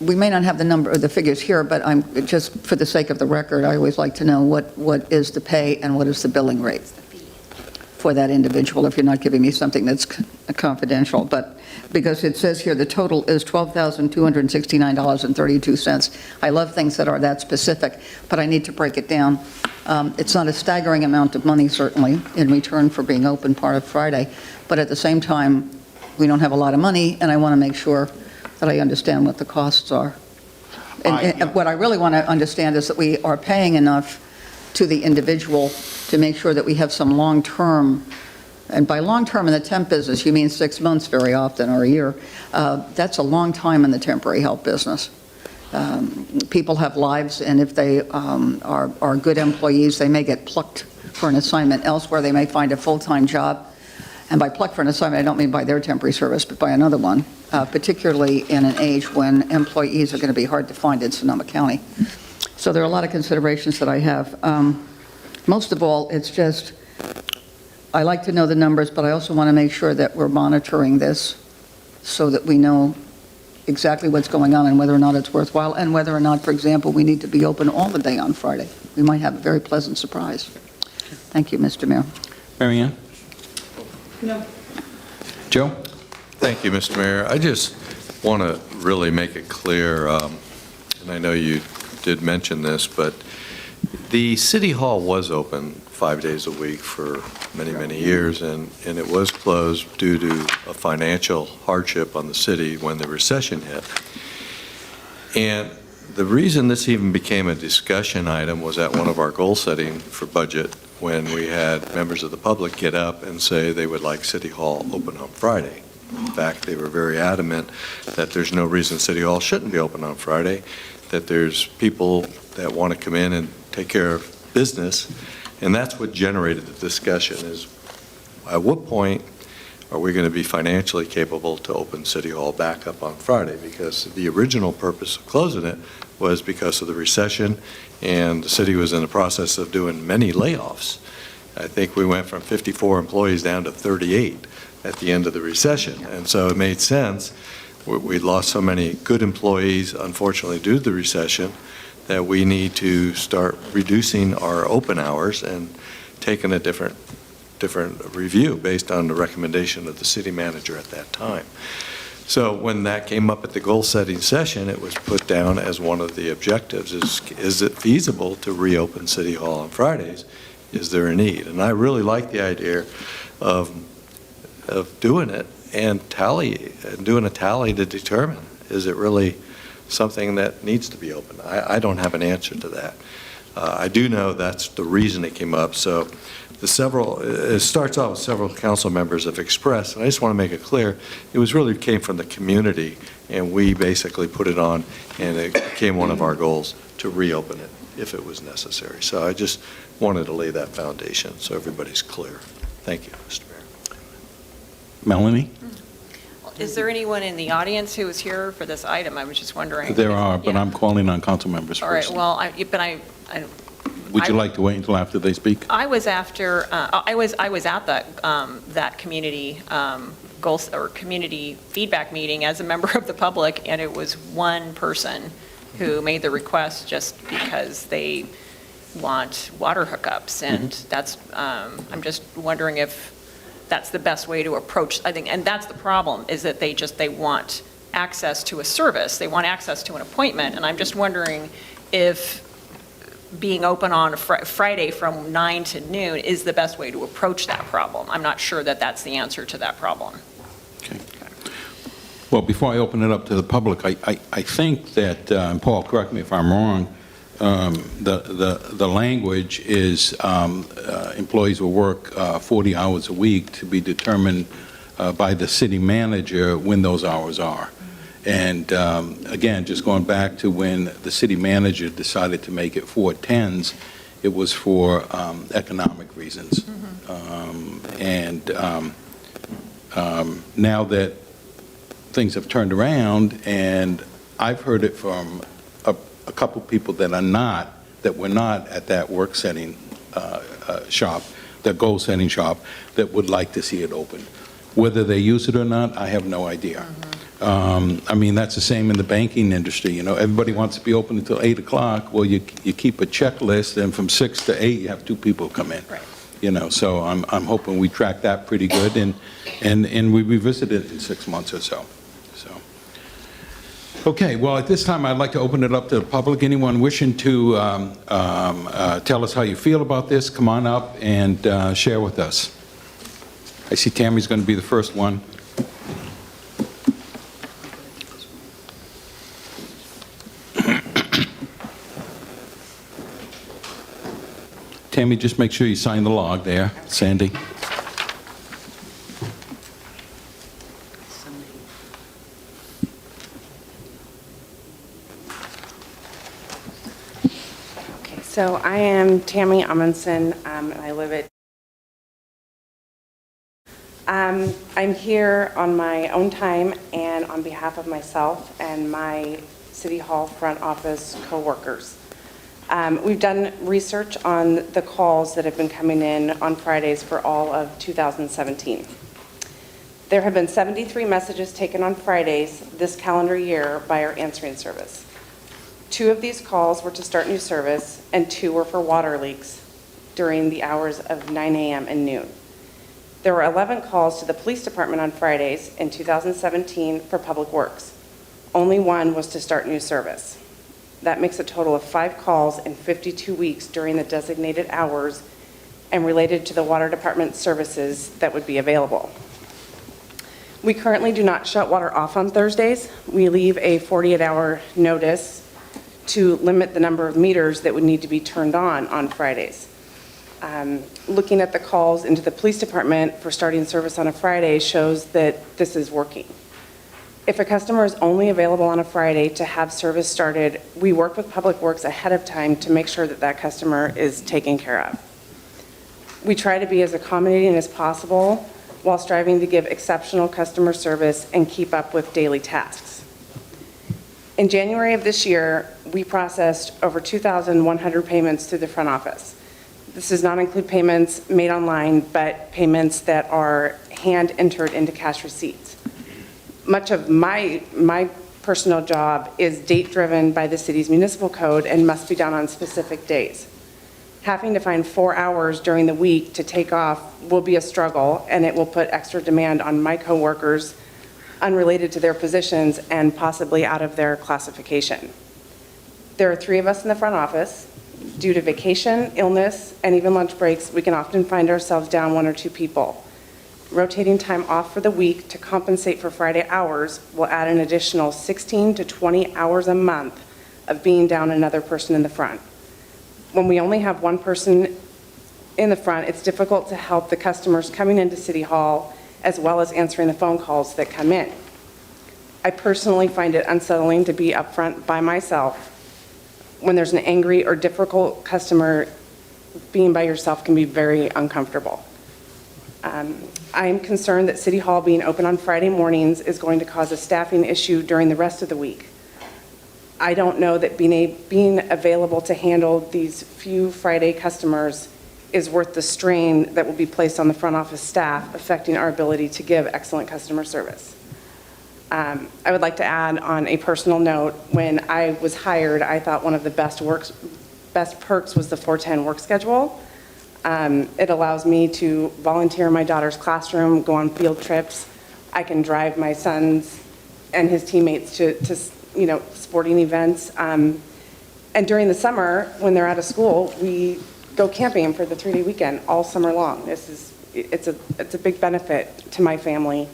Speaker 11: We may not have the number or the figures here, but I'm just for the sake of the record, I always like to know what is the pay and what is the billing rate for that individual, if you're not giving me something that's confidential. But because it says here the total is $12,269.32. I love things that are that specific, but I need to break it down. It's not a staggering amount of money, certainly, in return for being open part of Friday, but at the same time, we don't have a lot of money, and I want to make sure that I understand what the costs are. And what I really want to understand is that we are paying enough to the individual to make sure that we have some long-term, and by long-term in the temp business, you mean 6 months very often, or a year. That's a long time in the temporary help business. People have lives, and if they are good employees, they may get plucked for an assignment elsewhere. They may find a full-time job. And by plucked for an assignment, I don't mean by their temporary service, but by another one, particularly in an age when employees are going to be hard to find in Sonoma County. So there are a lot of considerations that I have. Most of all, it's just, I like to know the numbers, but I also want to make sure that we're monitoring this so that we know exactly what's going on and whether or not it's worthwhile, and whether or not, for example, we need to be open all the day on Friday. We might have a very pleasant surprise. Thank you, Mr. Mayor.
Speaker 1: Mary Ann?
Speaker 11: No.
Speaker 1: Joe?
Speaker 7: Thank you, Mr. Mayor. I just want to really make it clear, and I know you did mention this, but the City Hall was open 5 days a week for many, many years, and it was closed due to a financial hardship on the city when the recession hit. And the reason this even became a discussion item was at one of our goal setting for budget, when we had members of the public get up and say they would like City Hall open on Friday. In fact, they were very adamant that there's no reason City Hall shouldn't be open on Friday, that there's people that want to come in and take care of business, and that's what generated the discussion, is at what point are we going to be financially capable to open City Hall back up on Friday? Because the original purpose of closing it was because of the recession, and the city was in the process of doing many layoffs. I think we went from 54 employees down to 38 at the end of the recession, and so it made sense. We lost so many good employees, unfortunately, due to the recession, that we need to start reducing our open hours and taking a different review based on the recommendation of the city manager at that time. So when that came up at the goal-setting session, it was put down as one of the objectives, is it feasible to reopen City Hall on Fridays? Is there a need? And I really like the idea of doing it and doing a tally to determine, is it really something that needs to be open? I don't have an answer to that. I do know that's the reason it came up. So it starts off with several council members have expressed, and I just want to make it clear, it came from the community, and we basically put it on, and it became one of our goals to reopen it if it was necessary. So I just wanted to lay that foundation so everybody's clear. Thank you, Mr. Mayor.
Speaker 1: Melanie?
Speaker 17: Is there anyone in the audience who is here for this item? I was just wondering.
Speaker 1: There are, but I'm calling on council members
Speaker 17: All right,
Speaker 1: first.
Speaker 17: well,
Speaker 1: Would you like to wait until after they speak?
Speaker 17: I was at that community goals or community feedback meeting as a member of the public, and it was one person who made the request just because they want water hookups, and that's, I'm just wondering if that's the best way to approach, I think, and that's the problem, is that they want access to a service, they want access to an appointment, and I'm just wondering if being open on a Friday from 9 to noon is the best way to approach that problem. I'm not sure that that's the answer to that problem.
Speaker 1: Well, before I open it up to the public, I think that, and Paul, correct me if I'm wrong, the language is employees will work 40 hours a week to be determined by the city manager when those hours are. And again, just going back to when the city manager decided to make it 4/10s, it was for economic reasons. Now that things have turned around, and I've heard it from a couple people that were not at that work setting shop, that goal setting shop, that would like to see it open. Whether they use it or not, I have no idea. I mean, that's the same in the banking industry. You know, everybody wants to be open until 8 o'clock. Well, you keep a checklist, and from 6 to 8, you have 2 people come in.
Speaker 17: Right.
Speaker 1: You know, so I'm hoping we track that pretty good, and we revisit it in 6 months or so. Okay, well, at this time, I'd like to open it up to the public. Anyone wishing to tell us how you feel about this, come on up and share with us. I see Tammy's going to be the first one. Tammy, just make sure you sign the log there. Sandy.
Speaker 20: So I am Tammy Amundsen, and I live at... I'm here on my own time and on behalf of myself and my City Hall front office coworkers. We've done research on the calls that have been coming in on Fridays for all of 2017. There have been 73 messages taken on Fridays this calendar year by our answering service. 2 of these calls were to start new service, and 2 were for water leaks during the hours of 9 a.m. and noon. There were 11 calls to the police department on Fridays in 2017 for public works. Only 1 was to start new service. That makes a total of 5 calls in 52 weeks during the designated hours and related to the water department services that would be available. We currently do not shut water off on Thursdays. We leave a 48-hour notice to limit the number of meters that would need to be turned on Fridays. Looking at the calls into the police department for starting service on a Friday shows that this is working. If a customer is only available on a Friday to have service started, we work with Public Works ahead of time to make sure that that customer is taken care of. We try to be as accommodating as possible while striving to give exceptional customer service and keep up with daily tasks. In January of this year, we processed over 2,100 payments through the front office. This does not include payments made online, but payments that are hand-entered into cash receipts. Much of my personal job is date-driven by the city's municipal code and must be done on specific days. Having to find 4 hours during the week to take off will be a struggle, and it will put extra demand on my coworkers unrelated to their positions and possibly out of their classification. There are 3 of us in the front office. Due to vacation, illness, and even lunch breaks, we can often find ourselves down 1 or 2 people. Rotating time off for the week to compensate for Friday hours will add an additional 16 to 20 hours a month of being down another person in the front. When we only have 1 person in the front, it's difficult to help the customers coming into City Hall as well as answering the phone calls that come in. I personally find it unsettling to be up front by myself. When there's an angry or difficult customer, being by yourself can be very uncomfortable. I am concerned that City Hall being open on Friday mornings is going to cause a staffing issue during the rest of the week. I don't know that being available to handle these few Friday customers is worth the strain that will be placed on the front office staff, affecting our ability to give excellent customer service. I would like to add on a personal note, when I was hired, I thought one of the best best perks was the 410 work schedule. It allows me to volunteer in my daughter's classroom, go on field trips. I can drive my sons and his teammates to sporting events. And during the summer, when they're out of school, we go camping for the 3-day weekend all summer long. It's a big benefit to my family.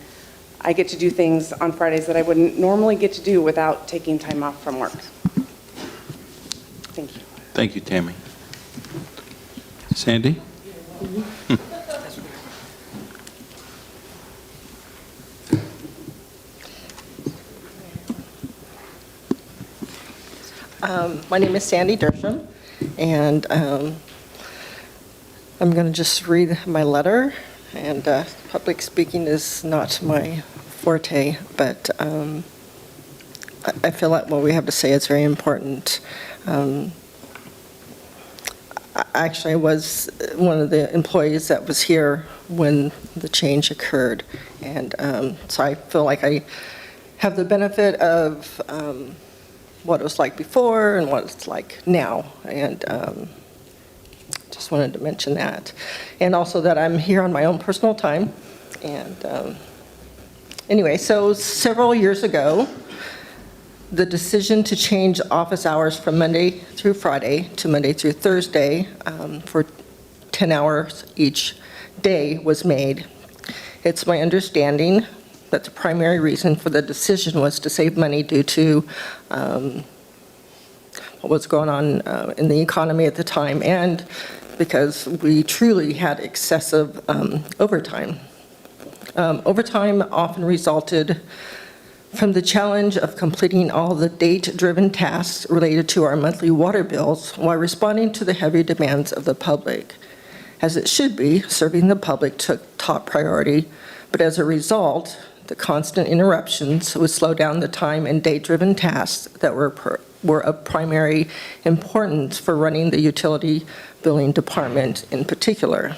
Speaker 20: I get to do things on Fridays that I wouldn't normally get to do without taking time off from work. Thank you.
Speaker 1: Thank you, Tammy. Sandy?
Speaker 21: My name is Sandy Dersham, and I'm going to just read my letter. And public speaking is not my forte, but I feel like what we have to say is very important. Actually, I was one of the employees that was here when the change occurred, and so I feel like I have the benefit of what it was like before and what it's like now, and just wanted to mention that. And also that I'm here on my own personal time. And anyway, so several years ago, the decision to change office hours from Monday through Friday to Monday through Thursday for 10 hours each day was made. It's my understanding that the primary reason for the decision was to save money due to what was going on in the economy at the time, and because we truly had excessive overtime. Overtime often resulted from the challenge of completing all the date-driven tasks related to our monthly water bills while responding to the heavy demands of the public. As it should be, serving the public took top priority, but as a result, the constant interruptions would slow down the time and date-driven tasks that were of primary importance for running the utility billing department in particular.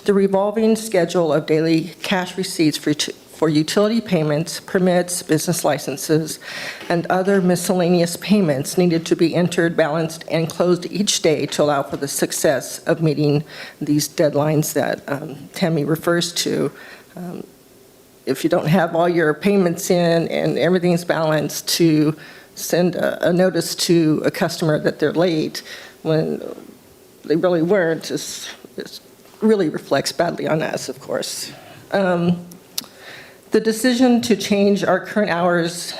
Speaker 21: The revolving schedule of daily cash receipts for utility payments, permits, business licenses, and other miscellaneous payments needed to be entered, balanced, and closed each day to allow for the success of meeting these deadlines that Tammy refers to. If you don't have all your payments in and everything's balanced, to send a notice to a customer that they're late when they really weren't, it really reflects badly on us, of course. The decision to change our current hours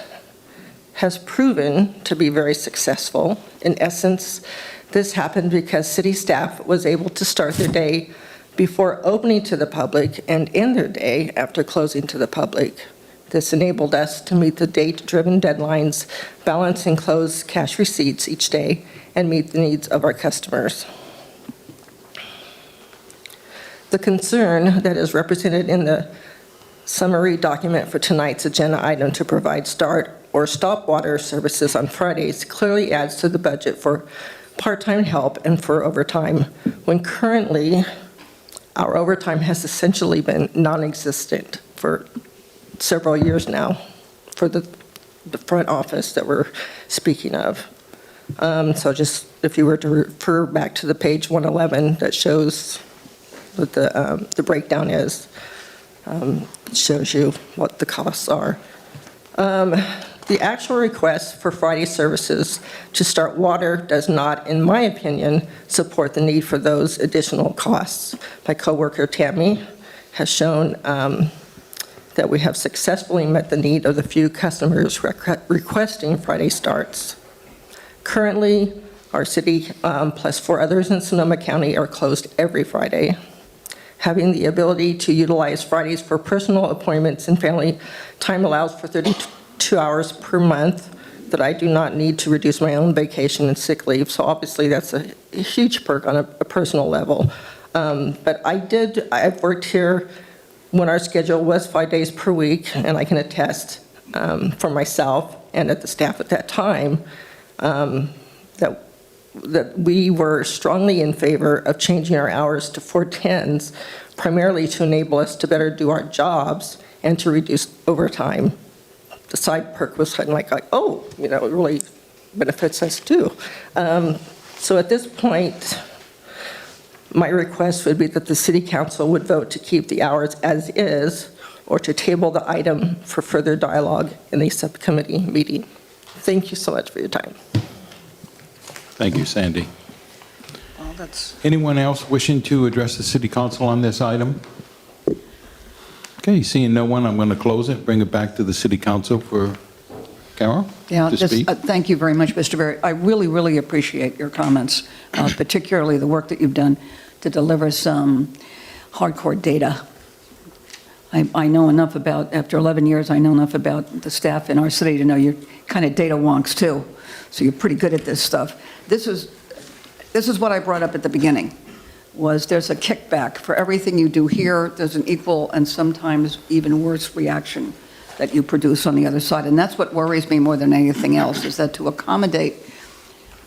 Speaker 21: has proven to be very successful. In essence, this happened because city staff was able to start their day before opening to the public and end their day after closing to the public. This enabled us to meet the date-driven deadlines, balance and close cash receipts each day, and meet the needs of our customers. The concern that is represented in the summary document for tonight's agenda item to provide start or stop water services on Fridays clearly adds to the budget for part-time help and for overtime, when currently our overtime has essentially been non-existent for several years now for the front office that we're speaking of. So just if you were to refer back to the page 111 that shows what the breakdown is, shows you what the costs are. The actual request for Friday services to start water does not, in my opinion, support the need for those additional costs. My coworker Tammy has shown that we have successfully met the need of the few customers requesting Friday starts. Currently, our city plus 4 others in Sonoma County are closed every Friday. Having the ability to utilize Fridays for personal appointments and family time allows for 32 hours per month that I do not need to reduce my own vacation and sick leave. So obviously that's a huge perk on a personal level. But I've worked here when our schedule was 5 days per week, and I can attest for myself and at the staff at that time that we were strongly in favor of changing our hours to 410s, primarily to enable us to better do our jobs and to reduce overtime. The side perk was kind of like, oh, it really benefits us too. So at this point, my request would be that the city council would vote to keep the hours as is or to table the item for further dialogue in the subcommittee meeting. Thank you so much for your time.
Speaker 1: Thank you, Sandy.
Speaker 11: Well, that's...
Speaker 1: Anyone else wishing to address the city council on this item? Okay, seeing no one, I'm going to close it, bring it back to the city council for Carol
Speaker 11: Yeah,
Speaker 1: to speak.
Speaker 11: thank you very much, Mr. Berry. I really, really appreciate your comments, particularly the work that you've done to deliver some hardcore data. I know enough about, after 11 years, I know enough about the staff in our city to know you're kind of data wonks too, so you're pretty good at this stuff. This is what I brought up at the beginning, was there's a kickback. For everything you do here, there's an equal and sometimes even worse reaction that you produce on the other side. And that's what worries me more than anything else, is that to accommodate,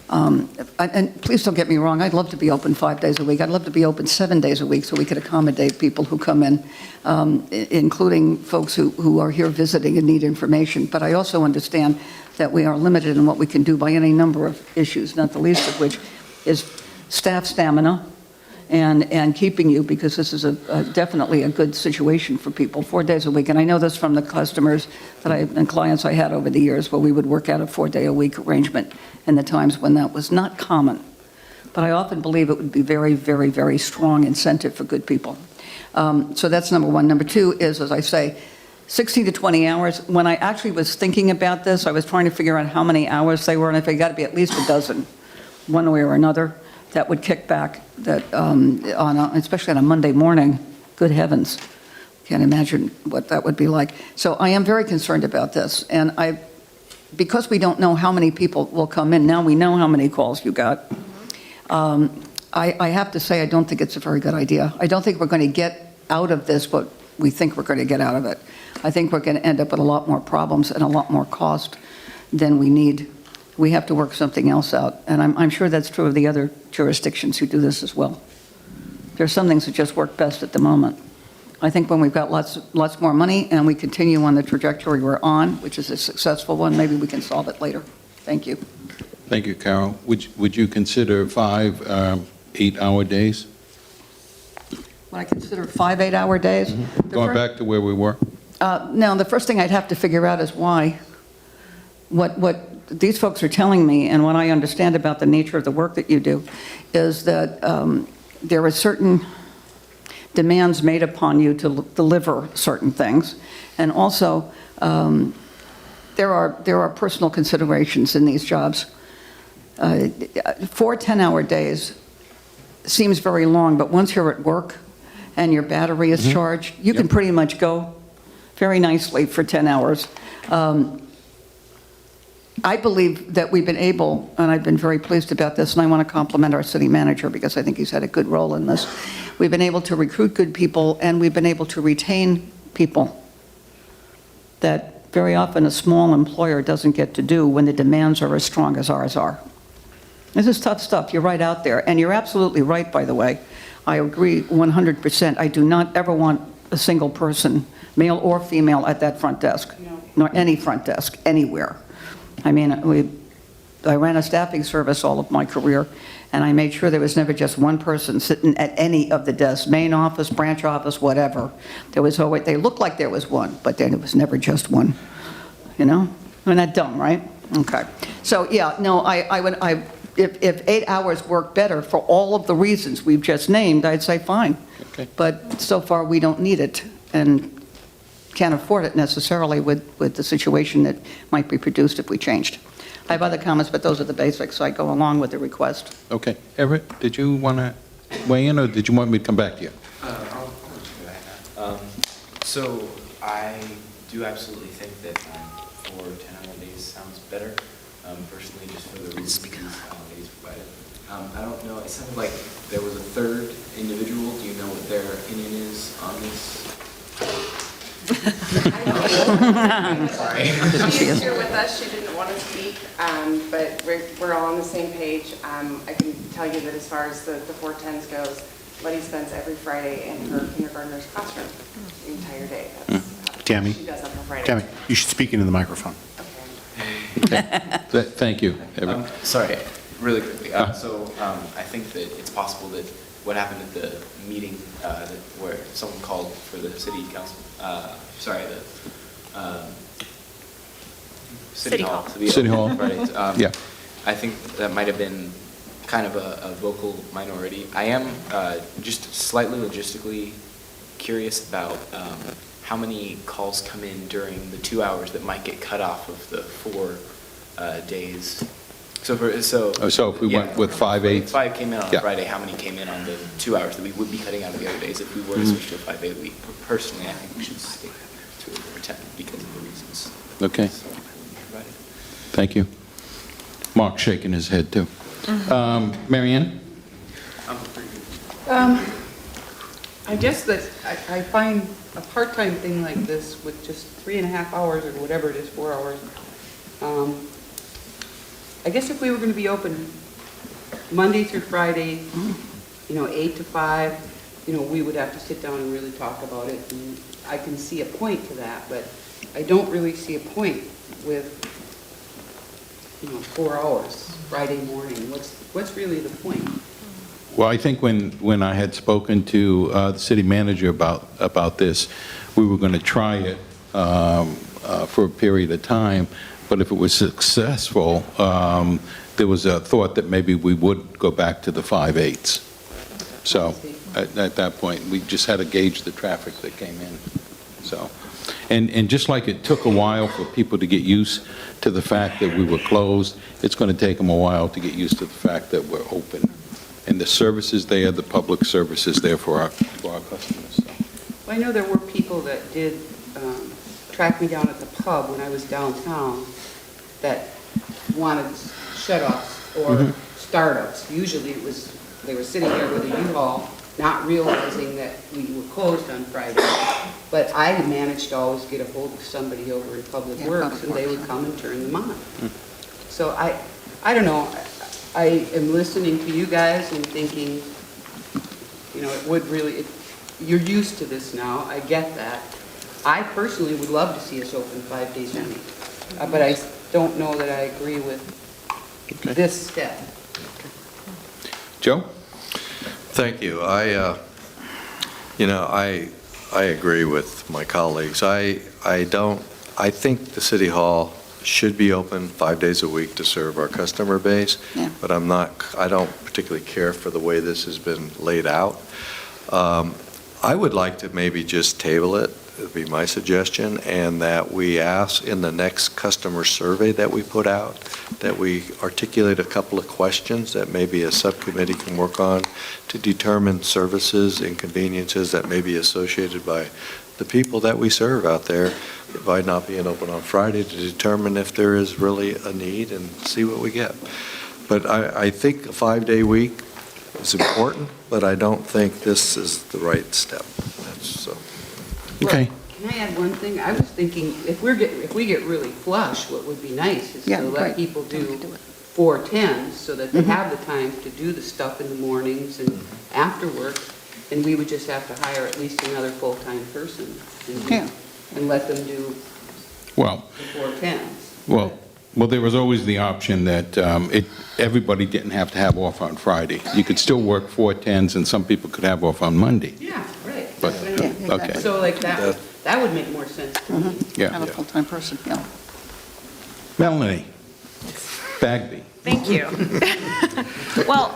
Speaker 11: and please don't get me wrong, I'd love to be open 5 days a week. I'd love to be open 7 days a week so we could accommodate people who come in, including folks who are here visiting and need information. But I also understand that we are limited in what we can do by any number of issues, not the least of which is staff stamina, and keeping you, because this is definitely a good situation for people, 4 days a week. And I know this from the customers and clients I had over the years, where we would work out a 4-day-a-week arrangement in the times when that was not common. But I often believe it would be very, very, very strong incentive for good people. So that's number one. Number two is, as I say, 16 to 20 hours. When I actually was thinking about this, I was trying to figure out how many hours they were, and if they got to be at least a dozen, one way or another, that would kick back, that especially on a Monday morning. Good heavens, can't imagine what that would be like. So I am very concerned about this, and because we don't know how many people will come in, now we know how many calls you got. I have to say, I don't think it's a very good idea. I don't think we're going to get out of this what we think we're going to get out of it. I think we're going to end up with a lot more problems and a lot more cost than we need. We have to work something else out, and I'm sure that's true of the other jurisdictions who do this as well. There's some things that just work best at the moment. I think when we've got lots more money and we continue on the trajectory we're on, which is a successful one, maybe we can solve it later. Thank you.
Speaker 1: Thank you, Carol. Would you consider 5 8-hour days?
Speaker 11: Would I consider 5 8-hour days?
Speaker 1: Going back to where we were?
Speaker 11: Now, the first thing I'd have to figure out is why. What these folks are telling me, and what I understand about the nature of the work that you do, is that there are certain demands made upon you to deliver certain things, and also there are personal considerations in these jobs. 4 10-hour days seems very long, but once you're at work and your battery is charged, you can pretty much go very nicely for 10 hours. I believe that we've been able, and I've been very pleased about this, and I want to compliment our city manager because I think he's had a good role in this. We've been able to recruit good people, and we've been able to retain people that very often a small employer doesn't get to do when the demands are as strong as ours are. This is tough stuff. You're right out there, and you're absolutely right, by the way. I agree 100%. I do not ever want a single person, male or female, at that front desk, nor any front desk, anywhere. I mean, I ran a staffing service all of my career, and I made sure there was never just one person sitting at any of the desks, main office, branch office, whatever. There was always, they looked like there was one, but then it was never just one, you know? Isn't that dumb, right? Okay. So, yeah, no, if 8 hours work better for all of the reasons we've just named, I'd say fine.
Speaker 1: Okay.
Speaker 11: But so far, we don't need it, and can't afford it necessarily with the situation that might be produced if we changed. I have other comments, but those are the basics, so I go along with the request.
Speaker 1: Okay. Everett, did you want to weigh in, or did you want me to come back to you?
Speaker 19: I'll so I do absolutely think that 4 10-hour days sounds better, personally, just for the reasons these days provided. I don't know, it sounded like there was a third individual. Do you know what their opinion is on this?
Speaker 20: Sorry. She is here with us. She didn't want to speak, but we're all on the same page. I can tell you that as far as the 410s goes, Letty spends every Friday in her kindergartner's classroom the entire day. That's
Speaker 6: Tammy,
Speaker 20: she does on her Friday.
Speaker 6: Tammy, you should speak into the microphone.
Speaker 1: Okay. Thank you, Everett.
Speaker 19: Sorry. Really quickly, I think that it's possible that what happened at the meeting where someone called for the city council, City Hall. To be
Speaker 1: City
Speaker 19: open
Speaker 1: Hall.
Speaker 19: on Fridays.
Speaker 1: Yeah.
Speaker 19: I think that might have been kind of a vocal minority. I am just slightly logistically curious about how many calls come in during the 2 hours that might get cut off of the 4 days. So
Speaker 1: if we went with 5/8?
Speaker 19: 5 came in on
Speaker 1: Yeah.
Speaker 19: Friday, how many came in on the 2 hours that we would be cutting out of the other days if we were to switch to a 5-day week? Personally, I think we should stick to a 10 because of the reasons.
Speaker 1: Okay. Thank you. Mark's shaking his head, too. Marianne?
Speaker 5: I guess that I find a part-time thing like this with just 3.5 hours or whatever it is, 4 hours. I guess if we were going to be open Monday through Friday, 8 to 5, we would have to sit down and really talk about it. And I can see a point to that, but I don't really see a point with, 4 hours Friday morning. What's really the point?
Speaker 1: Well, I think when I had spoken to the city manager about this, we were going to try it for a period of time, but if it was successful, there was a thought that maybe we would go back to the 5/8. So at that point, we just had to gauge the traffic that came in. So, and just like it took a while for people to get used to the fact that we were closed, it's going to take them a while to get used to the fact that we're open. And the service is there, the public service is there for our customers. So.
Speaker 5: Well, I know there were people that did track me down at the pub when I was downtown that wanted shut-offs or startups. Usually they were sitting there with a U-Haul, not realizing that we were closed on Friday. But I managed to always get a hold of somebody over in Public Works, and they would come and turn them on. So I don't know. I am listening to you guys and thinking, it would really, you're used to this now, I get that. I personally would love to see us open 5 days a week, but I don't know that I agree with this step.
Speaker 1: Joe?
Speaker 7: Thank you. I agree with my colleagues. I think the City Hall should be open 5 days a week to serve our customer base, but I don't particularly care for the way this has been laid out. I would like to maybe just table it, would be my suggestion, and that we ask in the next customer survey that we put out, that we articulate a couple of questions that maybe a subcommittee can work on to determine services, inconveniences that may be associated by the people that we serve out there by not being open on Friday, to determine if there is really a need and see what we get. But I think a 5-day week is important, but I don't think this is the right step.
Speaker 1: Okay.
Speaker 5: Can I add one thing? I was thinking, if we get really flush, what would be nice is to let people do 4-10s so that they have the time to do the stuff in the mornings and after work, and we would just have to hire at least another full-time person and let them do
Speaker 1: Well,
Speaker 5: the 4-10s.
Speaker 1: Well, there was always the option that everybody didn't have to have off on Friday. You could still work 4-10s, and some people could have off on Monday.
Speaker 5: Yeah, right.
Speaker 1: But, okay.
Speaker 5: So like that would make more sense to me.
Speaker 1: Yeah.
Speaker 11: Have a full-time person, yeah.
Speaker 1: Melanie Bagby.
Speaker 17: Thank you. Well,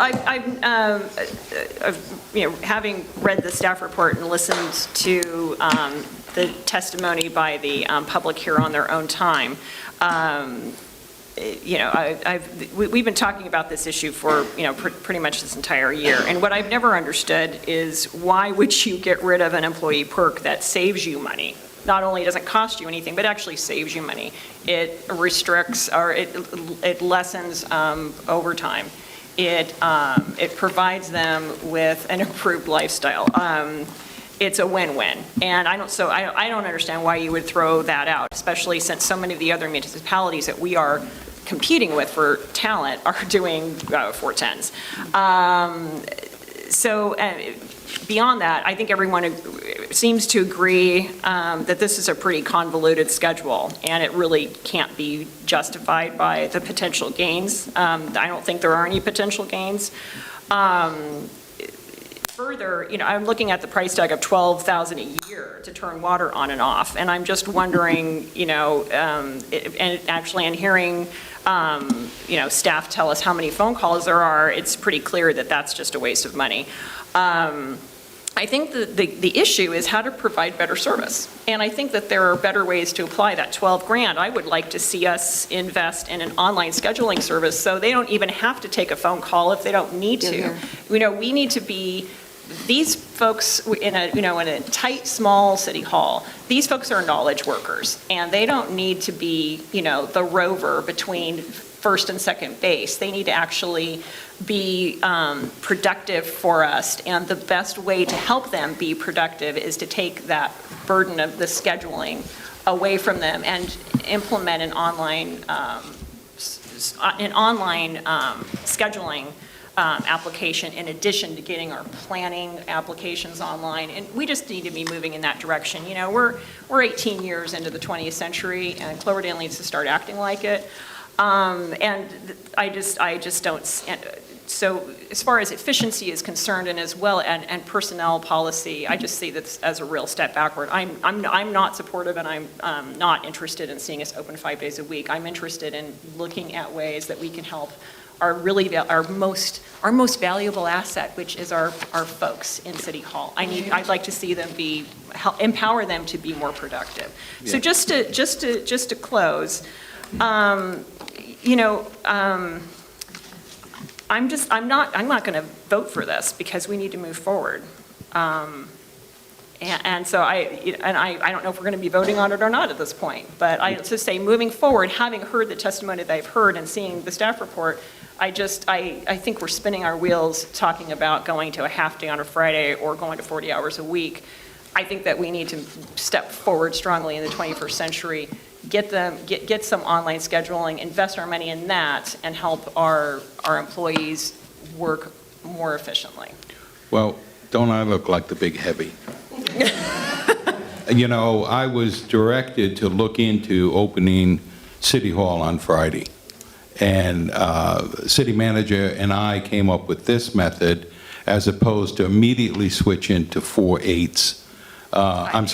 Speaker 17: having read the staff report and listened to the testimony by the public here on their own time, we've been talking about this issue for, pretty much this entire year. And what I've never understood is why would you get rid of an employee perk that saves you money? Not only doesn't cost you anything, but actually saves you money. It restricts or it lessens overtime. It provides them with an improved lifestyle. It's a win-win, and I don't understand why you would throw that out, especially since so many of the other municipalities that we are competing with for talent are doing 4-10s. So beyond that, I think everyone seems to agree that this is a pretty convoluted schedule, and it really can't be justified by the potential gains. I don't think there are any potential gains. Further, I'm looking at the price tag of $12,000 a year to turn water on and off, and I'm just wondering, and hearing, staff tell us how many phone calls there are, it's pretty clear that that's just a waste of money. I think the issue is how to provide better service, and I think that there are better ways to apply that 12 grand. I would like to see us invest in an online scheduling service so they don't even have to take a phone call if they don't need to. We need to be, these folks in a tight, small city hall, these folks are knowledge workers, and they don't need to be, the rover between first and second base. They need to actually be productive for us, and the best way to help them be productive is to take that burden of the scheduling away from them and implement an online scheduling application in addition to getting our planning applications online. And we just need to be moving in that direction. We're 18 years into the 20th century, and Cloverdale needs to start acting like it. And I just don't. So as far as efficiency is concerned, and as well and personnel policy, I just see this as a real step backward. I'm not supportive, and I'm not interested in seeing us open 5 days a week. I'm interested in looking at ways that we can help our most valuable asset, which is our folks in City Hall. I'd like to see them empower them to be more productive. Yeah. So just to close. I'm not going to vote for this because we need to move forward. And so I don't know if we're going to be voting on it or not at this point, but I just say moving forward, having heard the testimony that I've heard and seeing the staff report, I think we're spinning our wheels talking about going to a half day on a Friday or going to 40 hours a week. I think that we need to step forward strongly in the 21st century, get some online scheduling, invest our money in that, and help our employees work more efficiently.
Speaker 1: Well, don't I look like the big heavy? I was directed to look into opening City Hall on Friday. And city manager and I came up with this method as opposed to immediately switching to 5/8. And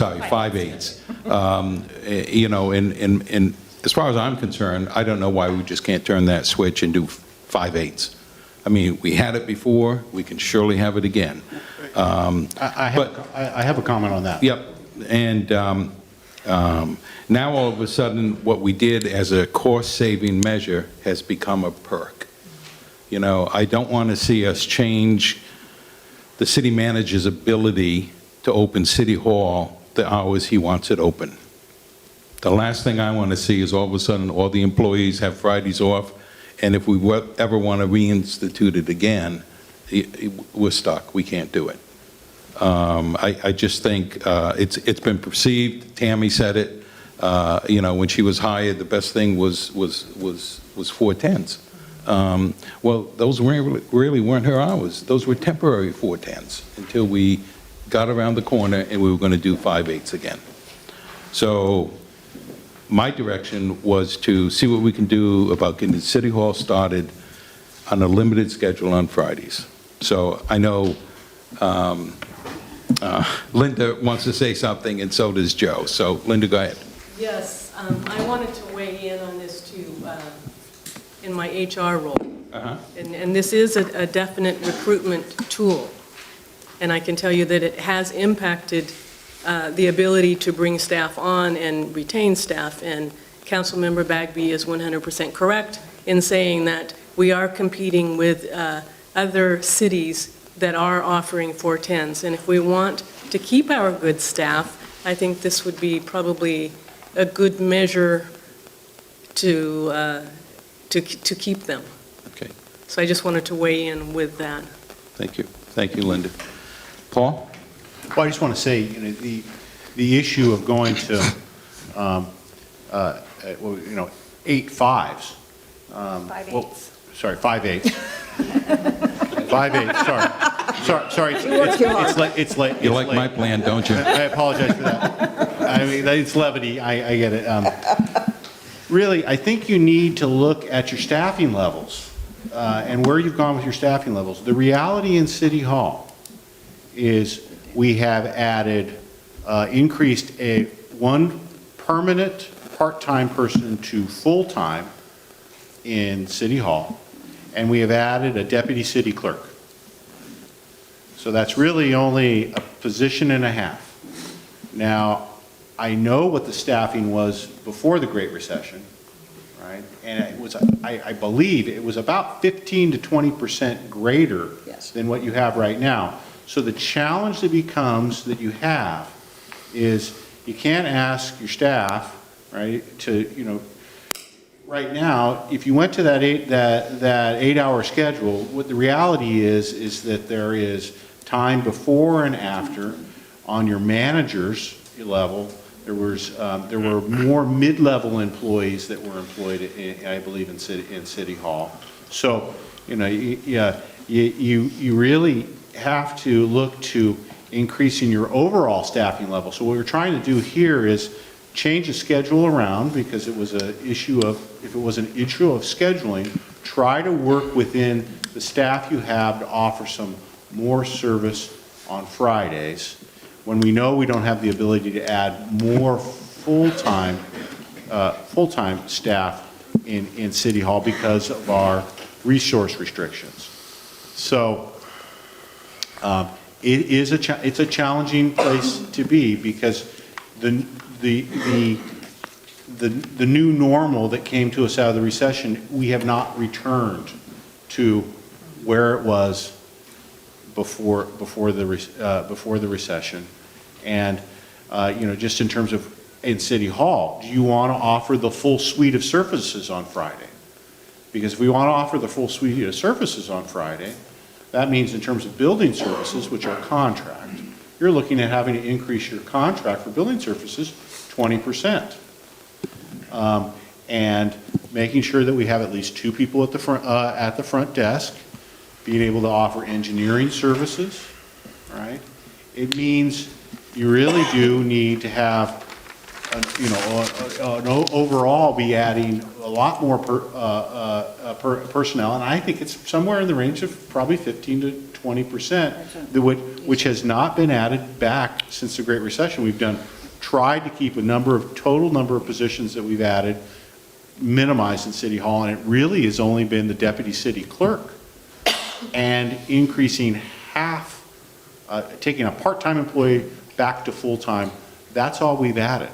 Speaker 1: as far as I'm concerned, I don't know why we just can't turn that switch and do 5/8. I mean, we had it before, we can surely have it again.
Speaker 6: I have a comment on that.
Speaker 1: Yep, and now all of a sudden, what we did as a cost-saving measure has become a perk. I don't want to see us change the city manager's ability to open City Hall the hours he wants it open. The last thing I want to see is all of a sudden all the employees have Fridays off, and if we ever want to reinstitute it again, we're stuck. We can't do it. I just think it's been perceived. Tammy said it. When she was hired, the best thing was 4/10s. Well, those really weren't her hours. Those were temporary 4/10s until we got around the corner and we were going to do 5/8 again. So my direction was to see what we can do about getting the City Hall started on a limited schedule on Fridays. So I know Linda wants to say something, and so does Joe. So Linda, go ahead.
Speaker 2: Yes, I wanted to weigh in on this too, in my HR role. And this is a definite recruitment tool. And I can tell you that it has impacted the ability to bring staff on and retain staff. And Councilmember Bagby is 100% correct in saying that we are competing with other cities that are offering 4/10s. And if we want to keep our good staff, I think this would be probably a good measure to keep them.
Speaker 1: Okay.
Speaker 2: So I just wanted to weigh in with that.
Speaker 1: Thank you. Thank you, Linda. Paul?
Speaker 6: Well, I just want to say, the issue of going to, 8 5s.
Speaker 17: 5/8.
Speaker 6: Sorry, 5/8. Sorry.
Speaker 18: You work too hard.
Speaker 6: It's late.
Speaker 1: You like my plan, don't you?
Speaker 6: I apologize for that. I mean, it's levity, I get it. Really, I think you need to look at your staffing levels and where you've gone with your staffing levels. The reality in City Hall is we have added, increased one permanent part-time person to full-time in City Hall, and we have added a deputy city clerk. So that's really only a position and a half. Now, I know what the staffing was before the Great Recession, right? And it was, I believe it was about 15 to 20% greater than what you have right now. So the challenge that becomes that you have is you can't ask your staff, right, to, right now, if you went to that 8-hour schedule, what the reality is that there is time before and after on your manager's level. There were more mid-level employees that were employed, I believe, in City Hall. So, you really have to look to increasing your overall staffing level. So what we're trying to do here is change the schedule around, because it was an issue of, if it was an issue of scheduling, try to work within the staff you have to offer some more service on Fridays, when we know we don't have the ability to add more full-time staff in City Hall because of our resource restrictions. So it's a challenging place to be, because the new normal that came to us out of the recession, we have not returned to where it was before the recession. And just in terms of in City Hall, do you want to offer the full suite of services on Friday? Because if we want to offer the full suite of services on Friday, that means in terms of building services, which are contract, you're looking at having to increase your contract for building services 20%. And making sure that we have at least 2 people at the front desk, being able to offer engineering services, right? It means you really do need to have, overall be adding a lot more personnel, and I think it's somewhere in the range of probably 15 to 20%, which has not been added back since the Great Recession. We've tried to keep total number of positions that we've added minimized in City Hall, and it really has only been the deputy city clerk, and increasing half, taking a part-time employee back to full-time. That's all we've added.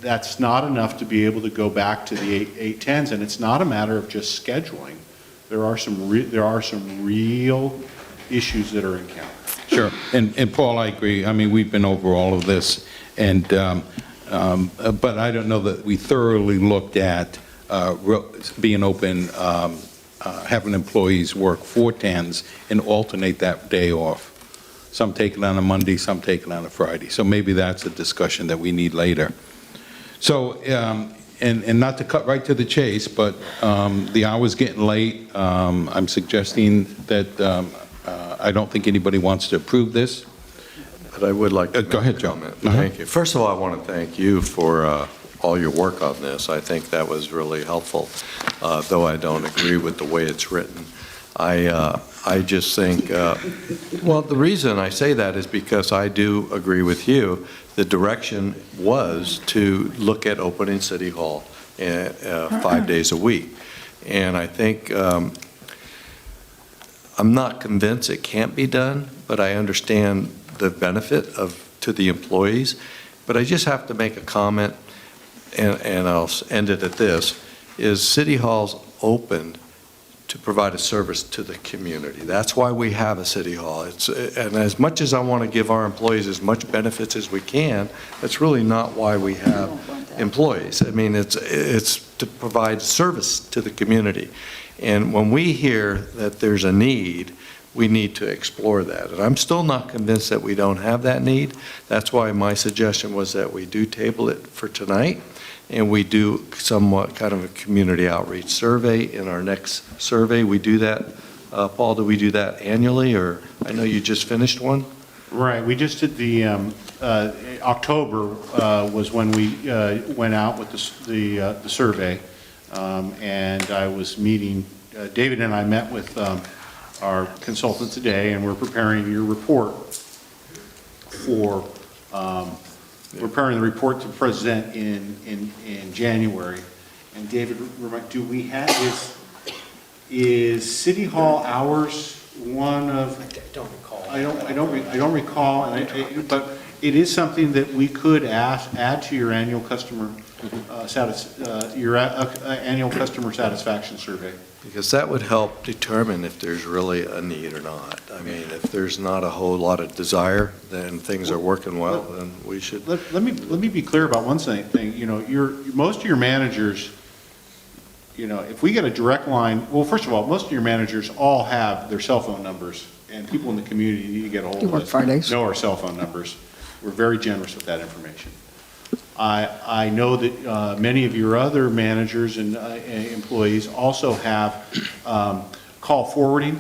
Speaker 6: That's not enough to be able to go back to the 810s, and it's not a matter of just scheduling. There are some real issues that are encountered.
Speaker 1: Sure, and Paul, I agree. I mean, we've been over all of this, and but I don't know that we thoroughly looked at being open, having employees work 410s and alternate that day off. Some take it on a Monday, some take it on a Friday. So maybe that's a discussion that we need later. So, and not to cut right to the chase, but the hour's getting late. I'm suggesting that I don't think anybody wants to approve this.
Speaker 7: But I would like to
Speaker 1: go ahead, Joe.
Speaker 7: Thank you. First of all, I want to thank you for all your work on this. I think that was really helpful, though I don't agree with the way it's written. I just think, well, the reason I say that is because I do agree with you. The direction was to look at opening City Hall 5 days a week. And I think, I'm not convinced it can't be done, but I understand the benefit to the employees. But I just have to make a comment, and I'll end it at this, is City Hall's open to provide a service to the community. That's why we have a City Hall. And as much as I want to give our employees as much benefits as we can, that's really not why we have employees. I mean, it's to provide service to the community. And when we hear that there's a need, we need to explore that. And I'm still not convinced that we don't have that need. That's why my suggestion was that we do table it for tonight, and we do somewhat kind of a community outreach survey. In our next survey, we do that Paul, do we do that annually, or I know you just finished one?
Speaker 6: Right, we just did the, October was when we went out with the survey, and I was meeting, David and I met with our consultant today, and we're preparing your report for, we're preparing the report to present in January. And David, do we have, is City Hall hours one of?
Speaker 14: I don't recall.
Speaker 6: I don't recall, but it is something that we could add to your annual customer annual customer satisfaction survey.
Speaker 7: Because that would help determine if there's really a need or not. I mean, if there's not a whole lot of desire, then things are working well, then we should.
Speaker 6: Let me be clear about one thing. You know, most of your managers, you know, if we get a direct line, well, first of all, most of your managers all have their cell phone numbers, and people in the community need to get a hold of us, know our cell phone numbers. We're very generous with that information. I know that many of your other managers and employees also have call forwarding,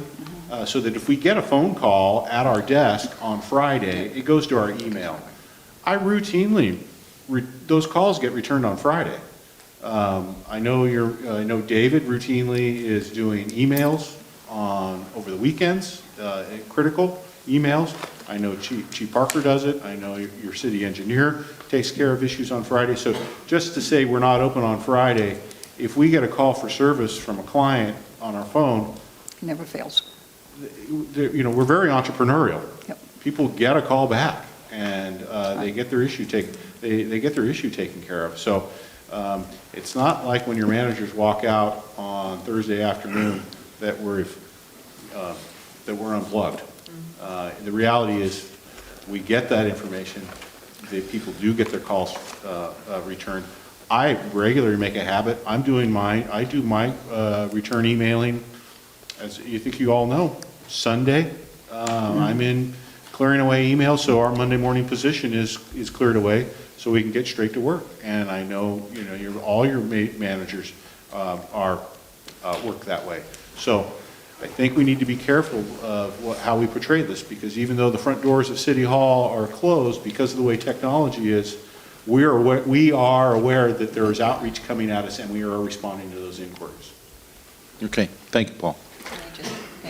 Speaker 6: so that if we get a phone call at our desk on Friday, it goes to our email. I routinely, those calls get returned on Friday. I know David routinely is doing emails over the weekends, critical emails. I know Chief Parker does it. I know your city engineer takes care of issues on Friday. So just to say we're not open on Friday, if we get a call for service from a client on our phone,
Speaker 11: It never fails.
Speaker 6: you know, we're very entrepreneurial.
Speaker 11: Yep.
Speaker 6: People get a call back, and they get their issue taken. They get their issue taken care of. So it's not like when your managers walk out on Thursday afternoon that we're unplugged. The reality is, we get that information. People do get their calls returned. I regularly make a habit. I do my return emailing, as you think you all know, Sunday. I'm in clearing away emails, so our Monday morning position is cleared away, so we can get straight to work. And I know, you know, all your managers are work that way. So I think we need to be careful of how we portray this, because even though the front doors of City Hall are closed because of the way technology is, we are aware that there is outreach coming at us, and we are responding to those inquiries.
Speaker 1: Okay, thank you, Paul.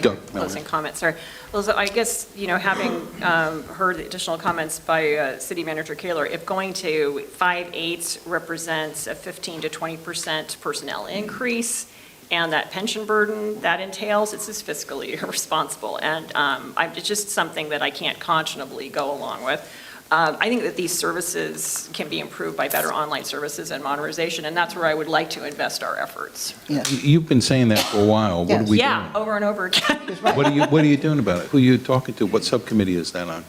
Speaker 17: Go. Closing comments, sorry. Well, so I guess, you know, having heard additional comments by City Manager Kaler, if going to 5/8 represents a 15 to 20% personnel increase, and that pension burden that entails, it's just fiscally irresponsible. And it's just something that I can't conscionably go along with. I think that these services can be improved by better online services and modernization, and that's where I would like to invest our efforts.
Speaker 1: You've been saying that for a while. What are we doing?
Speaker 17: Yeah, over and over again.
Speaker 1: What are you doing about it? Who are you talking to? What subcommittee is that on?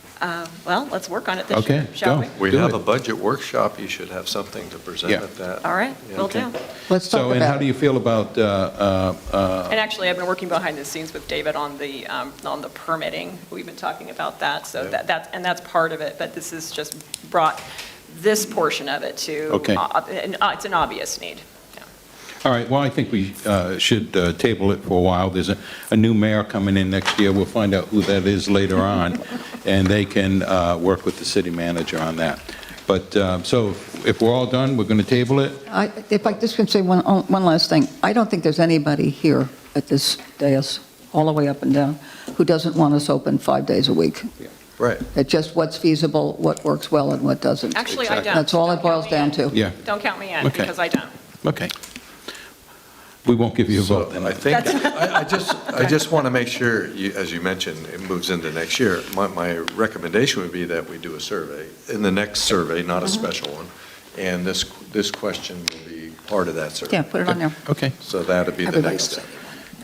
Speaker 17: Well, let's work on it this year, shall we?
Speaker 7: We have a budget workshop. You should have something to present at that.
Speaker 17: All right, will do.
Speaker 11: Let's talk
Speaker 1: So, and how do you feel about,
Speaker 17: And actually, I've been working behind the scenes with David on the permitting. We've been talking about that, so that's part of it, but this has just brought this portion of it to,
Speaker 1: Okay.
Speaker 17: It's an obvious need.
Speaker 1: all right, well, I think we should table it for a while. There's a new mayor coming in next year. We'll find out who that is later on, and they can work with the city manager on that. But, so if we're all done, we're going to table it?
Speaker 11: If I just can say one last thing, I don't think there's anybody here at this dais, all the way up and down, who doesn't want us open 5 days a week.
Speaker 7: Right.
Speaker 11: It's just what's feasible, what works well, and what doesn't.
Speaker 17: Actually, I don't.
Speaker 11: That's all it boils down to.
Speaker 1: Yeah.
Speaker 17: Don't count me in,
Speaker 1: Okay.
Speaker 17: because I don't.
Speaker 1: Okay. We won't give you a vote then.
Speaker 7: I think, I just want to make sure, as you mentioned, it moves into next year. My recommendation would be that we do a survey, in the next survey, not a special one. And this question will be part of that survey.
Speaker 11: Yeah, put it on there.
Speaker 1: Okay.
Speaker 7: So that'll be the
Speaker 11: Everybody
Speaker 7: next
Speaker 11: will
Speaker 7: step.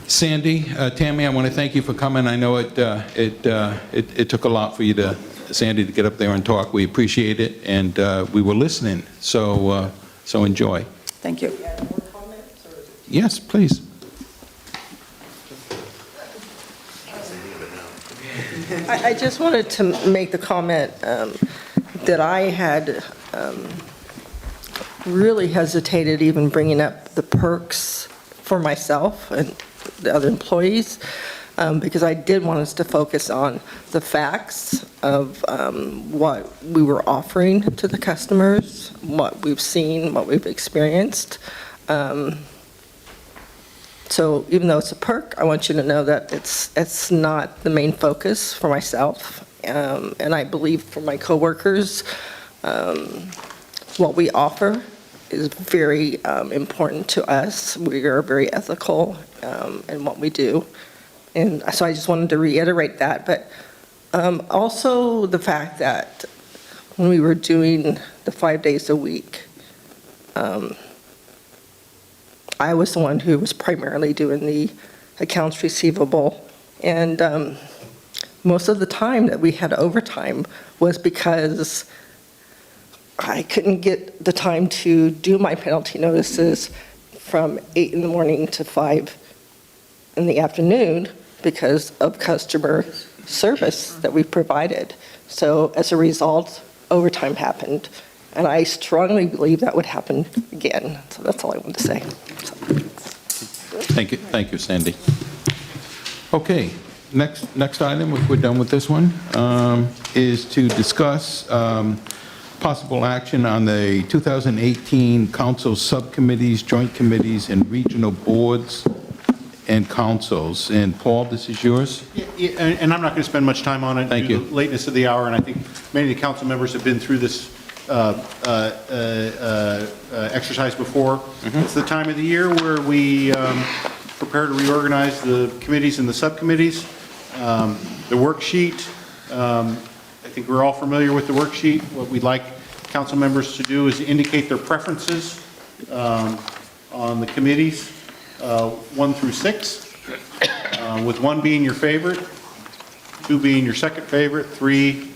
Speaker 1: Sandy, Tammy, I want to thank you for coming. I know it took a lot for you Sandy, to get up there and talk. We appreciate it, and we were listening, so enjoy.
Speaker 11: Thank you.
Speaker 1: Yes, please.
Speaker 21: I just wanted to make the comment that I had really hesitated even bringing up the perks for myself and the other employees. because I did want us to focus on the facts of what we were offering to the customers, what we've seen, what we've experienced. So even though it's a perk, I want you to know that it's not the main focus for myself, and I believe for my coworkers, what we offer is very important to us. We are very ethical in what we do. And so I just wanted to reiterate that. But also the fact that when we were doing the 5 days a week, I was the one who was primarily doing the accounts receivable. And most of the time that we had overtime was because I couldn't get the time to do my penalty notices from 8 in the morning to 5 in the afternoon because of customer service that we provided. So as a result, overtime happened. And I strongly believe that would happen again. So that's all I want to say.
Speaker 1: Thank you, Sandy. Okay, next item, if we're done with this one, is to discuss possible action on the 2018 council subcommittees, joint committees, and regional boards and councils. And Paul, this is yours.
Speaker 6: Yeah, and I'm not going to spend much time on it.
Speaker 1: Thank you.
Speaker 6: The lateness of the hour, and I think many of the council members have been through this exercise before. It's the time of the year where we prepare to reorganize the committees and the subcommittees. The worksheet, I think we're all familiar with the worksheet. What we'd like council members to do is indicate their preferences on the committees, 1 through 6, with 1 being your favorite, 2 being your second favorite, 3,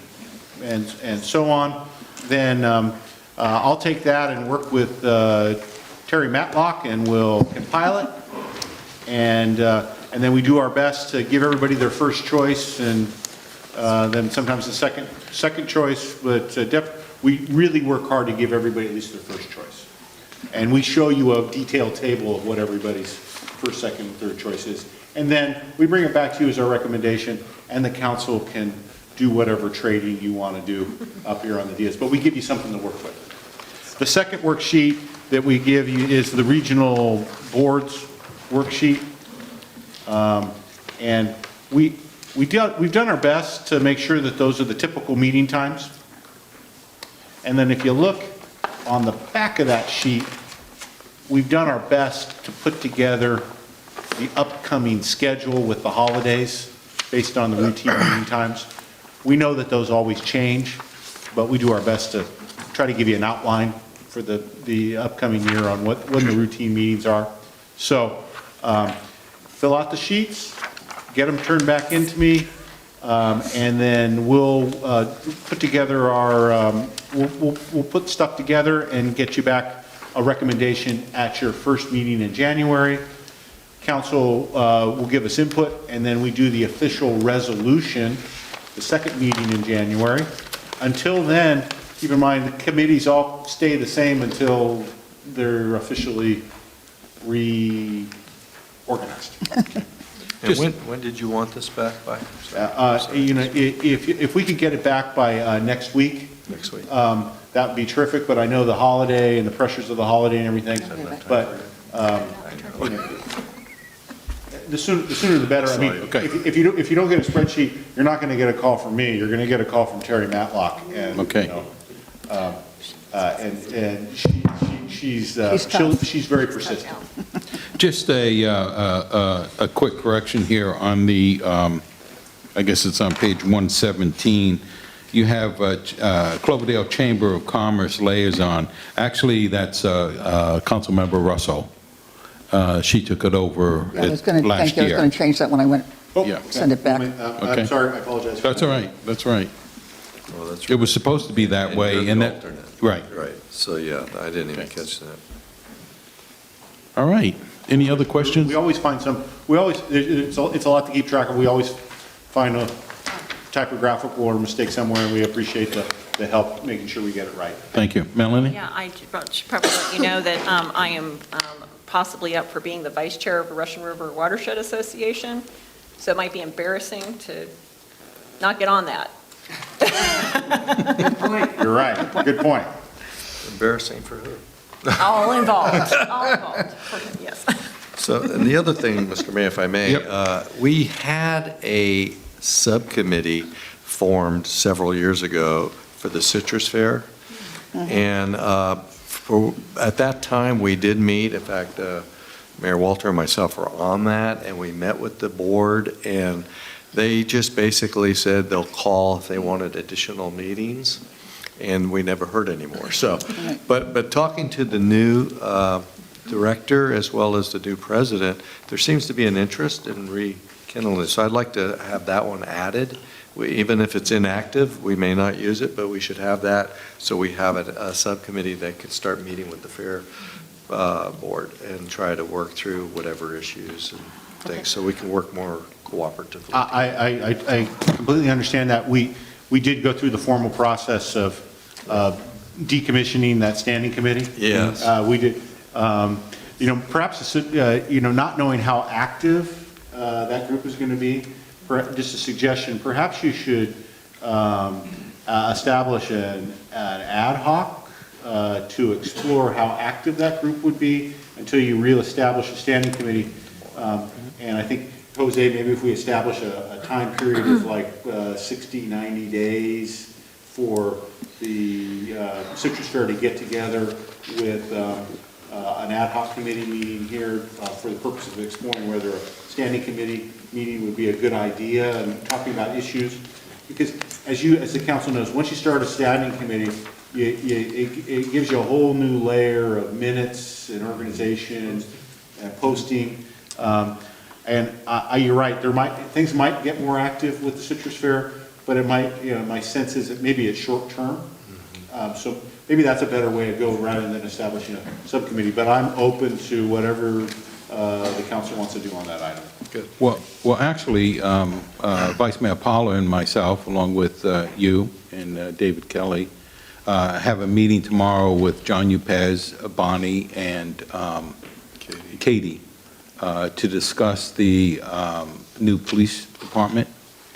Speaker 6: and so on. Then I'll take that and work with Terry Matlock, and we'll compile it. And then we do our best to give everybody their first choice, and then sometimes the second choice. But we really work hard to give everybody at least their first choice. And we show you a detailed table of what everybody's first, second, and third choice is. And then we bring it back to you as our recommendation, and the council can do whatever trading you want to do up here on the deals. But we give you something to work with. The second worksheet that we give you is the regional boards worksheet. And we've done our best to make sure that those are the typical meeting times. And then if you look on the back of that sheet, we've done our best to put together the upcoming schedule with the holidays based on the routine meeting times. We know that those always change, but we do our best to try to give you an outline for the upcoming year on when the routine meetings are. So fill out the sheets, get them turned back into me, and then we'll put together our, we'll put stuff together and get you back a recommendation at your first meeting in January. Council will give us input, and then we do the official resolution the second meeting in January. Until then, keep in mind, the committees all stay the same until they're officially reorganized.
Speaker 7: And when did you want this back by?
Speaker 6: You know, if we could get it back by next week.
Speaker 7: Next week.
Speaker 6: That would be terrific, but I know the holiday and the pressures of the holiday and everything. But, you know, the sooner the better. I mean, if you don't get a spreadsheet, you're not going to get a call from me. You're going to get a call from Terry Matlock. And,
Speaker 1: okay.
Speaker 6: You know, and she's very persistent.
Speaker 1: Just a quick correction here on the, I guess it's on page 117. You have Cloverdale Chamber of Commerce liaison. Actually, that's Councilmember Russell. She took it over last year.
Speaker 11: I was going to change that when I went, send it back.
Speaker 6: I'm sorry, I apologize.
Speaker 1: That's all right, that's right.
Speaker 7: Well, that's
Speaker 1: It was supposed to be that way, and that, right.
Speaker 7: Right, so yeah, I didn't even catch that.
Speaker 1: All right, any other questions?
Speaker 6: We always find some, it's a lot to keep track of. We always find a typographical or mistake somewhere, and we appreciate the help making sure we get it right.
Speaker 1: Thank you. Melanie?
Speaker 17: Yeah, I should probably let you know that I am possibly up for being the vice chair of the Russian River Watershed Association. So it might be embarrassing to not get on that.
Speaker 6: You're right, good point.
Speaker 7: Embarrassing for who?
Speaker 17: All involved, all involved, yes.
Speaker 7: So, and the other thing, Mr. Mayor, if I may, we had a subcommittee formed several years ago for the Citrus Fair. And at that time, we did meet. In fact, Mayor Walter and myself were on that, and we met with the board, and they just basically said they'll call if they wanted additional meetings, and we never heard anymore. So, but talking to the new director as well as the new president, there seems to be an interest in rekindling this. So I'd like to have that one added. Even if it's inactive, we may not use it, but we should have that so we have a subcommittee that can start meeting with the fair board and try to work through whatever issues and things so we can work more cooperatively.
Speaker 6: I completely understand that. We did go through the formal process of decommissioning that standing committee.
Speaker 7: Yes.
Speaker 6: We did. Perhaps, not knowing how active that group is going to be, just a suggestion, perhaps you should establish an ad hoc to explore how active that group would be until you reestablish a standing committee. And I think, Jose, maybe if we establish a time period of like 60, 90 days for the Citrus Fair to get together with an ad hoc committee meeting here for the purpose of exploring whether a standing committee meeting would be a good idea and talking about issues. Because as the council knows, once you start a standing committee, it gives you a whole new layer of minutes and organization and posting. And you're right, things might get more active with the Citrus Fair, but it might, my sense is that maybe it's short term. So maybe that's a better way to go rather than establishing a subcommittee. But I'm open to whatever the council wants to do on that item.
Speaker 7: Good.
Speaker 1: Well, actually, Vice Mayor Paula and myself, along with you and David Kelly, have a meeting tomorrow with John Upez, Bonnie, and Katie to discuss the new police department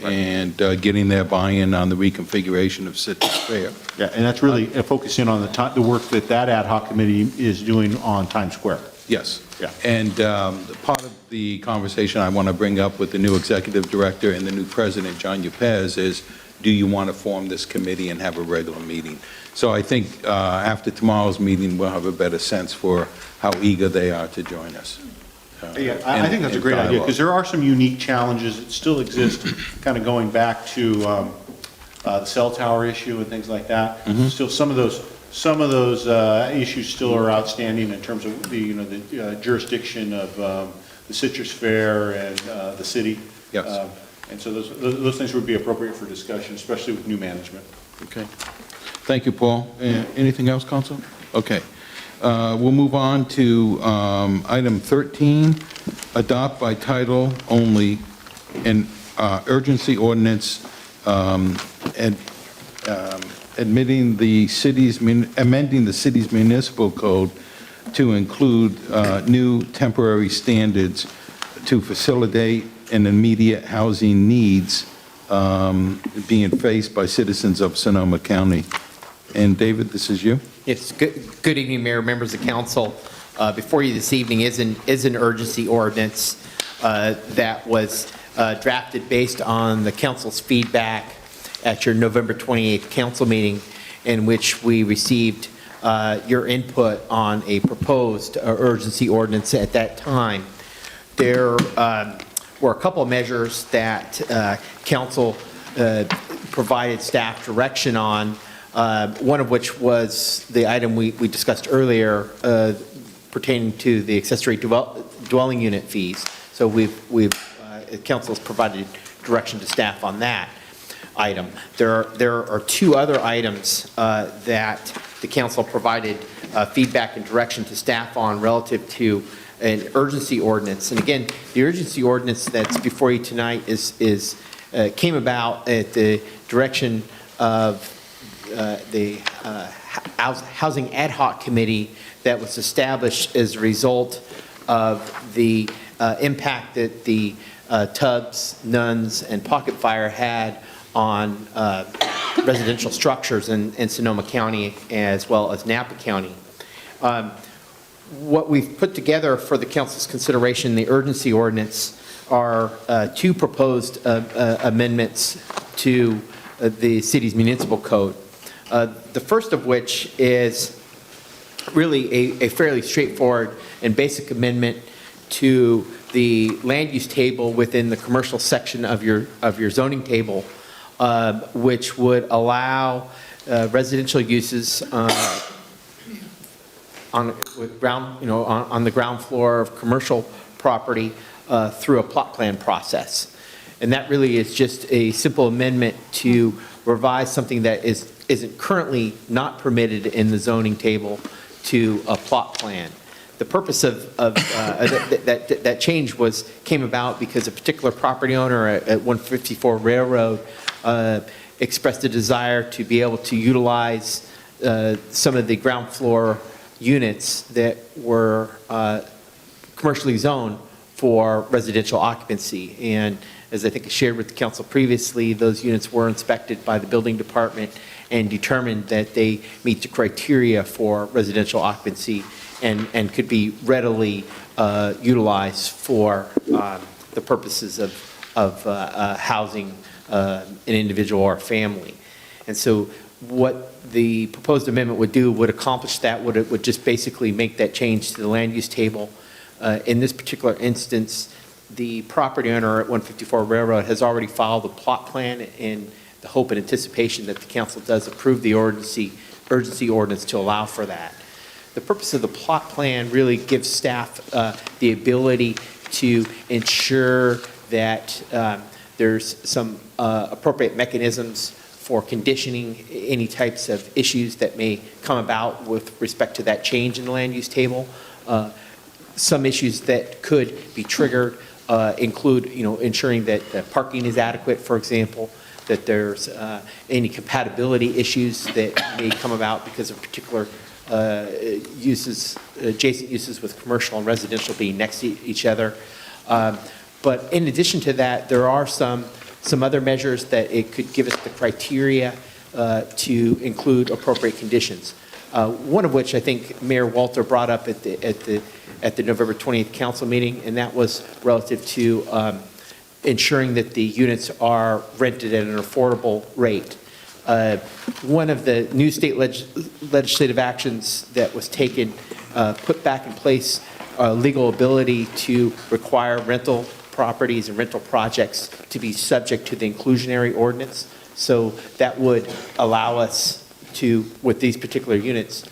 Speaker 1: and getting their buy-in on the reconfiguration of Citrus Fair.
Speaker 6: Yeah, and that's really focusing on the work that ad hoc committee is doing on Times Square.
Speaker 1: Yes.
Speaker 6: Yeah.
Speaker 1: And part of the conversation I want to bring up with the new executive director and the new president, John Upez, is do you want to form this committee and have a regular meeting? So I think after tomorrow's meeting, we'll have a better sense for how eager they are to join us.
Speaker 6: Yeah, I think that's a great idea, because there are some unique challenges that still exist, kind of going back to the cell tower issue and things like that. Still, some of those issues still are outstanding in terms of the jurisdiction of the Citrus Fair and the city.
Speaker 1: Yes.
Speaker 6: And so those things would be appropriate for discussion, especially with new management.
Speaker 1: Okay. Thank you, Paul. Anything else, Council? Okay. We'll move on to item 13, adopt by title only an urgency ordinance amending the city's municipal code to include new temporary standards to facilitate an immediate housing needs being faced by citizens of Sonoma County. And David, this is you.
Speaker 14: Yes, good evening, Mayor, members of council. Before you this evening is an urgency ordinance that was drafted based on the council's feedback at your November 28th council meeting, in which we received your input on a proposed urgency ordinance at that time. There were a couple of measures that council provided staff direction on, one of which was the item we discussed earlier pertaining to the accessory dwelling unit fees. So council's provided direction to staff on that item. There are two other items that the council provided feedback and direction to staff on relative to an urgency ordinance. And again, the urgency ordinance that's before you tonight came about at the direction of the Housing Ad Hoc Committee that was established as a result of the impact that the Tubbs, Nuns, and Pocket Fire had on residential structures in Sonoma County as well as Napa County. What we've put together for the council's consideration, the urgency ordinance, are two proposed amendments to the city's municipal code. The first of which is really a fairly straightforward and basic amendment to the land use table within the commercial section of your zoning table, which would allow residential uses on the ground floor of commercial property through a plot plan process. And that really is just a simple amendment to revise something that isn't currently not permitted in the zoning table to a plot plan. The purpose of that change came about because a particular property owner at 154 Railroad expressed a desire to be able to utilize some of the ground floor units that were commercially zoned for residential occupancy. And as I think I shared with the council previously, those units were inspected by the building department and determined that they meet the criteria for residential occupancy and could be readily utilized for the purposes of housing an individual or a family. And so what the proposed amendment would do would accomplish that, would just basically make that change to the land use table. In this particular instance, the property owner at 154 Railroad has already filed a plot plan in the hope and anticipation that the council does approve the urgency ordinance to allow for that. The purpose of the plot plan really gives staff the ability to ensure that there's some appropriate mechanisms for conditioning any types of issues that may come about with respect to that change in the land use table. Some issues that could be triggered include, ensuring that parking is adequate, for example, that there's any compatibility issues that may come about because of particular uses, adjacent uses with commercial and residential being next to each other. But in addition to that, there are some other measures that it could give us the criteria to include appropriate conditions. One of which I think Mayor Walter brought up at the November 20th council meeting, and that was relative to ensuring that the units are rented at an affordable rate. One of the new state legislative actions that was taken put back in place legal ability to require rental properties and rental projects to be subject to the inclusionary ordinance. So that would allow us to, with these particular units,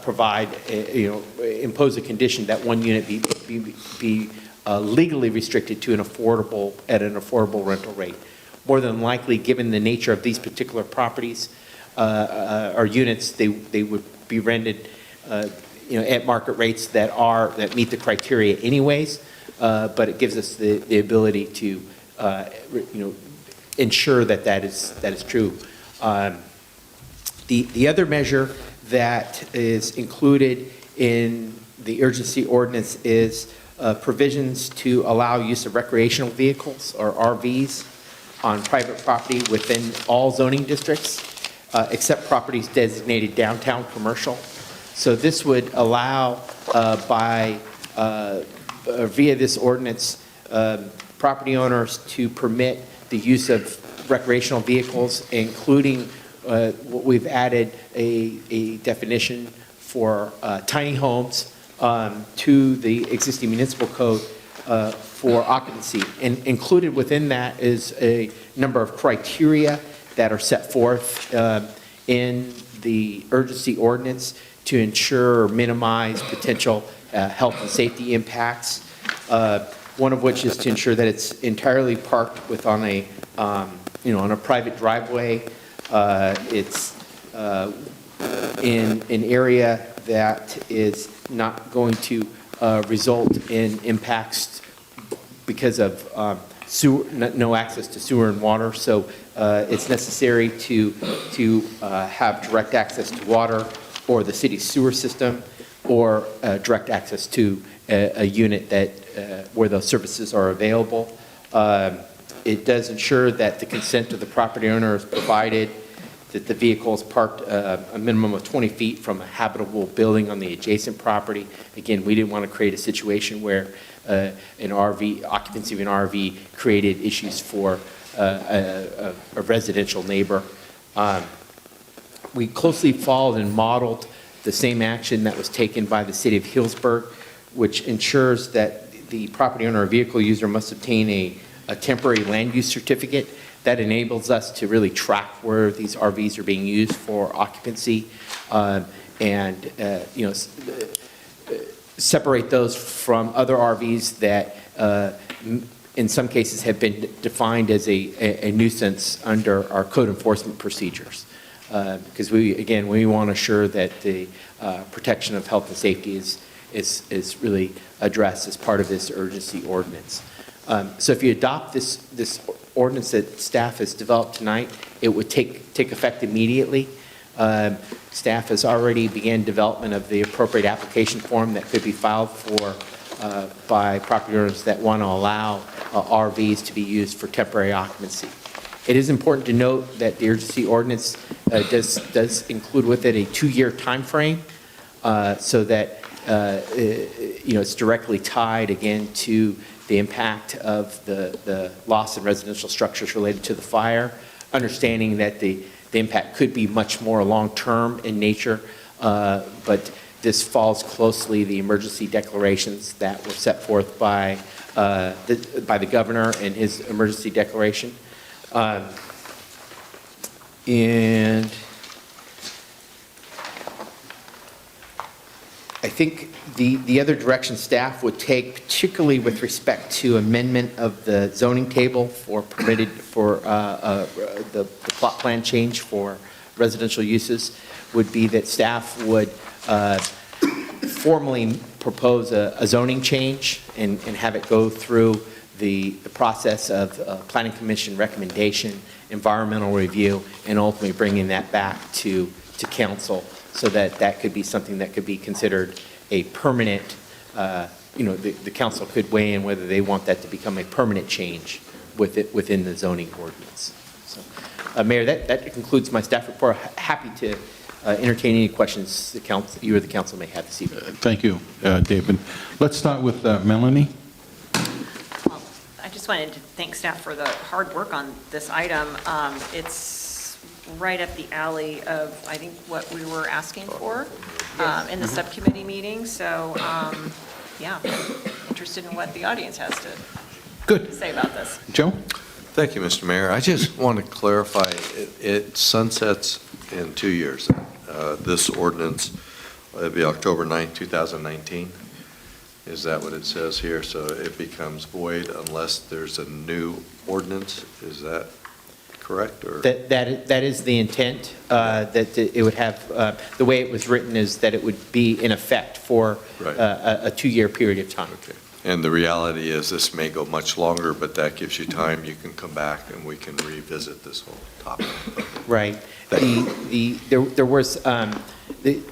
Speaker 14: provide, impose a condition that one unit be legally restricted to an affordable rental rate. More than likely, given the nature of these particular properties or units, they would be rented, at market rates that meet the criteria anyways. But it gives us the ability to, ensure that is true. The other measure that is included in the urgency ordinance is provisions to allow use of recreational vehicles or RVs on private property within all zoning districts, except properties designated downtown commercial. So this would allow via this ordinance, property owners to permit the use of recreational vehicles, including what we've added a definition for tiny homes to the existing municipal code for occupancy. And included within that is a number of criteria that are set forth in the urgency ordinance to ensure or minimize potential health and safety impacts. One of which is to ensure that it's entirely parked on a private driveway. It's in an area that is not going to result in impacts because of no access to sewer and water. So it's necessary to have direct access to water or the city's sewer system, or direct access to a unit that where those services are available. It does ensure that the consent of the property owner is provided, that the vehicle is parked a minimum of 20 feet from a habitable building on the adjacent property. Again, we didn't want to create a situation where occupancy of an RV created issues for a residential neighbor. We closely followed and modeled the same action that was taken by the city of Hillsburg, which ensures that the property owner or vehicle user must obtain a temporary land use certificate. That enables us to really track where these RVs are being used for occupancy, and separate those from other RVs that in some cases have been defined as a nuisance under our code enforcement procedures. Because we want to ensure that the protection of health and safety is really addressed as part of this urgency ordinance. So if you adopt this ordinance that staff has developed tonight, it would take effect immediately. Staff has already began development of the appropriate application form that could be filed by property owners that want to allow RVs to be used for temporary occupancy. It is important to note that the urgency ordinance does include with it a 2-year time frame, so that it's directly tied again to the impact of the loss in residential structures related to the fire, understanding that the impact could be much more long-term in nature, but this falls closely the emergency declarations that were set forth by the governor in his emergency declaration. And I think the other direction staff would take, particularly with respect to amendment of the zoning table for permitted for the plot plan change for residential uses, would be that staff would formally propose a zoning change and have it go through the process of planning commission recommendation, environmental review, and ultimately bringing that back to council, so that could be something that could be considered a permanent, the council could weigh in whether they want that to become a permanent change within the zoning ordinance. So, Mayor, that concludes my staff report. Happy to entertain any questions you or the council may have this evening.
Speaker 1: Thank you, David. Let's start with Melanie.
Speaker 17: Well, I just wanted to thank staff for the hard work on this item. It's right up the alley of, I think, what we were asking for in the subcommittee meeting. So, yeah, interested in what the audience has to say about this.
Speaker 1: Joe?
Speaker 7: Thank you, Mr. Mayor. I just want to clarify, it sunsets in 2 years. This ordinance will be October 9th, 2019. Is that what it says here? So it becomes void unless there's a new ordinance? Is that correct? Or
Speaker 14: That is the intent, that it would have, the way it was written is that it would be in effect for a 2-year period of time.
Speaker 7: Okay. And the reality is this may go much longer, but that gives you time. You can come back and we can revisit this whole topic.
Speaker 14: Right. There was the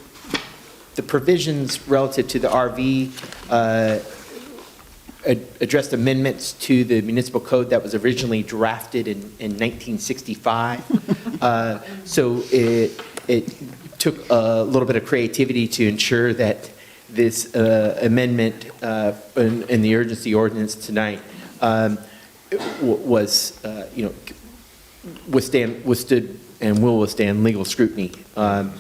Speaker 14: provisions relative to the RV addressed amendments to the municipal code that was originally drafted in 1965. So it took a little bit of creativity to ensure that this amendment in the urgency ordinance tonight was, withstood and will withstand legal scrutiny, and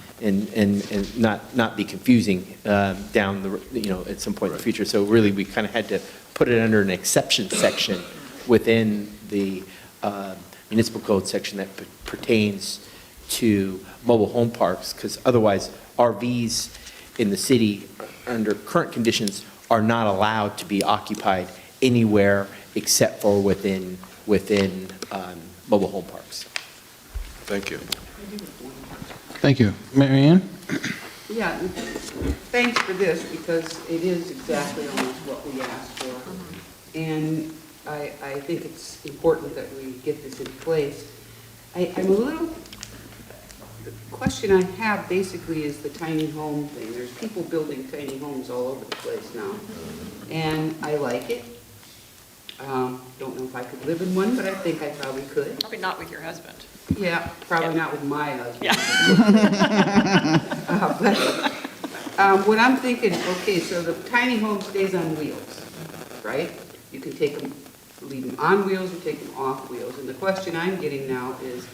Speaker 14: not be confusing down at some point in the future. So really, we kind of had to put it under an exception section within the municipal code section that pertains to mobile home parks, because otherwise RVs in the city under current conditions are not allowed to be occupied anywhere except for within mobile home parks.
Speaker 7: Thank you.
Speaker 1: Thank you. Marianne?
Speaker 5: Yeah, thanks for this, because it is exactly almost what we asked for. And I think it's important that we get this in place. The question I have basically is the tiny home thing. There's people building tiny homes all over the place now. And I like it. Don't know if I could live in one, but I think I probably could.
Speaker 17: Probably not with your husband.
Speaker 5: Yeah, probably not with my husband.
Speaker 17: Yeah.
Speaker 5: What I'm thinking, okay, so the tiny home stays on wheels, right? You can take them, leave them on wheels or take them off wheels. And the question I'm getting now is,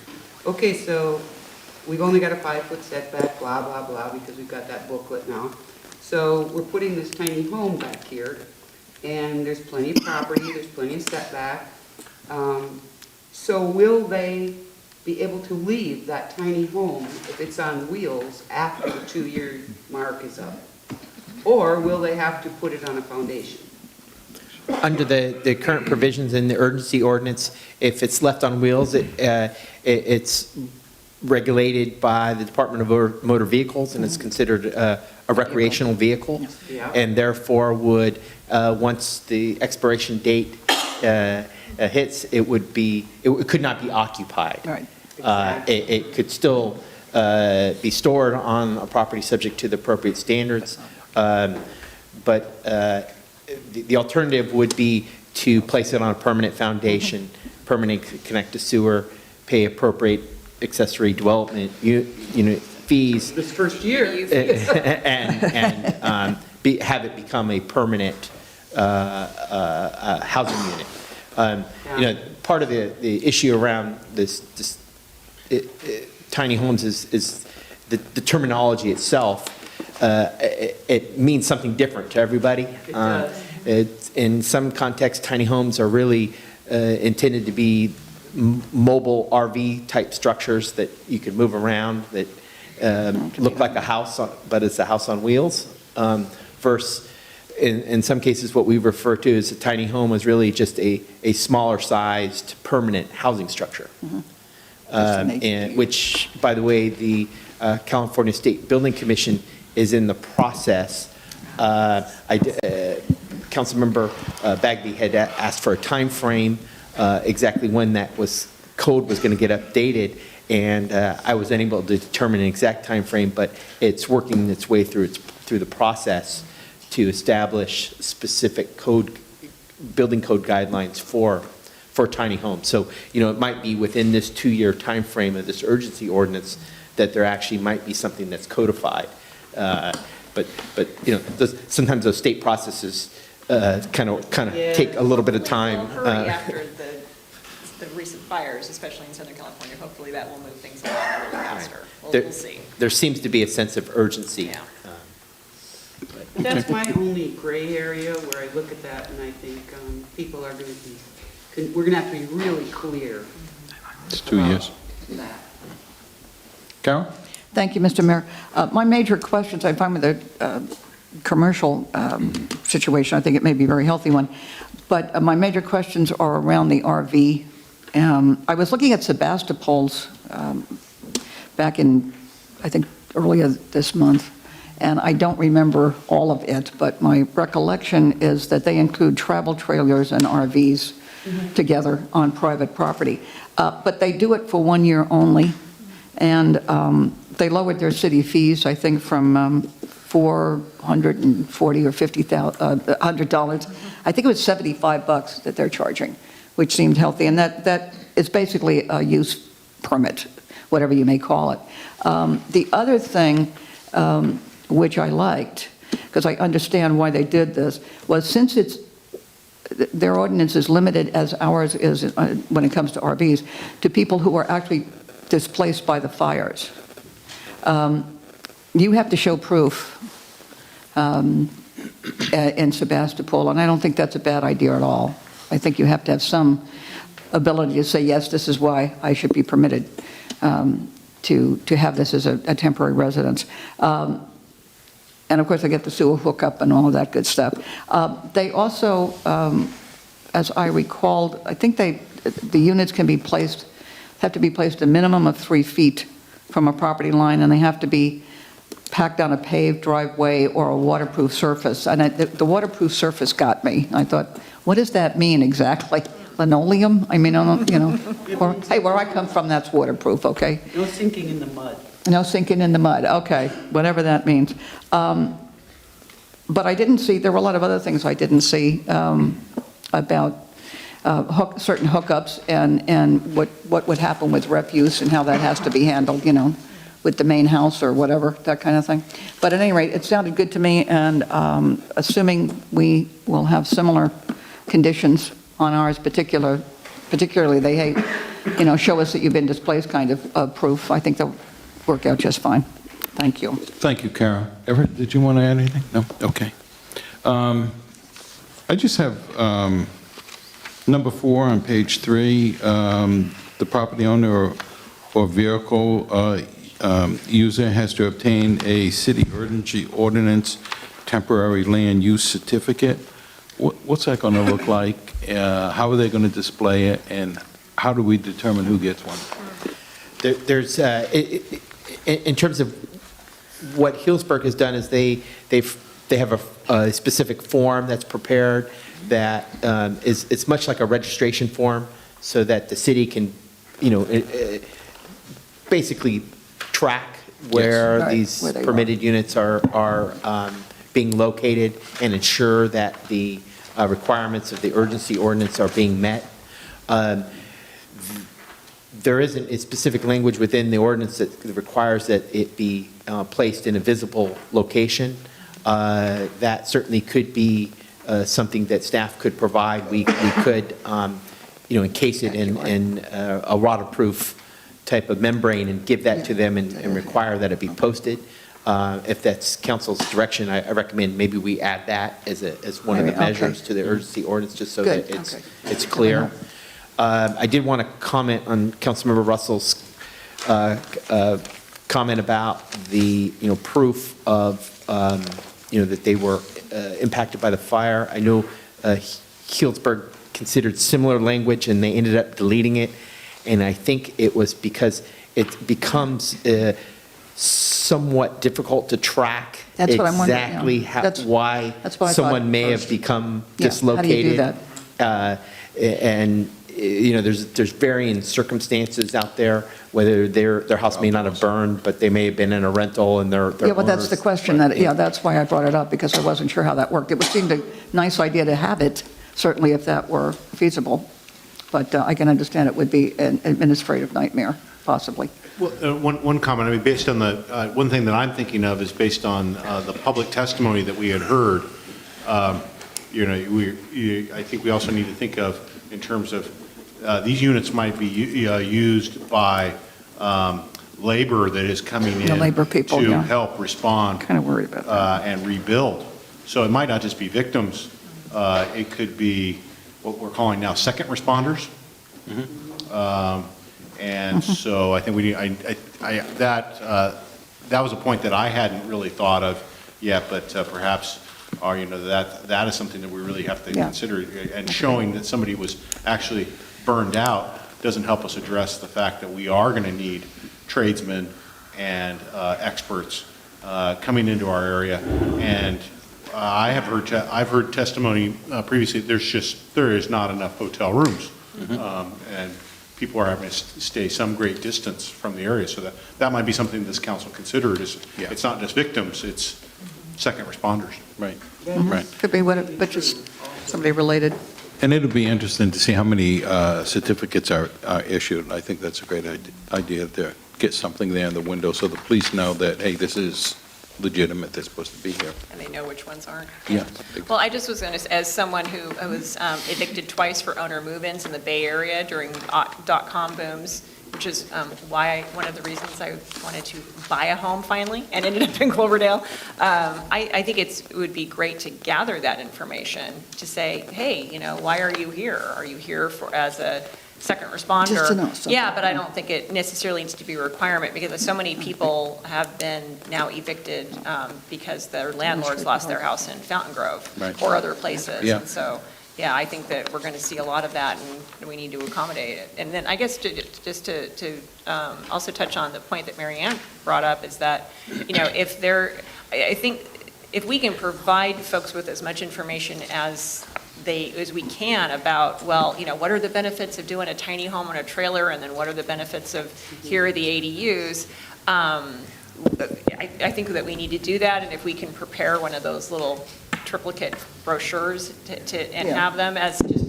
Speaker 5: okay, so we've only got a 5-foot setback, blah, blah, blah, because we've got that booklet now. So we're putting this tiny home back here, and there's plenty of property, there's plenty of setback. So will they be able to leave that tiny home if it's on wheels after the 2-year mark is up? Or will they have to put it on a foundation?
Speaker 14: Under the current provisions in the urgency ordinance, if it's left on wheels, it's regulated by the Department of Motor Vehicles, and it's considered a recreational vehicle.
Speaker 5: Yeah.
Speaker 14: And therefore would, once the expiration date hits, it could not be occupied.
Speaker 11: Right.
Speaker 14: It could still be stored on a property subject to the appropriate standards. But the alternative would be to place it on a permanent foundation, permanent connect to sewer, pay appropriate accessory development unit fees.
Speaker 5: This first year.
Speaker 14: And have it become a permanent housing unit. Part of the issue around this tiny homes is the terminology itself. It means something different to everybody. In some contexts, tiny homes are really intended to be mobile RV type structures that you can move around, that look like a house, but it's a house on wheels. Versus, in some cases, what we refer to as a tiny home is really just a smaller sized permanent housing structure. And which, by the way, the California State Building Commission is in the process. Councilmember Bagby had asked for a time frame, exactly when that code was going to get updated, and I was unable to determine an exact time frame, but it's working its way through the process to establish specific building code guidelines for tiny homes. So, it might be within this 2-year time frame of this urgency ordinance that there actually might be something that's codified. But sometimes those state processes kind of take a little bit of time.
Speaker 17: Hurry after the recent fires, especially in Southern California. Hopefully that will move things along a little faster. We'll see.
Speaker 14: There seems to be a sense of urgency.
Speaker 17: Yeah.
Speaker 5: That's my only gray area where I look at that and I think people are going to be, we're going to have to be really clear.
Speaker 1: It's 2 years.
Speaker 5: That.
Speaker 1: Carol?
Speaker 11: Thank you, Mr. Mayor. My major questions, I find with the commercial situation, I think it may be a very healthy one, but my major questions are around the RV. I was looking at Sebastopol's back in, I think, earlier this month, and I don't remember all of it, but my recollection is that they include travel trailers and RVs together on private property. But they do it for 1 year only, and they lowered their city fees, I think, from $440 or $100. I think it was $75 that they're charging, which seemed healthy, and that is basically a use permit, whatever you may call it. The other thing, which I liked, because I understand why they did this, was since their ordinance is limited as ours is when it comes to RVs, to people who are actually displaced by the fires. You have to show proof in Sebastopol, and I don't think that's a bad idea at all. I think you have to have some ability to say, yes, this is why I should be permitted to have this as a temporary residence. And of course, I get the sewer hookup and all of that good stuff. They also, as I recalled, I think the units have to be placed a minimum of 3 feet from a property line, and they have to be packed on a paved driveway or a waterproof surface. And the waterproof surface got me. I thought, what does that mean exactly? Linoleum? I mean, I don't, or, hey, where I come from, that's waterproof, okay?
Speaker 5: No sinking in the mud.
Speaker 11: No sinking in the mud, okay, whatever that means. But I didn't see, there were a lot of other things I didn't see about certain hookups and what would happen with refuse and how that has to be handled, with the main house or whatever, that kind of thing. But at any rate, it sounded good to me, and assuming we will have similar conditions on ours, particularly they hate, show us that you've been displaced kind of proof, I think they'll work out just fine. Thank you.
Speaker 1: Thank you, Kara. Everett, did you want to add anything? No? Okay. I just have number 4 on page 3, the property owner or vehicle user has to obtain a city urgency ordinance temporary land use certificate. What's that going to look like? How are they going to display it? And how do we determine who gets one?
Speaker 14: There's, in terms of what Healdsburg has done is they have a specific form that's prepared that it's much like a registration form, so that the city can, basically track where
Speaker 11: Yes.
Speaker 14: these permitted units are being located and ensure that the requirements of the urgency ordinance are being met. There isn't a specific language within the ordinance that requires that it be placed in a visible location. That certainly could be something that staff could provide. We could, encase it in a waterproof type of membrane and give that to them and require that it be posted. If that's council's direction, I recommend maybe we add that as one of the measures to the urgency ordinance, just so that it's clear. I did want to comment on Councilmember Russell's comment about the, proof of, that they were impacted by the fire. I know Healdsburg considered similar language and they ended up deleting it. And I think it was because it becomes somewhat difficult to track
Speaker 11: That's what I'm wondering,
Speaker 14: exactly why
Speaker 11: that's what I
Speaker 14: someone
Speaker 11: thought
Speaker 14: may
Speaker 11: first.
Speaker 14: have become
Speaker 11: Yeah,
Speaker 14: dislocated.
Speaker 11: how do you do
Speaker 14: And there's varying circumstances out there, whether their house may not have burned, but they may have been in a rental and their
Speaker 11: Yeah, well, that's
Speaker 14: owners-
Speaker 11: the question, that's why I brought it up, because I wasn't sure how that worked. It would seem a nice idea to have it, certainly if that were feasible, but I can understand it would be an administrative nightmare, possibly.
Speaker 6: Well, one comment, based on the, one thing that I'm thinking of is based on the public testimony that we had heard. I think we also need to think of, in terms of, these units might be used by labor that is coming in
Speaker 11: The labor people,
Speaker 6: to
Speaker 11: yeah.
Speaker 6: help respond.
Speaker 11: Kind of worried about that.
Speaker 6: And rebuild. So it might not just be victims, it could be what we're calling now second responders. And so I think we need, that was a point that I hadn't really thought of yet, but perhaps, that is something that we really have to consider. And showing that somebody was actually burned out doesn't help us address the fact that we are going to need tradesmen and experts coming into our area. And I've heard testimony previously, there is not enough hotel rooms. And people are having to stay some great distance from the area. So that might be something this council considered. It's not just victims, it's second responders.
Speaker 1: Right.
Speaker 11: Right. Could be but just somebody related.
Speaker 1: And it'll be interesting to see how many certificates are issued. I think that's a great idea to get something there in the window so the police know that, hey, this is legitimate, they're supposed to be here.
Speaker 17: And they know which ones aren't.
Speaker 1: Yeah.
Speaker 17: Well, I just was going to, as someone who was evicted twice for owner move-ins in the Bay Area during dot-com booms, which is one of the reasons I wanted to buy a home finally and ended up in Cloverdale. I think it would be great to gather that information to say, hey, why are you here? Are you here as a second responder?
Speaker 11: Just to know something.
Speaker 17: Yeah, but I don't think it necessarily needs to be a requirement because so many people have been now evicted because their landlords lost their house in Fountain Grove or other places.
Speaker 1: Yeah.
Speaker 17: And so, yeah, I think that we're going to see a lot of that and we need to accommodate it. And then I guess just to also touch on the point that Marianne brought up is that, I think if we can provide folks with as much information as we can about, what are the benefits of doing a tiny home on a trailer, and then what are the benefits of here are the ADUs. I think that we need to do that, and if we can prepare one of those little triplicate brochures and have them as just,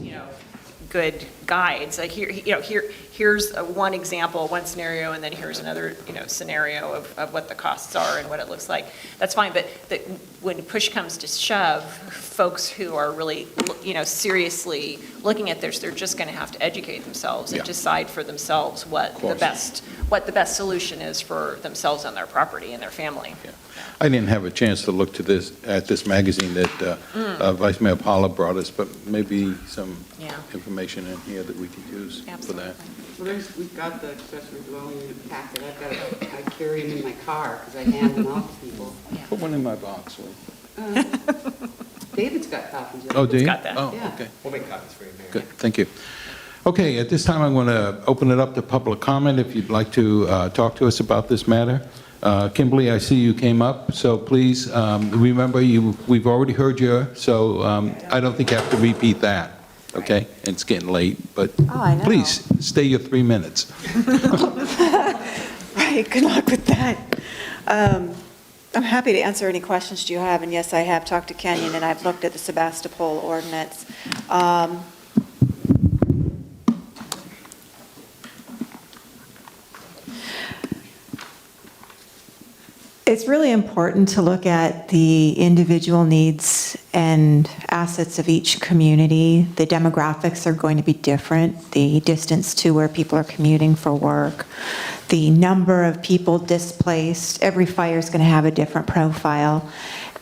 Speaker 17: good guides, like here's one example, one scenario, and then here's another, scenario of what the costs are and what it looks like. That's fine, but when push comes to shove, folks who are really, seriously looking at this, they're just going to have to educate themselves and decide for themselves what the best solution is for themselves and their property and their family.
Speaker 1: I didn't have a chance to look at this magazine that Vice Mayor Paula brought us, but maybe some information in here that we could use for that.
Speaker 5: Well, we've got the accessory dwelling unit packet. I carry them in my car because I hand them out to people.
Speaker 1: Put one in my box.
Speaker 5: David's got copies of it.
Speaker 1: Oh, do you?
Speaker 17: Got that.
Speaker 1: Oh,
Speaker 5: Yeah.
Speaker 1: okay.
Speaker 14: We'll make copies for you, Mayor.
Speaker 1: Good, thank you. Okay, at this time, I'm going to open it up to public comment if you'd like to talk to us about this matter. Kimberly, I see you came up, so please remember, we've already heard you, so I don't think you have to repeat that, okay? It's getting late, but
Speaker 18: I know.
Speaker 1: please, stay your 3 minutes.
Speaker 18: Right, good luck with that. I'm happy to answer any questions you have, and yes, I have talked to Kenyon, and I've looked at the Sebastopol ordinance. It's really important to look at the individual needs and assets of each community. The demographics are going to be different, the distance to where people are commuting for work, the number of people displaced. Every fire is going to have a different profile.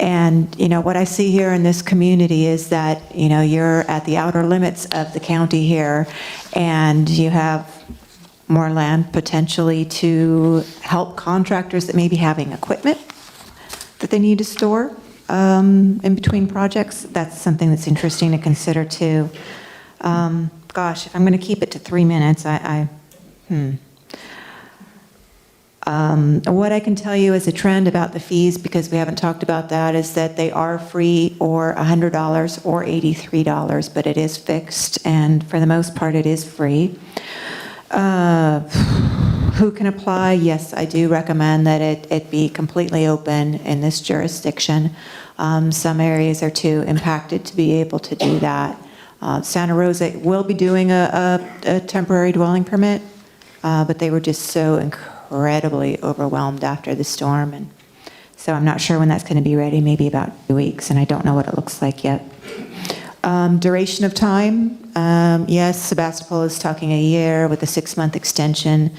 Speaker 18: And, what I see here in this community is that, you're at the outer limits of the county here, and you have more land potentially to help contractors that may be having equipment that they need to store in between projects. That's something that's interesting to consider too. Gosh, if I'm going to keep it to 3 minutes, what I can tell you as a trend about the fees, because we haven't talked about that, is that they are free or $100 or $83, but it is fixed, and for the most part it is free. Who can apply? Yes, I do recommend that it be completely open in this jurisdiction. Some areas are too impacted to be able to do that. Santa Rosa will be doing a temporary dwelling permit, but they were just so incredibly overwhelmed after the storm, and so I'm not sure when that's going to be ready, maybe about 2 weeks, and I don't know what it looks like yet. Duration of time, yes, Sebastopol is talking a year with a 6-month extension.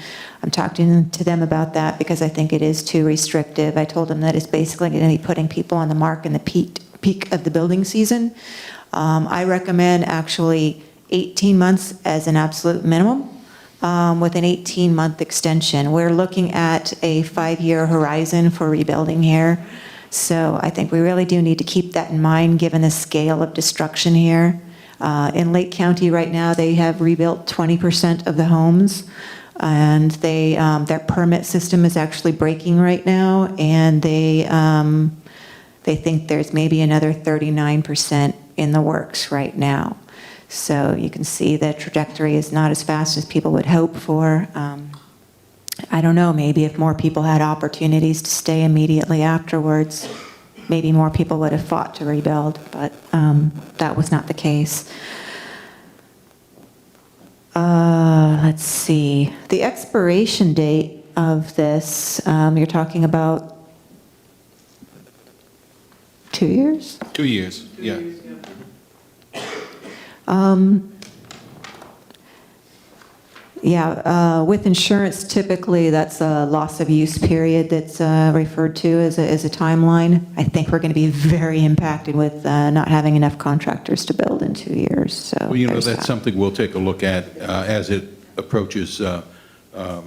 Speaker 18: I'm talking to them about that because I think it is too restrictive. I told them that it's basically going to be putting people on the mark in the peak of the building season. I recommend actually 18 months as an absolute minimum with an 18-month extension. We're looking at a 5-year horizon for rebuilding here. So I think we really do need to keep that in mind, given the scale of destruction here. In Lake County right now, they have rebuilt 20% of the homes, and their permit system is actually breaking right now, and they think there's maybe another 39% in the works right now. So you can see the trajectory is not as fast as people would hope for. I don't know, maybe if more people had opportunities to stay immediately afterwards, maybe more people would have fought to rebuild, but that was not the case. Let's see. The expiration date of this, you're talking about 2 years?
Speaker 1: 2 years, yeah.
Speaker 18: With insurance, typically that's a loss of use period that's referred to as a timeline. I think we're going to be very impacted with not having enough contractors to build in 2 years. So
Speaker 1: Well,
Speaker 18: there's
Speaker 1: that's
Speaker 18: that.
Speaker 1: something we'll take a look at as it approaches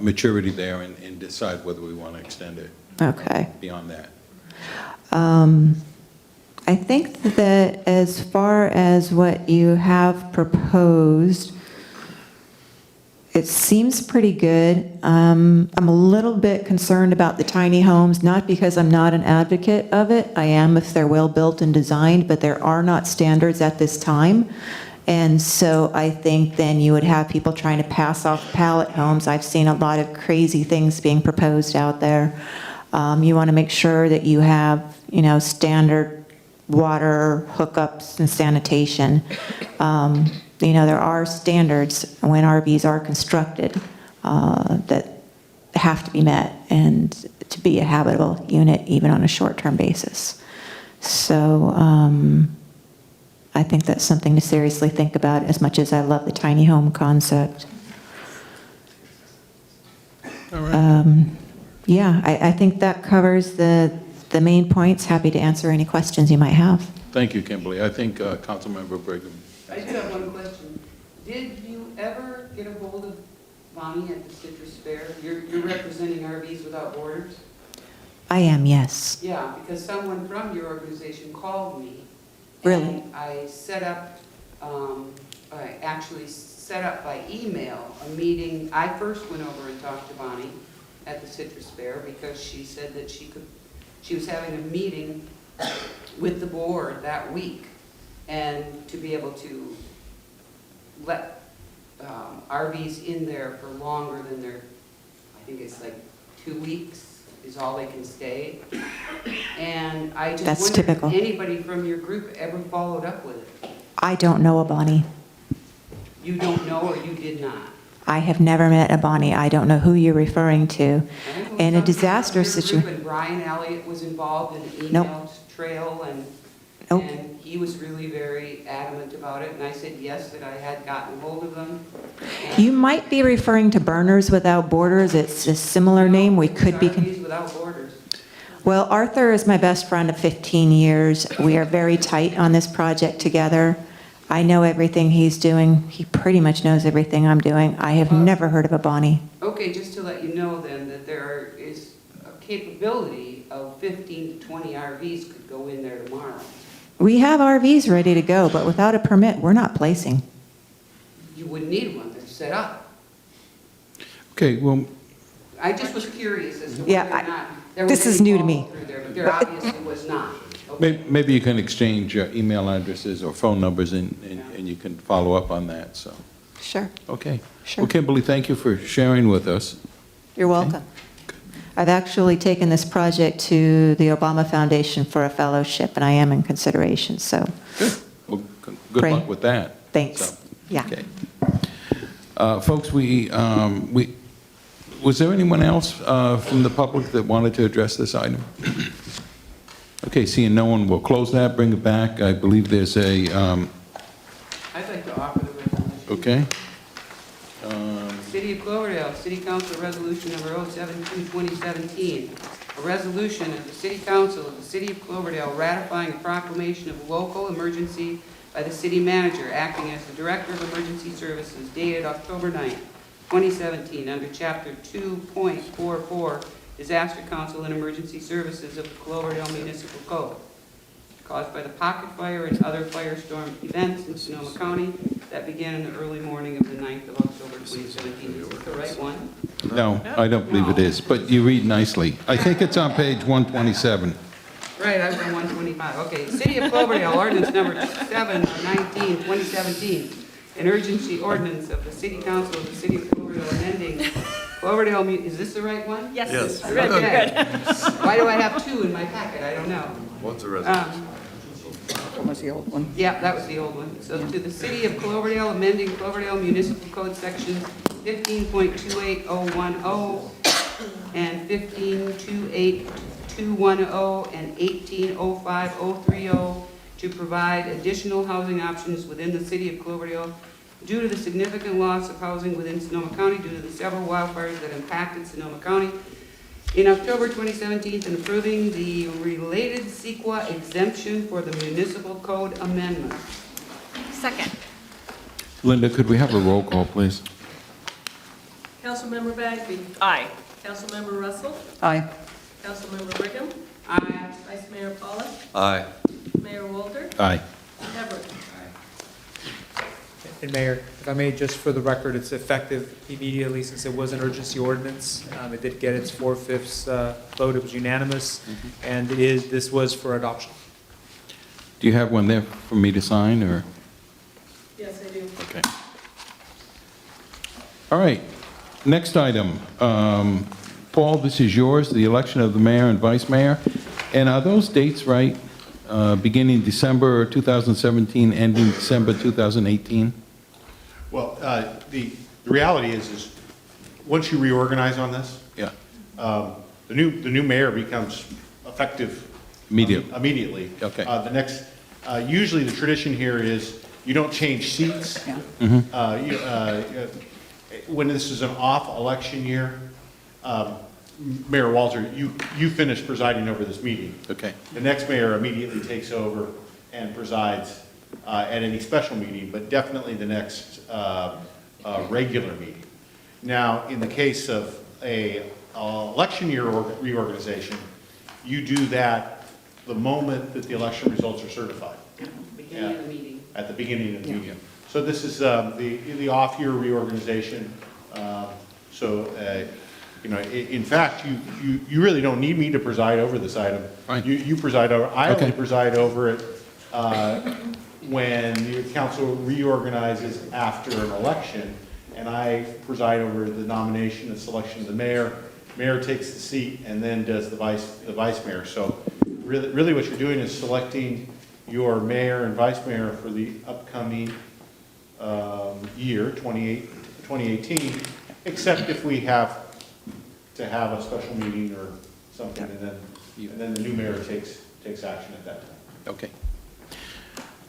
Speaker 1: maturity there and decide whether we want to extend it
Speaker 18: Okay.
Speaker 1: beyond that.
Speaker 18: I think that as far as what you have proposed, it seems pretty good. I'm a little bit concerned about the tiny homes, not because I'm not an advocate of it. I am if they're well built and designed, but there are not standards at this time. And so I think then you would have people trying to pass off pallet homes. I've seen a lot of crazy things being proposed out there. You want to make sure that you have, standard water hookups and sanitation. there are standards when RVs are constructed that have to be met and to be a habitable unit even on a short-term basis. So I think that's something to seriously think about, as much as I love the tiny home concept.
Speaker 1: All right.
Speaker 18: Yeah, I think that covers the main points. Happy to answer any questions you might have.
Speaker 1: Thank you, Kimberly. I think Councilmember Brigham.
Speaker 5: I just have one question. Did you ever get a hold of Bonnie at the Citrus Fair? You're representing RVs Without Borders?
Speaker 18: I am, yes.
Speaker 5: Yeah, because someone from your organization called me.
Speaker 18: Really?
Speaker 5: And I set up, I actually set up by email a meeting. I first went over and talked to Bonnie at the Citrus Fair because she said that she was having a meeting with the board that week, and to be able to let RVs in there for longer than their, I think it's like 2 weeks is all they can stay. And I just
Speaker 18: That's
Speaker 5: wondered
Speaker 18: typical.
Speaker 5: if anybody from your group ever followed up with it.
Speaker 18: I don't know a Bonnie.
Speaker 5: You don't know, or you did not?
Speaker 18: I have never met a Bonnie. I don't know who you're referring to. In a disaster situation.
Speaker 5: And Brian Elliott was involved in the
Speaker 18: Nope.
Speaker 5: email trail, and
Speaker 18: Nope.
Speaker 5: and he was really very adamant about it, and I said yes, that I had gotten hold of them.
Speaker 18: You might be referring to Burners Without Borders. It's a similar name. We could be.
Speaker 5: RVs Without Borders.
Speaker 18: Well, Arthur is my best friend of 15 years. We are very tight on this project together. I know everything he's doing. He pretty much knows everything I'm doing. I have never heard of a Bonnie.
Speaker 5: Okay, just to let you know then, that there is a capability of 15 to 20 RVs could go in there tomorrow.
Speaker 18: We have RVs ready to go, but without a permit, we're not placing.
Speaker 5: You wouldn't need one, they're set up.
Speaker 1: Okay, well,
Speaker 5: I just was curious as to
Speaker 18: Yeah,
Speaker 5: whether or not there was
Speaker 18: this is
Speaker 5: any
Speaker 18: new to me.
Speaker 5: follow-through there, but there obviously was not.
Speaker 1: maybe you can exchange email addresses or phone numbers, and you can follow up on that, so.
Speaker 18: Sure.
Speaker 1: Okay.
Speaker 18: Sure.
Speaker 1: Well, Kimberly, thank you for sharing with us.
Speaker 18: You're welcome. I've actually taken this project to the Obama Foundation for a fellowship, and I am in consideration, so
Speaker 1: Well, good
Speaker 18: Great.
Speaker 1: luck with that.
Speaker 18: thanks.
Speaker 1: So,
Speaker 18: Yeah.
Speaker 1: Okay. Folks, was there anyone else from the public that wanted to address this item? Okay, seeing no one, we'll close that, bring it back. I believe there's a,
Speaker 5: I'd like to offer the resolution.
Speaker 1: okay.
Speaker 5: City of Cloverdale, City Council Resolution Number 072-2017. A resolution of the City Council of the City of Cloverdale ratifying a proclamation of local emergency by the city manager acting as the Director of Emergency Services dated October 9th, 2017, under Chapter 2.44, Disaster Council and Emergency Services of the Cloverdale Municipal Code, caused by the pocket fire and other firestorm events in Sonoma County that began in the early morning of the 9th of October 2017. Is it the right one?
Speaker 1: No, I don't believe it is, but you read nicely. I think it's on page 127.
Speaker 5: Right, I was on 125. Okay, City of Cloverdale, ordinance number 7/19, 2017, an urgency ordinance of the City Council of the City of Cloverdale amending Cloverdale, is this the right one?
Speaker 17: Yes.
Speaker 7: Yes.
Speaker 17: Good,
Speaker 5: Okay.
Speaker 17: good.
Speaker 5: Why do I have two in my packet? I don't know.
Speaker 7: What's the resolution?
Speaker 11: What was the old one?
Speaker 5: Yeah, that was the old one. So to the City of Cloverdale, amending Cloverdale Municipal Code Sections 15.28010 and 15.28210 and 18.05030 to provide additional housing options within the City of Cloverdale due to the significant loss of housing within Sonoma County due to the several wildfires that impacted Sonoma County in October 2017, and approving the related CEQA exemption for the municipal code amendment.
Speaker 17: Second.
Speaker 1: Linda, could we have a roll call, please?
Speaker 2: Councilmember Bagby.
Speaker 17: Aye.
Speaker 2: Councilmember Russell.
Speaker 11: Aye.
Speaker 2: Councilmember Brigham.
Speaker 5: Aye.
Speaker 2: Vice Mayor Paula.
Speaker 7: Aye.
Speaker 2: Mayor Walter.
Speaker 1: Aye.
Speaker 2: Everett.
Speaker 4: And Mayor, if I may, just for the record, it's effective immediately since it was an urgency ordinance. It did get its 4/5 vote, it was unanimous, and this was for adoption.
Speaker 1: Do you have one there for me to sign, or?
Speaker 2: Yes, I do.
Speaker 1: Okay. All right, next item. Paul, this is yours, the election of the mayor and vice mayor. And are those dates right? Beginning December 2017, ending December 2018?
Speaker 6: Well, the reality is once you reorganize on this,
Speaker 1: Yeah.
Speaker 6: the new mayor becomes effective immediately.
Speaker 1: Okay.
Speaker 6: The next, usually the tradition here is you don't change seats. When this is an off election year, Mayor Walter, you finish presiding over this meeting.
Speaker 1: Okay.
Speaker 6: The next mayor immediately takes over and presides at any special meeting, but definitely the next regular meeting. Now, in the case of a election year reorganization, you do that the moment that the election results are certified.
Speaker 5: Beginning of the meeting.
Speaker 6: At the beginning of the meeting. So this is the off-year reorganization. In fact, you really don't need me to preside over this item.
Speaker 1: Fine.
Speaker 6: You preside over, I
Speaker 1: Okay.
Speaker 6: only preside over it when the council reorganizes after an election, and I preside over the nomination and selection of the mayor. Mayor takes the seat and then does the vice mayor. So really what you're doing is selecting your mayor and vice mayor for the upcoming year, 2018, except if we have to have a special meeting or something, and then the new mayor takes action at that time.
Speaker 1: Okay.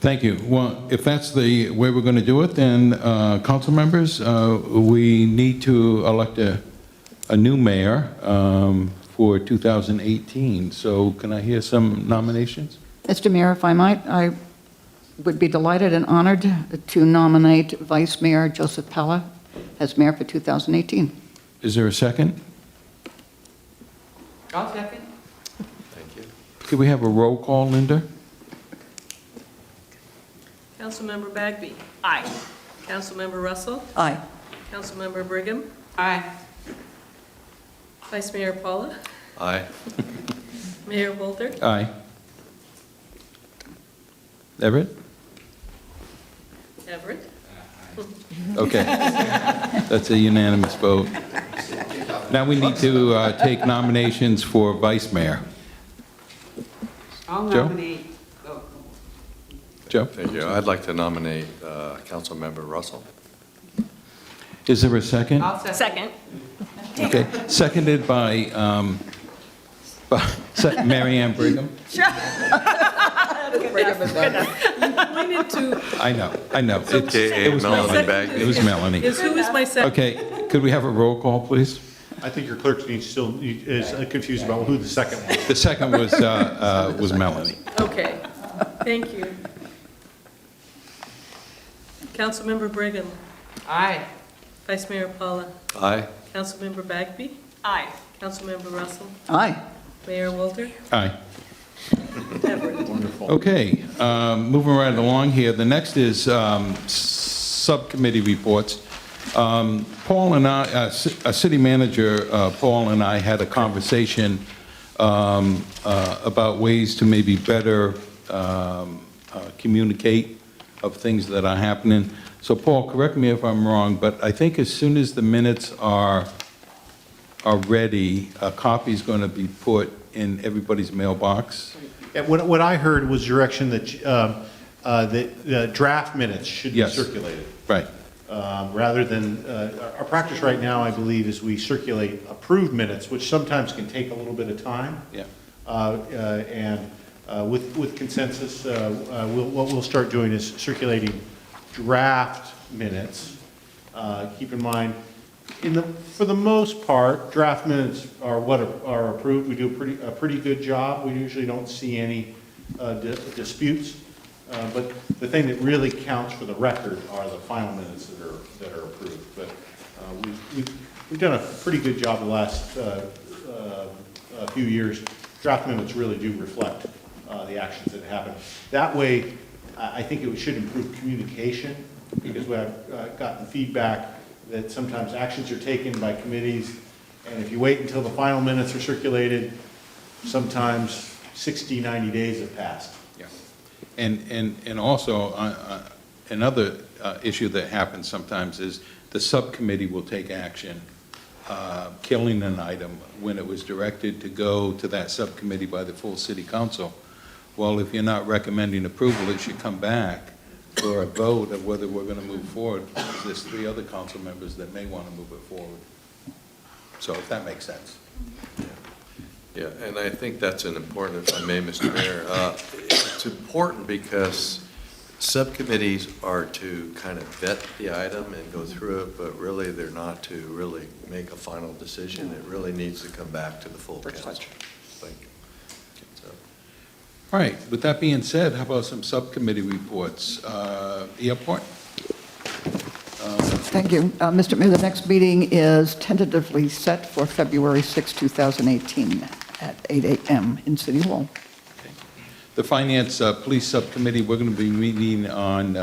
Speaker 1: Thank you. Well, if that's the way we're going to do it, then, council members, we need to elect a new mayor for 2018. So can I hear some nominations?
Speaker 11: Mr. Mayor, if I might, I would be delighted and honored to nominate Vice Mayor Joseph Pella as mayor for 2018.
Speaker 1: Is there a second?
Speaker 5: I'll second.
Speaker 7: Thank you.
Speaker 1: Could we have a roll call, Linda?
Speaker 2: Councilmember Bagby.
Speaker 17: Aye.
Speaker 2: Councilmember Russell.
Speaker 11: Aye.
Speaker 2: Councilmember Brigham.
Speaker 5: Aye.
Speaker 2: Vice Mayor Paula.
Speaker 7: Aye.
Speaker 2: Mayor Walter.
Speaker 1: Aye. Everett?
Speaker 2: Everett.
Speaker 1: Okay. That's a unanimous vote. Now we need to take nominations for vice mayor.
Speaker 5: I'll
Speaker 1: Joe?
Speaker 5: nominate,
Speaker 1: Joe?
Speaker 7: Thank you. I'd like to nominate Councilmember Russell.
Speaker 1: Is there a second?
Speaker 5: I'll second.
Speaker 17: Second.
Speaker 1: Okay, seconded by Mary Ann Brigham.
Speaker 2: Pointed to,
Speaker 1: I know.
Speaker 7: AKA
Speaker 1: It was
Speaker 7: Melanie
Speaker 1: Melanie.
Speaker 7: Bagby.
Speaker 1: It was Melanie.
Speaker 2: who is my second?
Speaker 1: Okay, could we have a roll call, please?
Speaker 6: I think your clerk is confused about who the second was.
Speaker 1: The second was Melanie.
Speaker 2: Okay, thank you. Councilmember Brigham.
Speaker 5: Aye.
Speaker 2: Vice Mayor Paula.
Speaker 7: Aye.
Speaker 2: Councilmember Bagby.
Speaker 17: Aye.
Speaker 2: Councilmember Russell.
Speaker 11: Aye.
Speaker 2: Mayor Walter.
Speaker 1: Aye.
Speaker 2: Everett.
Speaker 1: Okay, moving right along here. The next is subcommittee reports. Paul and I, City Manager Paul and I had a conversation about ways to maybe better communicate of things that are happening. So Paul, correct me if I'm wrong, but I think as soon as the minutes are ready, a copy is going to be put in everybody's mailbox.
Speaker 6: Yeah, what I heard was direction that the draft minutes should be
Speaker 1: Yes.
Speaker 6: circulated.
Speaker 1: Right.
Speaker 6: Rather than, our practice right now, I believe, is we circulate approved minutes, which sometimes can take a little bit of time.
Speaker 1: Yeah.
Speaker 6: And with consensus, what we'll start doing is circulating draft minutes. Keep in mind, for the most part, draft minutes are what are approved. We do a pretty good job. We usually don't see any disputes. But the thing that really counts for the record are the final minutes that are approved. But we've done a pretty good job the last few years. Draft minutes really do reflect the actions that happen. That way, I think it should improve communication, because we have gotten feedback that sometimes actions are taken by committees, and if you wait until the final minutes are circulated, sometimes 60, 90 days have passed.
Speaker 1: Yeah. And also, another issue that happens sometimes is the subcommittee will take action, killing an item when it was directed to go to that subcommittee by the full city council. Well, if you're not recommending approval, it should come back for a vote of whether we're going to move forward, because there's 3 other council members that may want to move it forward. So if that makes sense.
Speaker 7: Yeah, and I think that's an important, if I may, Mr. Mayor. It's important because subcommittees are to kind of vet the item and go through it, but really they're not to really make a final decision. It really needs to come back to the full council. Thank you. So.
Speaker 1: All right, with that being said, how about some subcommittee reports? Airport?
Speaker 3: Thank you. Mr. Mayor, the next meeting is tentatively set for February 6, 2018 at 8 a.m. in City Hall.
Speaker 1: The Finance Police Subcommittee, we're going to be meeting on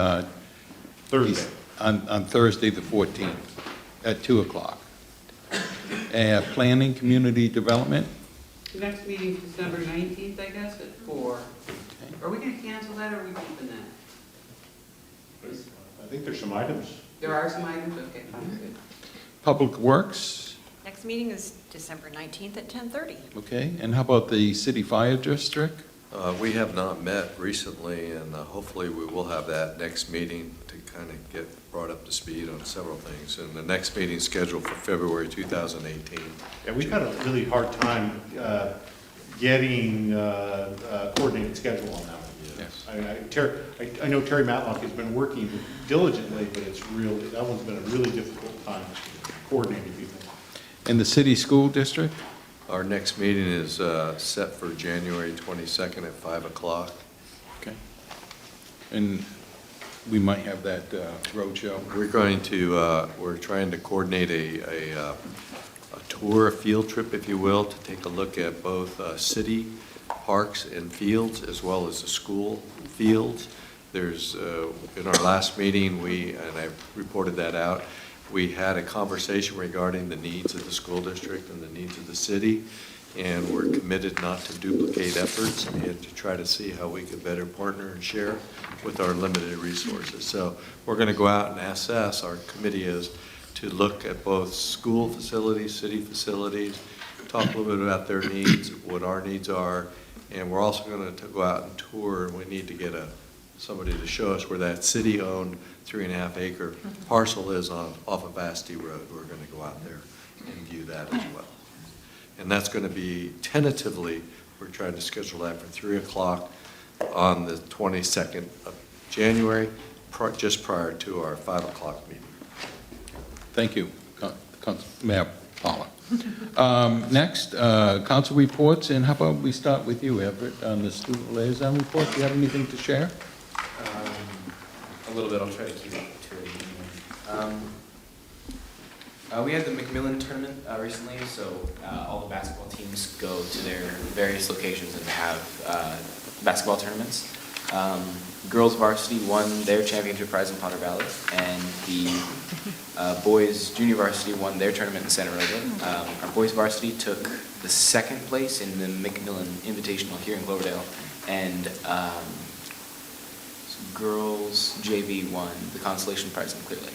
Speaker 6: Thursday.
Speaker 1: On Thursday, the 14th, at 2 o'clock. Planning, Community Development?
Speaker 5: The next meeting is December 19th, I guess, at 4. Are we going to cancel that, or are we keeping that?
Speaker 6: I think there's some items.
Speaker 5: There are some items? Okay, fine, good.
Speaker 1: Public Works?
Speaker 17: Next meeting is December 19th at 10:30.
Speaker 1: Okay, and how about the City Fire District?
Speaker 7: We have not met recently, and hopefully we will have that next meeting to kind of get brought up to speed on several things. And the next meeting is scheduled for February 2018.
Speaker 6: Yeah, we've had a really hard time getting a coordinated schedule on that one.
Speaker 1: Yes.
Speaker 6: I know Terry Matlock has been working diligently, but that one's been a really difficult time coordinating people.
Speaker 1: And the City School District?
Speaker 7: Our next meeting is set for January 22nd at 5 o'clock.
Speaker 1: Okay. And we might have that roadshow.
Speaker 7: We're trying to coordinate a tour, a field trip, if you will, to take a look at both city parks and fields, as well as the school fields. There's, in our last meeting, and I reported that out, we had a conversation regarding the needs of the school district and the needs of the city, and we're committed not to duplicate efforts and to try to see how we could better partner and share with our limited resources. So we're going to go out and assess, our committee is, to look at both school facilities, city facilities, talk a little bit about their needs, what our needs are, and we're also going to go out and tour, and we need to get somebody to show us where that city-owned 3.5-acre parcel is off of Asti Road. We're going to go out there and view that as well. And that's going to be tentatively, we're trying to schedule that for 3 o'clock on the 22nd of January, just prior to our 5 o'clock meeting.
Speaker 1: Thank you, Mayor Paula. Next, council reports, and how about we start with you, Everett, on the student liaison report. Do you have anything to share?
Speaker 19: A little bit. I'll try to keep it to it. We had the Macmillan tournament recently, so all the basketball teams go to their various locations and have basketball tournaments. Girls varsity won their championship prize in Potter Valley, and the boys junior varsity won their tournament in Santa Rosa. Our boys varsity took the 2nd place in the Macmillan Invitational here in Cloverdale, and girls JV won the consolation prize in Clear Lake.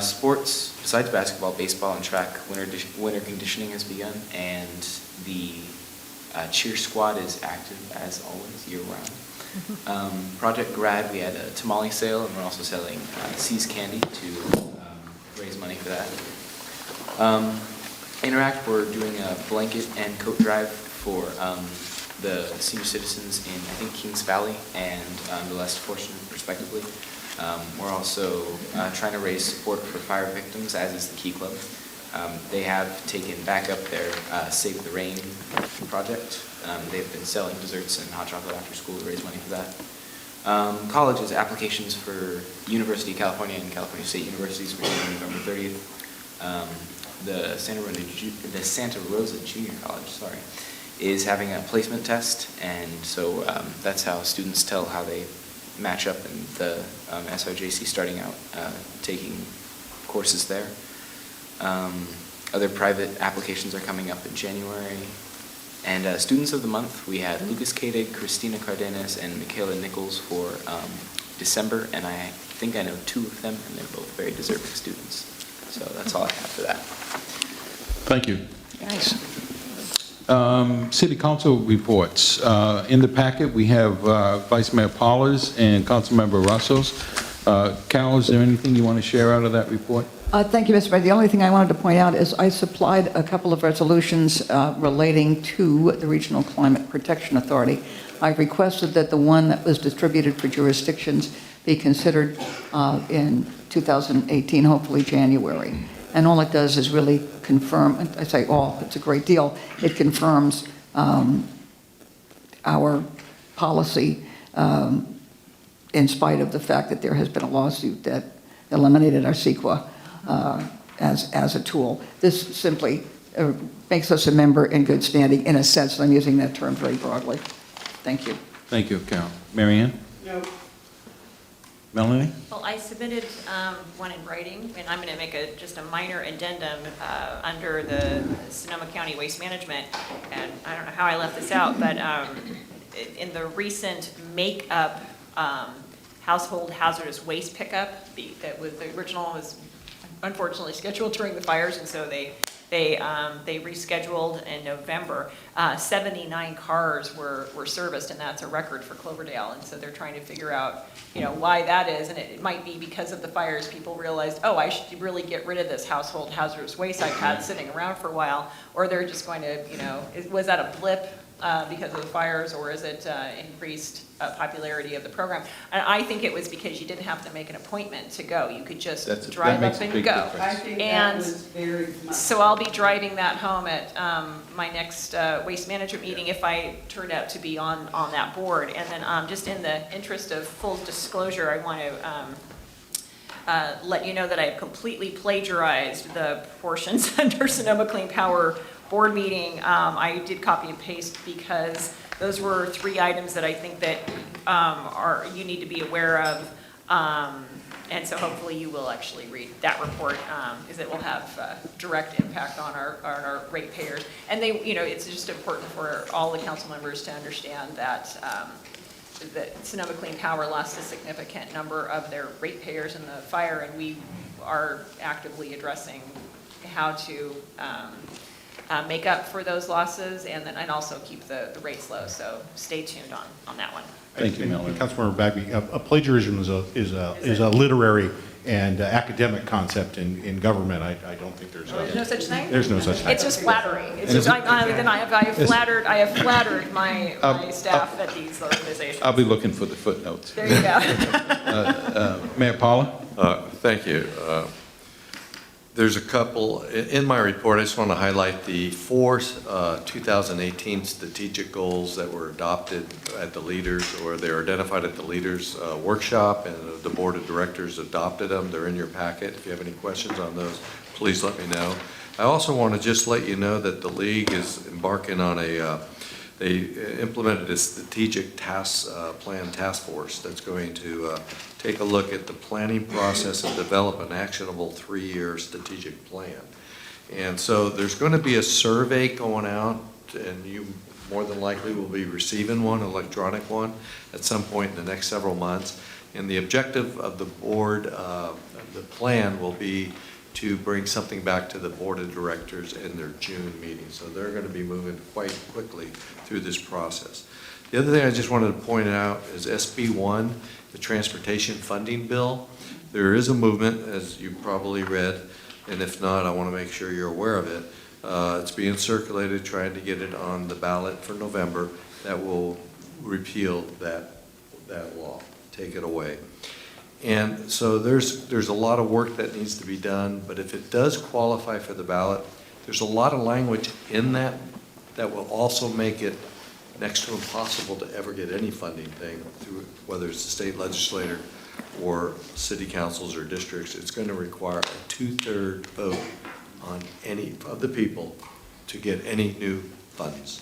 Speaker 19: Sports, besides basketball, baseball, and track, winter conditioning has begun, and the cheer squad is active as always year-round. Project Grad, we had a tamale sale, and we're also selling See's candy to raise money for that. Interact, we're doing a blanket and coat drive for the senior citizens in, I think, Kings Valley and the less fortunate, respectively. We're also trying to raise support for fire victims, as is the Key Club. They have taken back up their Save the Rain project. They've been selling desserts and hot chocolate after school to raise money for that. Colleges, applications for University of California and California State Universities for November 30th. The Santa Rosa Junior College, is having a placement test, and so that's how students tell how they match up in the SRJC starting out taking courses there. Other private applications are coming up in January. And Students of the Month, we had Lucas Koenig, Christina Cardenas, and Michaela Nichols for December, and I think I know 2 of them, and they're both very deserving students. So that's all I have for that.
Speaker 1: Thank you.
Speaker 11: Nice.
Speaker 1: City Council reports. In the packet, we have Vice Mayor Paula's and Councilmember Russell's. Carol, is there anything you want to share out of that report?
Speaker 3: Thank you, Mr. Mayor. The only thing I wanted to point out is I supplied a couple of resolutions relating to the Regional Climate Protection Authority. I've requested that the one that was distributed for jurisdictions be considered in 2018, hopefully January. And all it does is really confirm, I say all, it's a great deal, it confirms our policy in spite of the fact that there has been a lawsuit that eliminated our CEQA as a tool. This simply makes us a member in good standing in a sense, and I'm using that term very broadly. Thank you.
Speaker 1: Thank you, Carol. Mary Ann?
Speaker 5: No.
Speaker 1: Melanie?
Speaker 17: Well, I submitted one in writing, and I'm going to make just a minor addendum under the Sonoma County Waste Management, and I don't know how I left this out, but in the recent make-up household hazardous waste pickup, the original was unfortunately scheduled during the fires, and so they rescheduled in November. 79 cars were serviced, and that's a record for Cloverdale. And so they're trying to figure out, why that is. And it might be because of the fires, people realized, oh, I should really get rid of this household hazardous waste I've had sitting around for a while. Or they're just going to, was that a blip because of the fires, or is it increased popularity of the program? And I think it was because you didn't have to make an appointment to go. You could just drive up and go.
Speaker 5: I think
Speaker 17: and
Speaker 5: that was very much.
Speaker 17: so I'll be driving that home at my next waste management meeting if I turn out to be on that board. And then just in the interest of full disclosure, I want to let you know that I have completely plagiarized the portions under Sonoma Clean Power board meeting. I did copy and paste because those were 3 items that I think that you need to be aware of. And so hopefully you will actually read that report, because it will have direct impact on our ratepayers. And it's just important for all the council members to understand that that Sonoma Clean Power lost a significant number of their ratepayers in the fire, and we are actively addressing how to make up for those losses and also keep the rates low. So stay tuned on that one.
Speaker 1: Thank you, Melanie.
Speaker 6: Councilmember Bagby, plagiarism is a literary and academic concept in government. I don't think there's
Speaker 17: no such thing?
Speaker 6: There's no such thing.
Speaker 17: It's just flattery. It's just, I have flattered my staff at these organizations.
Speaker 1: I'll be looking for the footnotes.
Speaker 17: There you go.
Speaker 1: Mayor Paula?
Speaker 7: Thank you. There's a couple, in my report, I just want to highlight the 4 2018 strategic goals that were adopted at the leaders, or they were identified at the leaders workshop, and the board of directors adopted them. They're in your packet. If you have any questions on those, please let me know. I also want to just let you know that the league is embarking on they implemented a strategic plan task force that's going to take a look at the planning process and develop an actionable 3-year strategic plan. And so there's going to be a survey going out, and you more than likely will be receiving one, electronic one, at some point in the next several months. And the objective of the board, the plan will be to bring something back to the board of directors in their June meeting. So they're going to be moving quite quickly through this process. The other thing I just wanted to point out is SB1, the transportation funding bill. There is a movement, as you probably read, and if not, I want to make sure you're aware of it. It's being circulated, trying to get it on the ballot for November, that will repeal that law, take it away. And so there's a lot of work that needs to be done, but if it does qualify for the ballot, there's a lot of language in that will also make it next to impossible to ever get any funding thing through, whether it's the state legislature or city councils or districts. It's going to require a 2/3 vote on any of the people to get any new funds,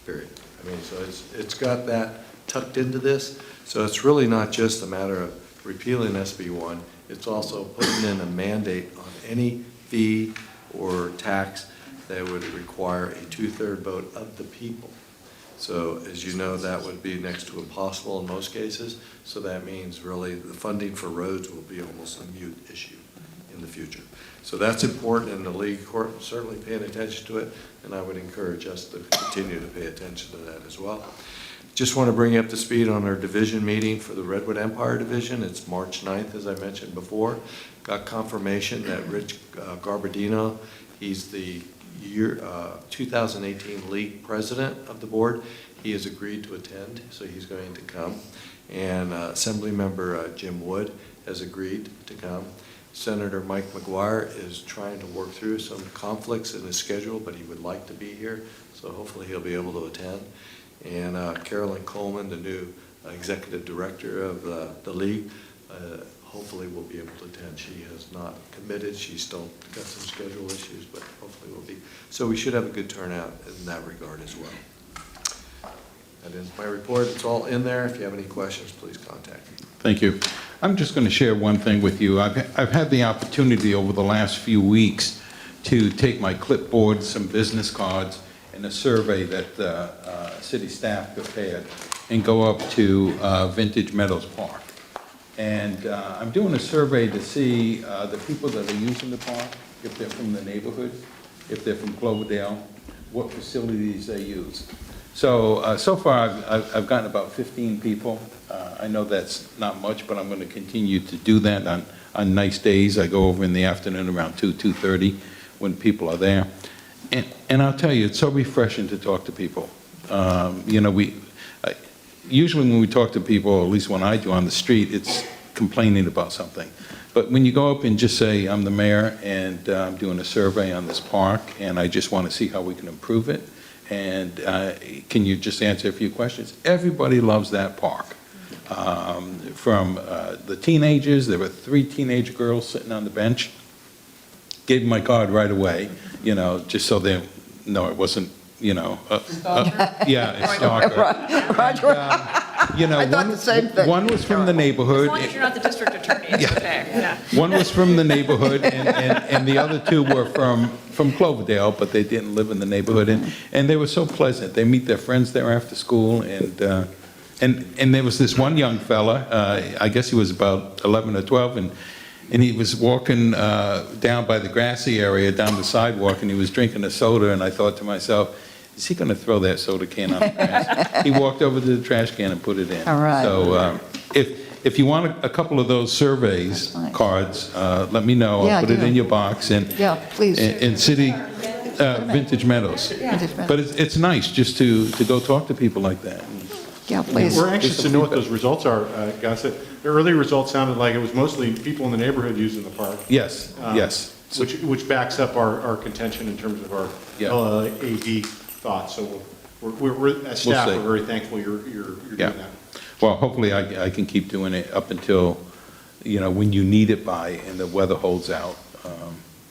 Speaker 7: period. I mean, so it's got that tucked into this. So it's really not just a matter of repealing SB1, it's also putting in a mandate on any fee or tax that would require a 2/3 vote of the people. So as you know, that would be next to impossible in most cases. So that means really the funding for roads will be almost a mute issue in the future. So that's important, and the league court certainly paying attention to it, and I would encourage us to continue to pay attention to that as well. Just want to bring you up to speed on our division meeting for the Redwood Empire Division. It's March 9th, as I mentioned before. Got confirmation that Rich Garbadino, he's the 2018 league president of the board. He has agreed to attend, so he's going to come. And Assembly Member Jim Wood has agreed to come. Senator Mike McGuire is trying to work through some conflicts in his schedule, but he would like to be here, so hopefully he'll be able to attend. And Carolyn Coleman, the new executive director of the league, hopefully will be able to attend. She has not committed. She's still got some schedule issues, but hopefully will be. So we should have a good turnout in that regard as well. That ends my report. It's all in there. If you have any questions, please contact me.
Speaker 1: Thank you. I'm just going to share one thing with you. I've had the opportunity over the last few weeks to take my clipboard, some business cards, and a survey that city staff prepared and go up to Vintage Meadows Park. And I'm doing a survey to see the people that are using the park, if they're from the neighborhood, if they're from Cloverdale, what facilities they use. So, so far I've gotten about 15 people. I know that's not much, but I'm going to continue to do that on nice days. I go over in the afternoon around 2:30 when people are there. And I'll tell you, it's so refreshing to talk to people. You know, usually when we talk to people, at least when I do on the street, it's complaining about something. But when you go up and just say, I'm the mayor and I'm doing a survey on this park and I just want to see how we can improve it, and can you just answer a few questions? Everybody loves that park. From the teenagers, there were 3 teenage girls sitting on the bench. Gave them my card right away, you know, just so they know it wasn't, you know, yeah, a stalker.
Speaker 3: Roger.
Speaker 1: You know,
Speaker 3: I thought the same thing.
Speaker 1: one was from the neighborhood.
Speaker 17: As long as you're not the district attorney, it's okay. Yeah.
Speaker 1: One was from the neighborhood, and the other 2 were from Cloverdale, but they didn't live in the neighborhood, and they were so pleasant. They meet their friends there after school, and there was this one young fella, I guess he was about 11 or 12, and he was walking down by the grassy area, down the sidewalk, and he was drinking a soda, and I thought to myself, is he going to throw that soda can on the grass? He walked over to the trash can and put it in.
Speaker 3: All right.
Speaker 1: So if you want a couple of those surveys cards, let me know.
Speaker 3: Yeah,
Speaker 1: I'll put it
Speaker 3: do.
Speaker 1: in your box. And
Speaker 3: Yeah, please.
Speaker 1: in City Vintage Meadows.
Speaker 3: Vintage Meadows.
Speaker 1: But it's nice just to go talk to people like that.
Speaker 3: Yeah, please.
Speaker 6: We're anxious to know what those results are, Gus. The early results sounded like it was mostly people in the neighborhood using the park.
Speaker 1: Yes, yes.
Speaker 6: Which backs up our contention in terms of our LAD thoughts. So we're as staff,
Speaker 1: see.
Speaker 6: we're very thankful you're doing that.
Speaker 1: Well, hopefully I can keep doing it up until, you know, when you need it by and the weather holds out,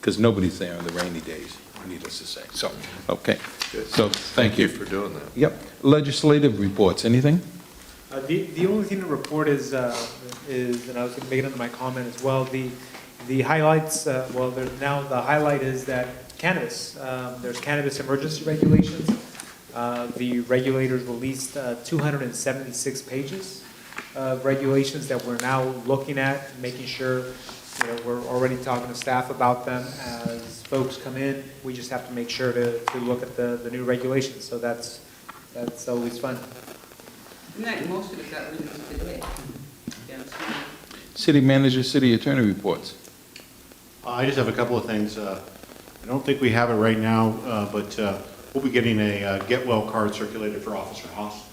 Speaker 1: because nobody's there on the rainy days, needless to say. So, okay. So thank you
Speaker 7: for doing that.
Speaker 1: Yep. Legislative reports, anything?
Speaker 4: The only thing to report is, and I was going to make it under my comment as well, the highlights, well, now the highlight is that cannabis, there's cannabis emergency regulations. The regulators released 276 pages of regulations that we're now looking at, making sure, you know, we're already talking to staff about them. As folks come in, we just have to make sure to look at the new regulations. So that's always fun.
Speaker 5: And most of it got released today.
Speaker 1: City manager, city attorney reports.
Speaker 6: I just have a couple of things. I don't think we have it right now, but we'll be getting a Get Well card circulated for Officer Haas.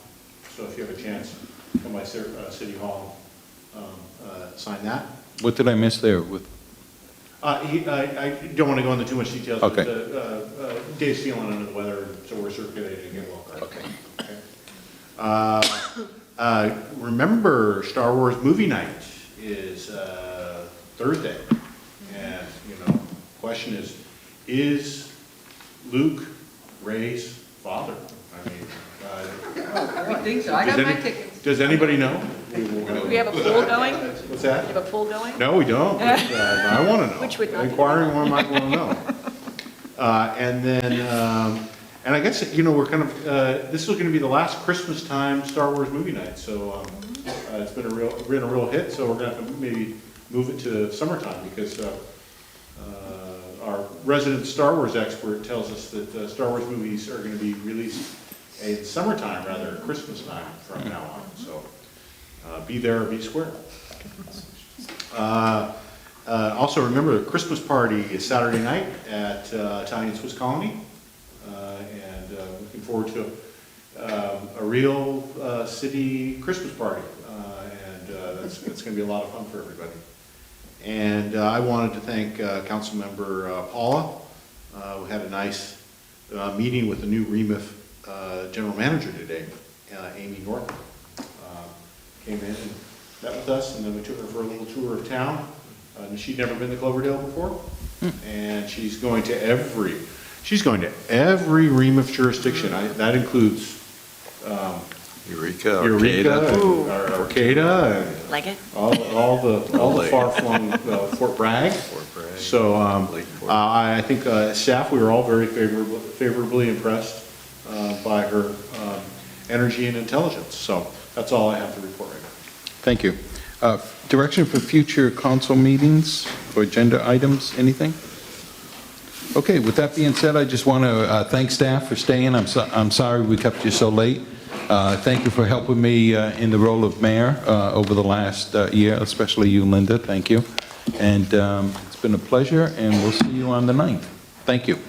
Speaker 6: So if you have a chance, come by City Hall, sign that.
Speaker 1: What did I miss there with?
Speaker 6: I don't want to go into too much details,
Speaker 1: Okay.
Speaker 6: but Dave's feeling under the weather, so we're circulating a Get Well card.
Speaker 1: Okay.
Speaker 6: Remember, Star Wars movie night is Thursday. And, you know, question is Luke Ray's father? I mean,
Speaker 5: I think so. I got my tickets.
Speaker 6: Does anybody know?
Speaker 17: Do we have a poll going?
Speaker 6: What's that?
Speaker 17: Do you have a poll going?
Speaker 6: No, we don't. But, I want to know.
Speaker 17: Which would not be
Speaker 6: Inquiring one might want to know. And then, and I guess, you know, we're kind of, this is going to be the last Christmas time Star Wars movie night. So it's been a real hit. So we're going to have to maybe move it to summertime because Our resident Star Wars expert tells us that Star Wars movies are going to be released in summertime rather than Christmas time from now on. So be there or be square. Also remember the Christmas party is Saturday night at Italian Swiss Colony. And looking forward to a real city Christmas party. That's going to be a lot of fun for everybody. And I wanted to thank Councilmember Paula. We had a nice meeting with the new REMIF General Manager today, Amy Norton. Came in and met with us, and then we took her for a little tour of town. She'd never been to Cloverdale before, and she's going to every REMIF jurisdiction. That includes
Speaker 7: Eureka,
Speaker 6: Arcata, and
Speaker 17: Like it?
Speaker 6: all the far-flung Fort Bragg. So I think staff, we were all very favorably impressed by her energy and intelligence. So that's all I have to report right now.
Speaker 1: Thank you. Direction for future council meetings or agenda items, anything? Okay, with that being said, I just want to thank staff for staying. I'm sorry we kept you so late. Thank you for helping me in the role of mayor over the last year, especially you, Linda. Thank you. And it's been a pleasure, and we'll see you on the 9th. Thank you.